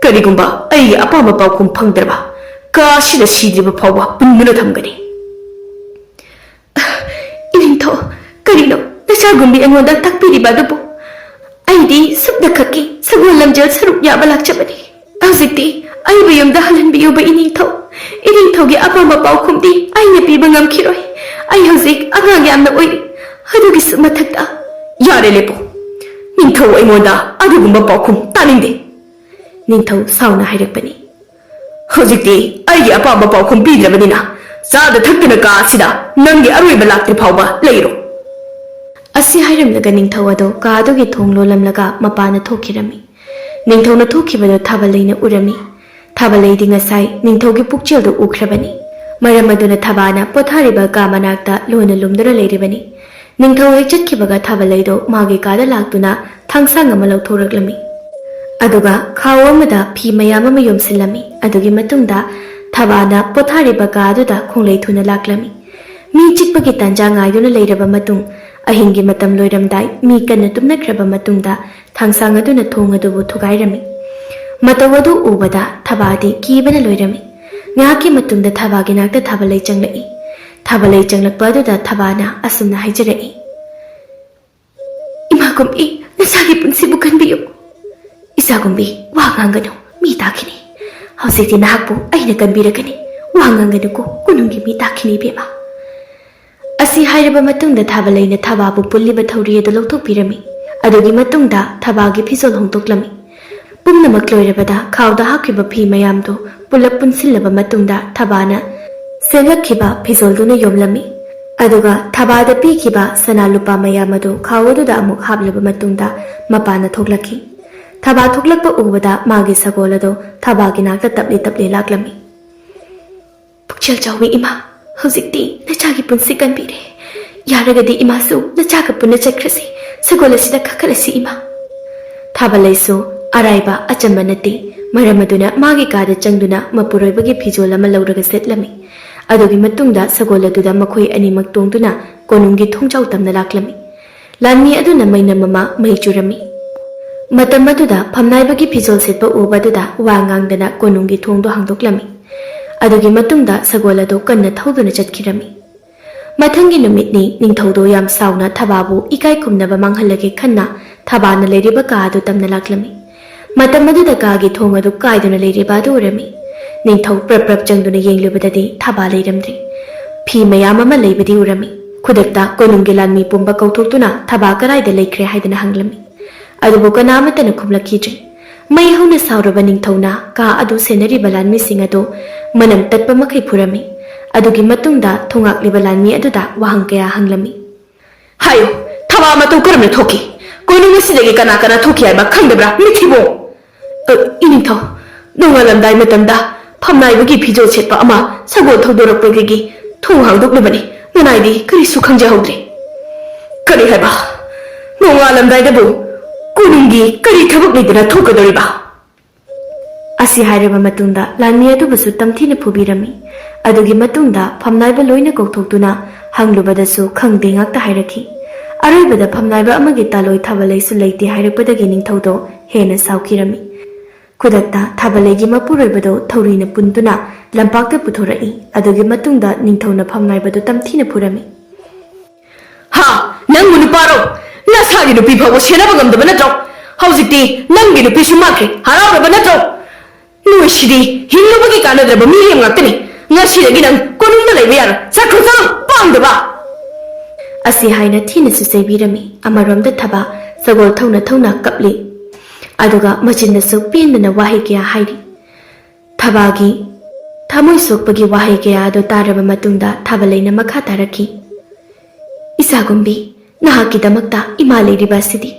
ꯀꯔꯤꯒꯨꯝꯕ ꯑꯩꯒꯤ ꯑꯄꯥꯝꯕ ꯄꯥꯎꯈꯨꯝ ꯐꯪꯗ꯭ꯔꯕ ꯀꯥ ꯑꯁꯤꯗ ꯁꯤꯗ꯭ꯔꯤꯕ ꯐꯥꯎꯕ ꯄꯨꯟꯗꯨꯅ ꯊꯝꯒꯅꯤ"꯫ "ꯏꯅꯤꯡꯊꯧ, ꯀꯔꯤꯅꯣ ꯅꯆꯥꯒꯨꯝꯕꯤ ꯑꯩꯉꯣꯟꯗ ꯇꯥꯛꯄꯤꯔꯤꯕ ꯑꯗꯨꯕꯨ? ꯑꯩꯗꯤ ꯁꯨꯞꯅ ꯈꯛꯀꯤ ꯁꯒꯣꯜ ꯂꯝꯖꯦꯜ ꯁꯔꯨꯛ ꯌꯥꯕ ꯂꯥꯛꯆꯕꯅꯤ꯫ ꯍꯧꯖꯤꯛꯇꯤ ꯑꯩꯕꯨ ꯌꯨꯝꯗ ꯍꯜꯍꯟꯕꯤꯌꯨꯕ ꯏꯅꯤꯡꯊꯧ꯫ ꯏꯅꯤꯡꯊꯧꯒꯤ ꯑꯄꯥꯝꯕ ꯄꯥꯎꯈꯨꯝꯗꯤ ꯑꯩꯅ ꯄꯤꯕ ꯉꯝꯈꯤꯔꯣꯏ꯫ ꯑꯩ ꯍꯧꯖꯤꯛ ꯑꯉꯥꯡ ꯌꯥꯝꯅ ꯑꯣꯏꯔꯤ꯫ ꯑꯗꯨꯒꯤꯁꯨ ꯃꯊꯛꯇ"꯫ "ꯌꯥꯔꯦ, ꯂꯦꯞꯄꯨ꯫ ꯅꯤꯡꯊꯧ ꯑꯩꯉꯣꯟꯗ ꯑꯗꯨꯒꯨꯝꯕ ꯄꯥꯎꯈꯨꯝ ꯇꯥꯅꯤꯡꯗꯦ"꯫ ꯅꯤꯡꯊꯧ ꯁꯥꯎꯅ ꯍꯥꯏꯔꯛꯄꯅꯤ꯫ "ꯍꯧꯖꯤꯛꯇꯤ ꯑꯩꯒꯤ ꯑꯄꯥꯝꯕ ꯄꯥꯎꯈꯨꯝ ꯄꯤꯗ꯭ꯔꯕꯅꯤꯅ ꯆꯥꯗ ꯊꯛꯇꯅ ꯀꯥ ꯑꯁꯤꯗ ꯅꯪꯒꯤ ꯑꯔꯣꯏꯕ ꯂꯥꯛꯇ꯭ꯔꯤ ꯐꯥꯎꯕ ꯂꯩꯔꯣ"꯫ ꯑꯁꯤ ꯍꯥꯏꯔꯝꯂꯒ ꯅꯤꯡꯊꯧ ꯑꯗꯨ ꯀꯥ ꯑꯗꯨꯒꯤ ꯊꯣꯡ ꯂꯣꯜꯂꯝꯂꯒ ꯃꯄꯥꯟꯗ ꯊꯣꯛꯈꯤꯔꯝꯃꯤ꯫ ꯅꯤꯡꯊꯧꯅ ꯊꯣꯛꯈꯤꯕꯗꯨ ꯊꯥꯕꯂꯩꯅ ꯎꯔꯝꯃꯤ꯫ ꯊꯥꯕꯂꯩꯗꯤ ꯉꯁꯥꯏ ꯅꯤꯡꯊꯧꯒꯤ ꯄꯨꯛꯆꯦꯜꯗꯨ ꯎꯈ꯭ꯔꯕꯅꯤ꯫ ꯃꯔꯝ ꯑꯗꯨꯅ ꯊꯕꯥꯅ ꯄꯣꯊꯥꯔꯤꯕ ꯀꯥ ꯃꯅꯥꯛꯇ ꯂꯣꯟꯅ ꯂꯨꯝꯗꯨꯅ ꯂꯩꯔꯤꯕꯅꯤ꯫ ꯅꯤꯡꯊꯧ ꯍꯦꯛ ꯆꯠꯈꯤꯕꯒ ꯊꯥꯕꯂꯩꯗꯣ ꯃꯥꯒꯤ ꯀꯥꯗ ꯂꯥꯛꯇꯨꯅ ꯊꯥꯡꯁꯥꯡ ꯑꯃ ꯂꯧꯊꯣꯔꯛꯂꯝꯃꯤ꯫ ꯑꯗꯨꯒ ꯈꯥꯎ ꯑꯃꯗ ꯐꯤ ꯃꯌꯥꯝ ꯑꯃ ꯌꯣꯝꯁꯤꯜꯂꯝꯃꯤ꯫ ꯑꯗꯨꯒꯤ ꯃꯇꯨꯡꯗ ꯊꯕꯥꯅ ꯄꯣꯊꯥꯔꯤꯕ ꯀꯥ ꯑꯗꯨꯗ ꯈꯣꯡꯂꯩ ꯊꯨꯅ ꯂꯥꯛꯂꯝꯃꯤ꯫ ꯃꯤ ꯆꯤꯛꯄꯒꯤ ꯇꯥꯟꯖꯥ ꯉꯥꯏꯗꯨꯅ ꯂꯩꯔꯕ ꯃꯇꯨꯡ ꯑꯍꯤꯡꯒꯤ ꯃꯇꯝ ꯂꯣꯏꯔꯝꯗꯥꯏ ꯃꯤ ꯀꯟꯅ ꯇꯨꯝꯅꯈ꯭ꯔꯕ ꯃꯇꯨꯡꯗ ꯊꯥꯡꯁꯥꯡ ꯑꯗꯨꯅ ꯊꯣꯡ ꯑꯗꯨꯕꯨ ꯊꯨꯒꯥꯏꯔꯝꯃꯤ꯫ ꯃꯇꯧ ꯑꯗꯨ ꯎꯕꯗ ꯊꯕꯥꯗꯤ ꯀꯤꯕꯅ ꯂꯣꯏꯔꯝꯃꯤ꯫ ꯉꯥꯏꯍꯥꯛꯀꯤ ꯃꯇꯨꯡꯗ ꯊꯕꯥꯒꯤ ꯅꯥꯛꯇ ꯊꯥꯕꯂꯩ ꯆꯪꯂꯛꯏ꯫ ꯊꯥꯕꯂꯩ ꯆꯪꯂꯛꯄ ꯑꯗꯨꯗ ꯊꯕꯥꯅ ꯑꯁꯨꯝꯅ ꯍꯥꯏꯖꯔꯛꯏ, ꯏꯆꯥꯒꯨꯝꯕꯤ ꯅꯆꯥꯒꯤ ꯄꯨꯟꯁꯤꯕꯨ ꯈꯟꯕꯤꯌꯨ ꯏꯆꯥꯒꯨꯝꯕꯤ ꯋꯥ ꯉꯥꯡꯒꯅꯨ ꯃꯤ ꯇꯥꯈꯤꯅꯤ ꯍꯧꯖꯤꯛꯇꯤ ꯅꯍꯥꯛꯄꯨ ꯑꯩꯅ ꯀꯟꯕꯤꯔꯒꯅꯤ ꯋꯥ ꯉꯥꯡꯒꯅꯨꯀꯣ ꯀꯣꯅꯨꯡꯒꯤ ꯃꯤ ꯇꯥꯈꯤꯅꯤ ꯏꯕꯦꯝꯃ ꯑꯁꯤ ꯍꯥꯏꯔꯕ ꯃꯇꯨꯡꯗ ꯊꯥꯕꯂꯩꯅ ꯊꯕꯥꯕꯨ ꯄꯨꯜꯂꯤꯕ ꯊꯧꯔꯤ ꯑꯗꯨ ꯂꯧꯊꯣꯛꯄꯤꯔꯝꯃꯤ ꯑꯗꯨꯒꯤ ꯃꯇꯨꯡꯗ ꯊꯕꯥꯒꯤ ꯐꯤꯖꯣꯜ ꯍꯣꯡꯗꯣꯛꯂꯝꯃꯤ ꯄꯨꯝꯅꯃꯛ ꯂꯣꯏꯔꯕꯗ ꯈꯥꯎꯗ ꯍꯥꯞꯈꯤꯕ ꯐꯤ ꯃꯌꯥꯝꯗꯨ ꯄꯨꯂꯞ ꯄꯨꯟꯁꯤꯜꯂꯕ ꯃꯇꯨꯡꯗ ꯊꯕꯥꯅ ꯁꯦꯝꯂꯛꯈꯤꯕ ꯐꯤꯖꯣꯜꯗꯨꯅ ꯌꯣꯝꯂꯝꯃꯤ ꯑꯗꯨꯒ ꯊꯕꯥꯗ ꯄꯤꯈꯤꯕ ꯁꯅꯥ ꯂꯨꯄꯥ ꯃꯌꯥꯝ ꯑꯗꯨ ꯈꯥꯎ ꯑꯗꯨꯗ ꯑꯃꯨꯛ ꯍꯥꯞꯂꯕ ꯃꯇꯨꯡꯗ ꯃꯄꯥꯟꯗ ꯊꯣꯛꯂꯛꯈꯤ ꯊꯕꯥ ꯊꯣꯛꯂꯛꯄ ꯎꯕꯗ ꯃꯥꯒꯤ ꯁꯒꯣꯜ ꯑꯗꯨ ꯊꯕꯥꯒꯤ ꯅꯥꯛꯇ ꯇꯞꯂꯤ ꯇꯞꯂꯤ ꯂꯥꯛꯂꯝꯃꯤ ꯄꯨꯛꯆꯦꯜ ꯆꯥꯎꯕꯤ ꯏꯃꯥ ꯍꯧꯖꯤꯛꯇꯤ ꯅꯆꯥꯒꯤ ꯄꯨꯟꯁꯤ ꯀꯟꯕꯤꯔꯦ ꯌꯥꯔꯒꯗꯤ ꯏꯃꯥꯁꯨ ꯅꯆꯥꯒ ꯄꯨꯟꯅ ꯆꯠꯈ꯭ꯔꯁꯤ ꯁꯒꯣꯜ ꯑꯁꯤꯗ ꯀꯥꯈꯠꯂꯁꯤ ꯏꯃꯥ ꯊꯥꯕꯂꯩꯁꯨ ꯑꯔꯥꯏꯕ ꯑꯆꯝꯕ ꯅꯠꯇꯦ ꯃꯔꯝ ꯑꯗꯨꯅ ꯃꯥꯒꯤ ꯀꯥꯗ ꯆꯪꯗꯨꯅ ꯃꯄꯨꯔꯣꯏꯕꯒꯤ ꯐꯤꯖꯣꯜ ꯑꯃ ꯂꯧꯔꯒ ꯁꯦꯠꯂꯝꯃꯤ ꯑꯗꯨꯒꯤ ꯃꯇꯨꯡꯗ ꯁꯒꯣꯜ ꯑꯗꯨꯗ ꯃꯈꯣꯏ ꯑꯅꯤꯃꯛ ꯇꯣꯡꯗꯨꯅ ꯀꯣꯅꯨꯡꯒꯤ ꯊꯣꯡꯖꯥꯎ ꯇꯝꯅ ꯂꯥꯛꯂꯝꯃꯤ ꯂꯥꯟꯃꯤ ꯑꯗꯨꯅ ꯃꯩꯅꯝ ꯑꯃ ꯃꯩ ꯆꯨꯔꯝꯃꯤ ꯃꯇꯝ ꯑꯗꯨꯗ ꯐꯝꯅꯥꯏꯕꯒꯤ ꯐꯤꯖꯣꯜ ꯁꯦꯠꯄ ꯎꯕꯗꯨꯗ ꯋꯥ ꯉꯥꯡꯗꯅ ꯀꯣꯅꯨꯡꯒꯤ ꯊꯣꯡꯗꯣ ꯍꯥꯡꯗꯣꯛꯂꯝꯃꯤ ꯑꯗꯨꯒꯤ ꯃꯇꯨꯡꯗ ꯁꯒꯣꯜ ꯑꯗꯨ ꯀꯟꯅ ꯊꯧꯗꯨꯅ ꯆꯠꯈꯤꯔꯝꯃꯤ ꯃꯊꯪꯒꯤ ꯅꯨꯃꯤꯠꯅꯤ ꯅꯤꯡꯊꯧꯗꯣ ꯌꯥꯝ ꯁꯥꯎꯅ ꯊꯕꯥꯕꯨ ꯏꯀꯥꯏ ꯈꯨꯝꯅꯕ ꯃꯥꯡꯍꯜꯂꯒꯦ ꯈꯟꯅ ꯊꯕꯥꯅ ꯂꯩꯔꯤꯕ ꯀꯥ ꯑꯗꯨ ꯇꯝꯅ ꯂꯥꯛꯂꯝꯃꯤ ꯃꯇꯝ ꯑꯗꯨꯗ ꯀꯥꯒꯤ ꯊꯣꯡ ꯑꯗꯨ ꯀꯥꯏꯗꯨꯅ ꯂꯩꯔꯤꯕ ꯑꯗꯨ ꯎꯔꯝꯃꯤ ꯅꯤꯡꯊꯧ ꯄ꯭ꯔꯞ ꯄ꯭ꯔꯞ ꯆꯪꯗꯨꯅ ꯌꯦꯡꯂꯨꯕꯗꯗꯤ ꯊꯕꯥ ꯂꯩꯔꯝꯗ꯭ꯔꯤ ꯐꯤ ꯃꯌꯥꯝ ꯑꯃ ꯂꯩꯕꯗꯤ ꯎꯔꯝꯃꯤ ꯈꯨꯗꯛꯇ ꯀꯣꯅꯨꯡꯒꯤ ꯂꯥꯟꯃꯤ ꯄꯨꯝꯕ ꯀꯧꯊꯣꯛꯇꯨꯅ ꯊꯕꯥ ꯀꯗꯥꯏꯗ ꯂꯩꯈ꯭ꯔꯦ ꯍꯥꯏꯗꯨꯅ ꯍꯪꯂꯝꯃꯤ ꯑꯗꯨꯕꯨ ꯀꯅꯥꯃꯠꯇꯅ ꯈꯨꯝꯂꯛꯈꯤꯗ꯭ꯔꯦ ꯃꯩ ꯍꯧꯅ ꯁꯥꯎꯔꯕ ꯅꯤꯡꯊꯧꯅ ꯀꯥ ꯑꯗꯨ ꯁꯦꯟꯅꯔꯤꯕ ꯂꯥꯟꯃꯤꯁꯤꯡ ꯑꯗꯨ ꯃꯅꯝ ꯇꯠꯄ ꯃꯈꯩ ꯐꯨꯔꯝꯃꯤ ꯑꯗꯨꯒꯤ ꯃꯇꯨꯡꯗ ꯊꯣꯡꯉꯥꯛꯂꯤꯕ ꯂꯥꯟꯃꯤ ꯑꯗꯨꯗ ꯋꯥꯍꯪ ꯀꯌꯥ ꯍꯪꯂꯝꯃꯤ ꯍꯥꯏꯌꯨ ꯊꯕꯥ ꯃꯇꯧ ꯀꯔꯝꯅ ꯊꯣꯛꯈꯤ ꯀꯣꯅꯨꯡ ꯑꯁꯤꯗꯒꯤ ꯀꯅꯥ ꯀꯅꯥ ꯊꯣꯛꯈꯤ ꯍꯥꯏꯕ ꯈꯪꯗꯕ꯭ꯔꯥ ꯃꯤꯊꯤꯕꯣ ꯏꯅꯤꯡꯊꯧ ꯅꯣꯡꯉꯥꯜꯂꯝꯗꯥꯏ ꯃꯇꯝꯗ ꯐꯝꯅꯥꯏꯕꯒꯤ ꯐꯤꯖꯣꯜ ꯁꯦꯠꯄ ꯑꯃ ꯁꯒꯣꯜ ꯊꯧꯗꯣꯔꯛꯄꯗꯒꯤ ꯊꯣꯡ ꯍꯥꯡꯗꯣꯛꯂꯕꯅꯤ ꯃꯅꯥꯏꯗꯤ ꯀꯔꯤꯁꯨ ꯈꯪꯖꯍꯧꯗ꯭ꯔꯦ ꯀꯔꯤ ꯍꯥꯏꯕ ꯅꯣꯡꯉꯥꯜꯂꯝꯗꯥꯏꯗꯕꯨ ꯀꯣꯅꯨꯡꯒꯤ ꯀꯔꯤ ꯊꯕꯛ ꯂꯩꯗꯅ ꯊꯣꯛꯀꯗꯧꯔꯤꯕ ꯑꯁꯤ ꯍꯥꯏꯔꯕ ꯃꯇꯨꯡꯗ ꯂꯥꯟꯃꯤ ꯑꯗꯨꯕꯨꯁꯨ ꯇꯝꯊꯤꯅ ꯐꯨꯕꯤꯔꯝꯃꯤ ꯑꯗꯨꯒꯤ ꯃꯇꯨꯡꯗ ꯐꯝꯅꯥꯏꯕ ꯂꯣꯏꯅ ꯀꯧꯊꯣꯛꯇꯨꯅ ꯍꯪꯂꯨꯕꯗꯁꯨ ꯈꯪꯗꯦ ꯉꯥꯛꯇ ꯍꯥꯏꯔꯛꯈꯤ ꯑꯔꯣꯏꯕꯗ ꯐꯝꯅꯥꯏꯕ ꯑꯃꯒꯤ ꯇꯥꯂꯣꯏ ꯊꯥꯕꯂꯩꯁꯨ ꯂꯩꯇꯦ ꯍꯥꯏꯔꯛꯄꯗꯒꯤ ꯅꯤꯡꯊꯧꯗꯣ ꯍꯦꯟꯅ ꯁꯥꯎꯈꯤꯔꯝꯃꯤ ꯈꯨꯗꯛꯇ ꯊꯥꯕꯂꯩꯒꯤ ꯃꯄꯨꯔꯣꯏꯕꯗꯣ ꯊꯧꯔꯤꯅ ꯄꯨꯟꯗꯨꯅ ꯂꯝꯄꯥꯛꯇ ꯄꯨꯊꯣꯔꯛꯏ ꯑꯗꯨꯒꯤ ꯃꯇꯨꯡꯗ ꯅꯤꯡꯊꯧꯅ ꯐꯝꯅꯥꯏꯕꯗꯨ ꯇꯝꯊꯤꯅ ꯐꯨꯔꯝꯃꯤ ꯍꯥ ꯅꯪꯕꯨ ꯅꯨꯄꯥꯔꯣ ꯅꯁꯥꯒꯤ ꯅꯨꯄꯤ ꯐꯥꯎꯕ ꯁꯦꯟꯅꯕ ꯉꯝꯗꯕ ꯅꯠꯇ꯭ꯔꯣ ꯍꯧꯖꯤꯛꯇꯤ ꯅꯪꯒꯤ ꯅꯨꯄꯤꯁꯨ ꯃꯥꯡꯈ꯭ꯔꯦ ꯍꯔꯥꯎꯔꯕ ꯅꯠꯇ꯭ꯔꯣ ꯅꯣꯏꯁꯤꯗꯤ ꯍꯤꯡꯅꯕꯒꯤ ꯀꯥꯟꯅꯗ꯭ꯔꯕ ꯃꯤꯔꯦꯝ ꯉꯥꯛꯇꯅꯤ ꯉꯁꯤꯗꯒꯤ ꯅꯪ ꯀꯣꯅꯨꯡꯗ ꯂꯩꯕ ꯌꯥꯔꯣꯏ ꯆꯠꯈ꯭ꯔꯣ ꯆꯠꯂꯣ ꯄꯥꯝꯗꯕ ꯑꯁꯤ ꯍꯥꯏꯅ ꯊꯤꯅꯁꯨ ꯆꯩꯕꯤꯔꯝꯃꯤ ꯑꯃꯔꯣꯝꯗ ꯊꯕꯥ ꯁꯒꯣꯜ ꯊꯧꯅ ꯊꯧꯅ ꯀꯞꯂꯤ ꯑꯗꯨꯒ ꯃꯆꯤꯟꯗꯁꯨ ꯄꯦꯟꯗꯅ ꯋꯥꯍꯩ ꯀꯌꯥ ꯍꯥꯏꯔꯤ ꯊꯕꯥꯒꯤ ꯊꯃꯣꯏ ꯁꯣꯛꯄꯒꯤ ꯋꯥꯍꯩ ꯀꯌꯥ ꯑꯗꯨ ꯇꯥꯔꯕ ꯃꯇꯨꯡꯗ ꯊꯥꯕꯂꯩꯅ ꯃꯈꯥ ꯇꯥꯔꯛꯈꯤ ꯏꯆꯥꯒꯨꯝꯕꯤ ꯅꯍꯥꯛꯀꯤꯗꯃꯛꯇ ꯏꯃꯥ ꯂꯩꯔꯤꯕ ꯑꯁꯤꯗꯤ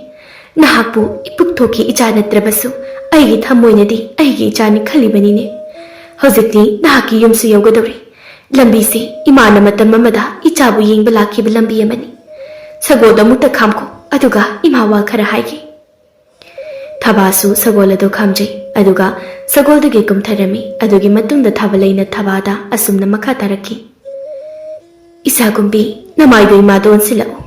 ꯅꯍꯥꯛꯄꯨ ꯏꯄꯨꯛ ꯊꯣꯛꯈꯤ ꯏꯆꯥ ꯅꯠꯇ꯭ꯔꯕꯁꯨ ꯑꯩꯒꯤ ꯊꯃꯣꯏꯅꯗꯤ ꯑꯩꯒꯤ ꯏꯆꯥꯅꯤ ꯈꯜꯂꯤꯕꯅꯤꯅꯦ ꯍꯧꯖꯤꯛꯇꯤ ꯅꯍꯥꯛꯀꯤ ꯌꯨꯝꯁꯨ ꯌꯧꯒꯗꯧꯔꯤ ꯂꯝꯕꯤꯁꯦ ꯏꯃꯥꯅ ꯃꯇꯝ ꯑꯃꯗ ꯏꯆꯥꯕꯨ ꯌꯦꯡꯕ ꯂꯥꯛꯈꯤꯕ ꯂꯝꯕꯤ ꯑꯃꯅꯤ ꯁꯒꯣꯜ ꯑꯃꯨꯛꯇ ꯈꯥꯝꯈꯣ ꯑꯗꯨꯒ ꯏꯃꯥ ꯋꯥ ꯈꯔ ꯍꯥꯏꯒꯦ ꯊꯕꯥꯁꯨ ꯁꯒꯣꯜ ꯑꯗꯨ ꯈꯥꯝꯖꯩ ꯑꯗꯨꯒ ꯁꯒꯣꯜꯗꯒꯤ ꯀꯨꯝꯊꯔꯝꯃꯤ ꯑꯗꯨꯒꯤ ꯃꯇꯨꯡꯗ ꯊꯥꯕꯂꯩꯅ ꯊꯕꯥꯗ ꯑꯁꯨꯝꯅ ꯃꯈꯥ ꯇꯥꯔꯛꯈꯤ ꯏꯆꯥꯒꯨꯝꯕꯤ ꯅꯃꯥꯏꯗꯣ ꯏꯃꯥꯗ ꯑꯣꯟꯁꯤꯜꯂꯛꯎ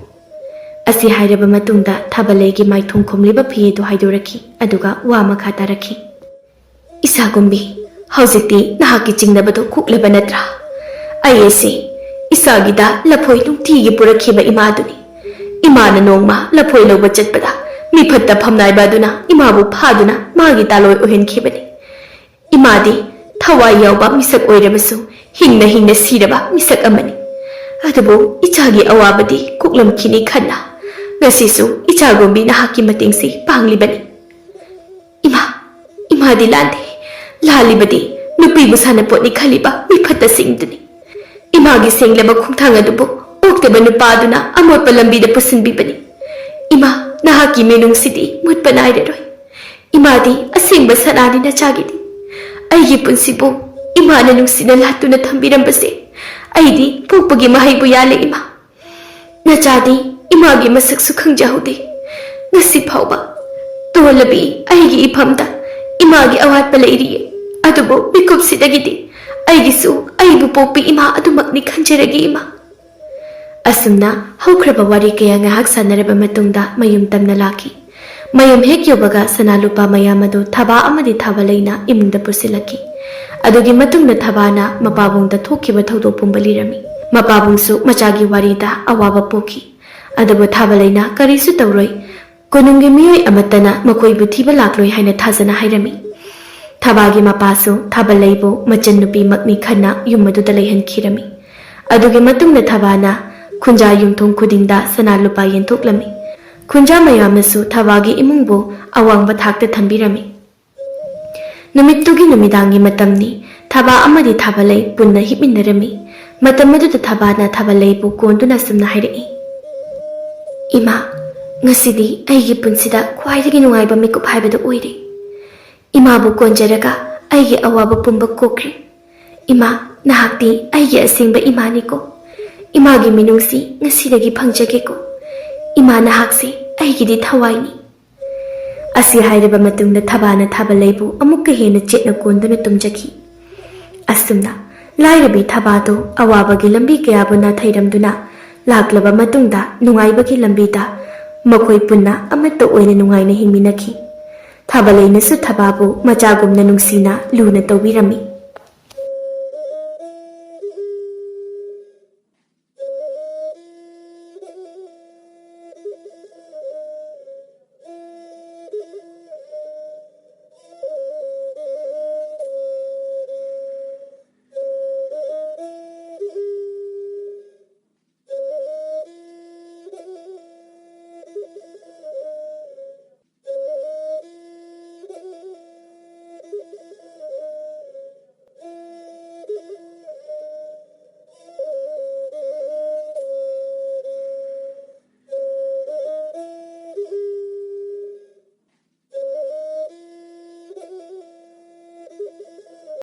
ꯑꯁꯤ ꯍꯥꯏꯔꯕ ꯃꯇꯨꯡꯗ ꯊꯥꯕꯂꯩꯒꯤ ꯃꯥꯏꯊꯣꯡ ꯈꯨꯝꯂꯤꯕ ꯐꯤ ꯑꯗꯨ ꯍꯥꯏꯗꯣꯔꯛꯈꯤ ꯑꯗꯨꯒ ꯋꯥ ꯃꯈꯥ ꯇꯥꯔꯛꯈꯤ ꯏꯆꯥꯒꯨꯝꯕꯤ ꯍꯧꯖꯤꯛꯇꯤ ꯅꯍꯥꯛꯀꯤ ꯆꯤꯡꯅꯕꯗꯣ ꯀꯣꯛꯂꯕ ꯅꯠꯇ꯭ꯔꯥ ꯑꯩ ꯑꯁꯤ ꯏꯆꯥꯒꯤꯗ ꯂꯐꯣꯏ ꯅꯨꯡꯇꯤꯒꯤ ꯄꯨꯔꯛꯈꯤꯕ ꯏꯃꯥꯗꯨꯅꯤ ꯏꯃꯥꯅ ꯅꯣꯡꯃ ꯂꯐꯣꯏ ꯂꯧꯕ ꯆꯠꯄꯗ ꯃꯤꯐꯠꯇ ꯐꯝꯅꯥꯏꯕ ꯑꯗꯨꯅ ꯏꯃꯥꯕు ꯐꯥꯗꯨꯅ ꯃꯥꯒꯤ ꯇꯥꯂꯣꯏ ꯑꯣꯏꯍꯟꯈꯤꯕꯅꯤ ꯏꯃꯥꯗꯤ ꯊꯋꯥꯏ ꯌꯥꯎꯕ ꯃꯤꯁꯛ ꯑꯣꯏꯔꯕꯁꯨ ꯍꯤꯡꯅ ꯍꯤꯡꯅ ꯁꯤꯔꯕ ꯃꯤꯁꯛ ꯑꯃꯅꯤ ꯑꯗꯨꯕꯨ ꯏꯆꯥꯒꯤ ꯑꯋꯥꯕꯗꯤ ꯀꯣꯛꯂꯝꯈꯤꯅꯤ ꯈꯟꯅ ꯉꯁꯤꯁꯨ ꯏꯆꯥꯒꯨꯝꯕꯤ ꯅꯍꯥꯛꯀꯤ ꯃꯇꯦꯡꯁꯤ ꯄꯥꯡꯂꯤꯕꯅꯤ ꯏꯃꯥꯗꯤ ꯂꯥꯟꯗꯦ ꯂꯥꯜꯂꯤꯕꯗꯤ ꯅꯨꯄꯤꯕꯨ ꯁꯥꯟꯅꯄꯣꯠꯅꯤ ꯈꯜꯂꯤꯕ ꯃꯤꯐꯠꯇꯁꯤꯡꯗꯨꯅꯤ ꯏꯃꯥꯒꯤ ꯁꯦꯡꯂꯕ ꯈꯣꯡꯊꯥꯡ ꯑꯗꯨꯕꯨ ꯑꯣꯛꯇꯕ ꯅꯨꯄꯥꯗꯨꯅ ꯑꯃꯣꯠꯄ ꯂꯝꯕꯤꯗ ꯄꯨꯁꯤꯟꯕꯤꯕꯅꯤ ꯏꯃꯥ ꯅꯍꯥꯛꯀꯤ ꯃꯤꯅꯨꯡꯁꯤꯗꯤ ꯃꯨꯠꯄ ꯅꯥꯏꯔꯔꯣꯏ ꯏꯃꯥꯗꯤ ꯑꯁꯦꯡꯕ ꯁꯅꯥꯅꯤ ꯅꯆꯥꯒꯤꯗꯤ ꯑꯩꯒꯤ ꯄꯨꯟꯁꯤꯕꯨ ꯏꯃꯥꯅ ꯅꯨꯡꯁꯤꯅ ꯂꯥꯠꯇꯨꯅ ꯊꯝꯕꯤꯔꯝꯕꯁꯦ ꯑꯩꯗꯤ ꯄꯣꯛꯄꯒꯤ ꯃꯍꯩꯕꯨ ꯌꯥꯜꯂꯦ ꯏꯃꯥ ꯅꯆꯥꯗꯤ ꯏꯃꯥꯒꯤ ꯃꯁꯛꯁꯨ ꯈꯪꯖꯍꯧꯗꯦ ꯉꯁꯤ ꯐꯥꯎꯕ ꯇꯣꯜꯂꯕꯤ ꯑꯩꯒꯤ ꯏꯐꯝꯗ ꯏꯃꯥꯒꯤ ꯑꯋꯥꯠꯄ ꯂꯩꯔꯤꯌꯦ ꯑꯗꯨꯕꯨ ꯃꯤꯀꯨꯞꯁꯤꯗꯒꯤꯗꯤ ꯑꯩꯒꯤꯁꯨ ꯑꯩꯕꯨ ꯄꯣꯛꯄꯤ ꯏꯃꯥ ꯑꯗꯨꯃꯛꯅꯤ ꯈꯟꯖꯔꯒꯦ ꯏꯃꯥ ꯑꯁꯨꯝꯅ ꯍꯧꯈ꯭ꯔꯕ ꯋꯥꯔꯤ ꯀꯌꯥ ꯉꯥꯏꯍꯥꯛ ꯁꯥꯟꯅꯔꯕ ꯃꯇꯨꯡꯗ ꯃꯌꯨꯝ ꯇꯝꯅ ꯂꯥꯛꯈꯤ ꯃꯌꯨꯝ ꯍꯦꯛ ꯌꯧꯕꯒ ꯁꯅꯥ ꯂꯨꯄꯥ ꯃꯌꯥꯝ ꯑꯗꯨ ꯊꯕꯥ ꯑꯃꯗꯤ ꯊꯥꯕꯂꯩꯅ ꯏꯃꯨꯡꯗ ꯄꯨꯁꯤꯜꯂꯛꯈꯤ ꯑꯗꯨꯒꯤ ꯃꯇꯨꯡꯗ ꯊꯕꯥꯅ ꯃꯄꯥꯕꯨꯡꯗ ꯊꯣꯛꯈꯤꯕ ꯊꯧꯗꯣꯛ ꯄꯨꯝꯕ ꯂꯤꯔꯝꯃꯤ ꯃꯄꯥꯕꯨꯡꯁꯨ ꯃꯆꯥꯒꯤ ꯋꯥꯔꯤꯗ ꯑꯋꯥꯕ ꯄꯣꯛꯈꯤ ꯑꯗꯨꯕꯨ ꯊꯥꯕꯂꯩꯅ ꯀꯔꯤꯁꯨ ꯇꯧꯔꯣꯏ ꯀꯣꯅꯨꯡꯒꯤ ꯃꯤꯑꯣꯏ ꯑꯃꯠꯇꯅ ꯃꯈꯣꯏꯕꯨ ꯊꯤꯕ ꯂꯥꯛꯂꯣꯏ ꯍꯥꯏꯅ ꯊꯥꯖꯅ ꯍꯥꯏꯔꯝꯃꯤ꯫ ꯊꯕꯥꯒꯤ ꯃꯄꯥꯁꯨ ꯊꯥꯕꯜꯂꯩꯕꯨ ꯃꯆꯟꯅꯨꯄꯤꯃꯛꯅꯤ ꯈꯟꯅ ꯌꯨꯝ ꯑꯗꯨꯗ ꯂꯩꯍꯟꯈꯤꯔꯝꯃꯤ꯫ ꯑꯗꯨꯒꯤ ꯃꯇꯨꯡꯗ ꯊꯕꯥꯅ ꯈꯨꯟꯖꯥ ꯌꯨꯝꯊꯣꯡ ꯈꯨꯗꯤꯡꯗ ꯁꯅꯥ ꯂꯨꯄꯥ ꯌꯦꯟꯊꯣꯛꯂꯝꯃꯤ꯫ ꯈꯨꯟꯖꯥ ꯃꯌꯥꯝꯅꯁꯨ ꯊꯕꯥꯒꯤ ꯏꯃꯨꯡꯕꯨ ꯑꯋꯥꯡꯕ ꯊꯥꯛꯇ ꯊꯝꯕꯤꯔꯝꯃꯤ꯫ ꯅꯨꯃꯤꯠꯇꯨꯒꯤ ꯅꯨꯃꯤꯗꯥꯡꯒꯤ ꯃꯇꯝꯅꯤ꯫ ꯊꯕꯥ ꯑꯃꯗꯤ ꯊꯥꯕꯜꯂꯩ ꯄꯨꯟꯅ ꯍꯤꯞꯃꯤꯟꯅꯔꯝꯃꯤ꯫ ꯃꯇꯝ ꯑꯗꯨꯗ ꯊꯕꯥꯅ ꯊꯥꯕꯜꯂꯩꯕꯨ ꯀꯣꯟꯗꯨꯅ ꯑꯁꯨꯝꯅ ꯍꯥꯏꯔꯛꯏ, "ꯏꯃꯥ, ꯉꯁꯤꯗꯤ ꯑꯩꯒꯤ ꯄꯨꯟꯁꯤꯗ ꯈ꯭ꯋꯥꯏꯗꯒꯤ ꯅꯨꯡꯉꯥꯏꯕ ꯃꯤꯀꯨꯞ ꯍꯥꯏꯕꯗꯨ ꯑꯣꯏꯔꯦ꯫ ꯏꯃꯥꯕꯨ ꯀꯣꯟꯖꯔꯒ ꯑꯩꯒꯤ ꯑꯋꯥꯕ ꯄꯨꯝꯕ ꯀꯣꯛꯈ꯭ꯔꯦ꯫ ꯏꯃꯥ, ꯅꯍꯥꯛꯇꯤ ꯑꯩꯒꯤ ꯑꯁꯦꯡꯕ ꯏꯃꯥꯅꯤꯀꯣ꯫ ꯏꯃꯥꯒꯤ ꯃꯤꯅꯨꯡꯁꯤ ꯉꯁꯤꯗꯒꯤ ꯐꯪꯖꯒꯦꯀꯣ꯫ ꯏꯃꯥ, ꯅꯍꯥꯛꯁꯦ ꯑꯩꯒꯤꯗꯤ ꯊꯋꯥꯏꯅꯤ"꯫ ꯑꯁꯤ ꯍꯥꯏꯔꯕ ꯃꯇꯨꯡꯗ ꯊꯕꯥꯅ ꯊꯥꯕꯜꯂꯩꯕꯨ ꯑꯃꯨꯛꯀ ꯍꯦꯟꯅ ꯆꯦꯠꯅ ꯀꯣꯟꯗꯨꯅ ꯇꯨꯝꯖꯈꯤ꯫ ꯑꯁꯨꯝꯅ ꯂꯥꯏꯔꯕꯤ ꯊꯕꯥꯗꯨ ꯑꯋꯥꯕꯒꯤ ꯂꯝꯕꯤ ꯀꯌꯥꯕꯨ ꯅꯥꯊꯩꯔꯝꯗꯨꯅ ꯂꯥꯛꯂꯕ ꯃꯇꯨꯡꯗ ꯅꯨꯡꯉꯥꯏꯕꯒꯤ ꯂꯝꯕꯤꯗ ꯃꯈꯣꯏ ꯄꯨꯟꯅ ꯑꯃꯠꯇ ꯑꯣꯏꯅ ꯅꯨꯡꯉꯥꯏꯅ ꯍꯤꯡꯃꯤꯟꯅꯈꯤ꯫ ꯊꯥꯕꯜꯂꯩꯅꯁꯨ ꯊꯕꯥꯕꯨ ꯃꯆꯥꯒꯨꯝꯅ ꯅꯨꯡꯁꯤꯅ ꯂꯨꯅ ꯇꯧꯕꯤꯔꯝꯃꯤ꯫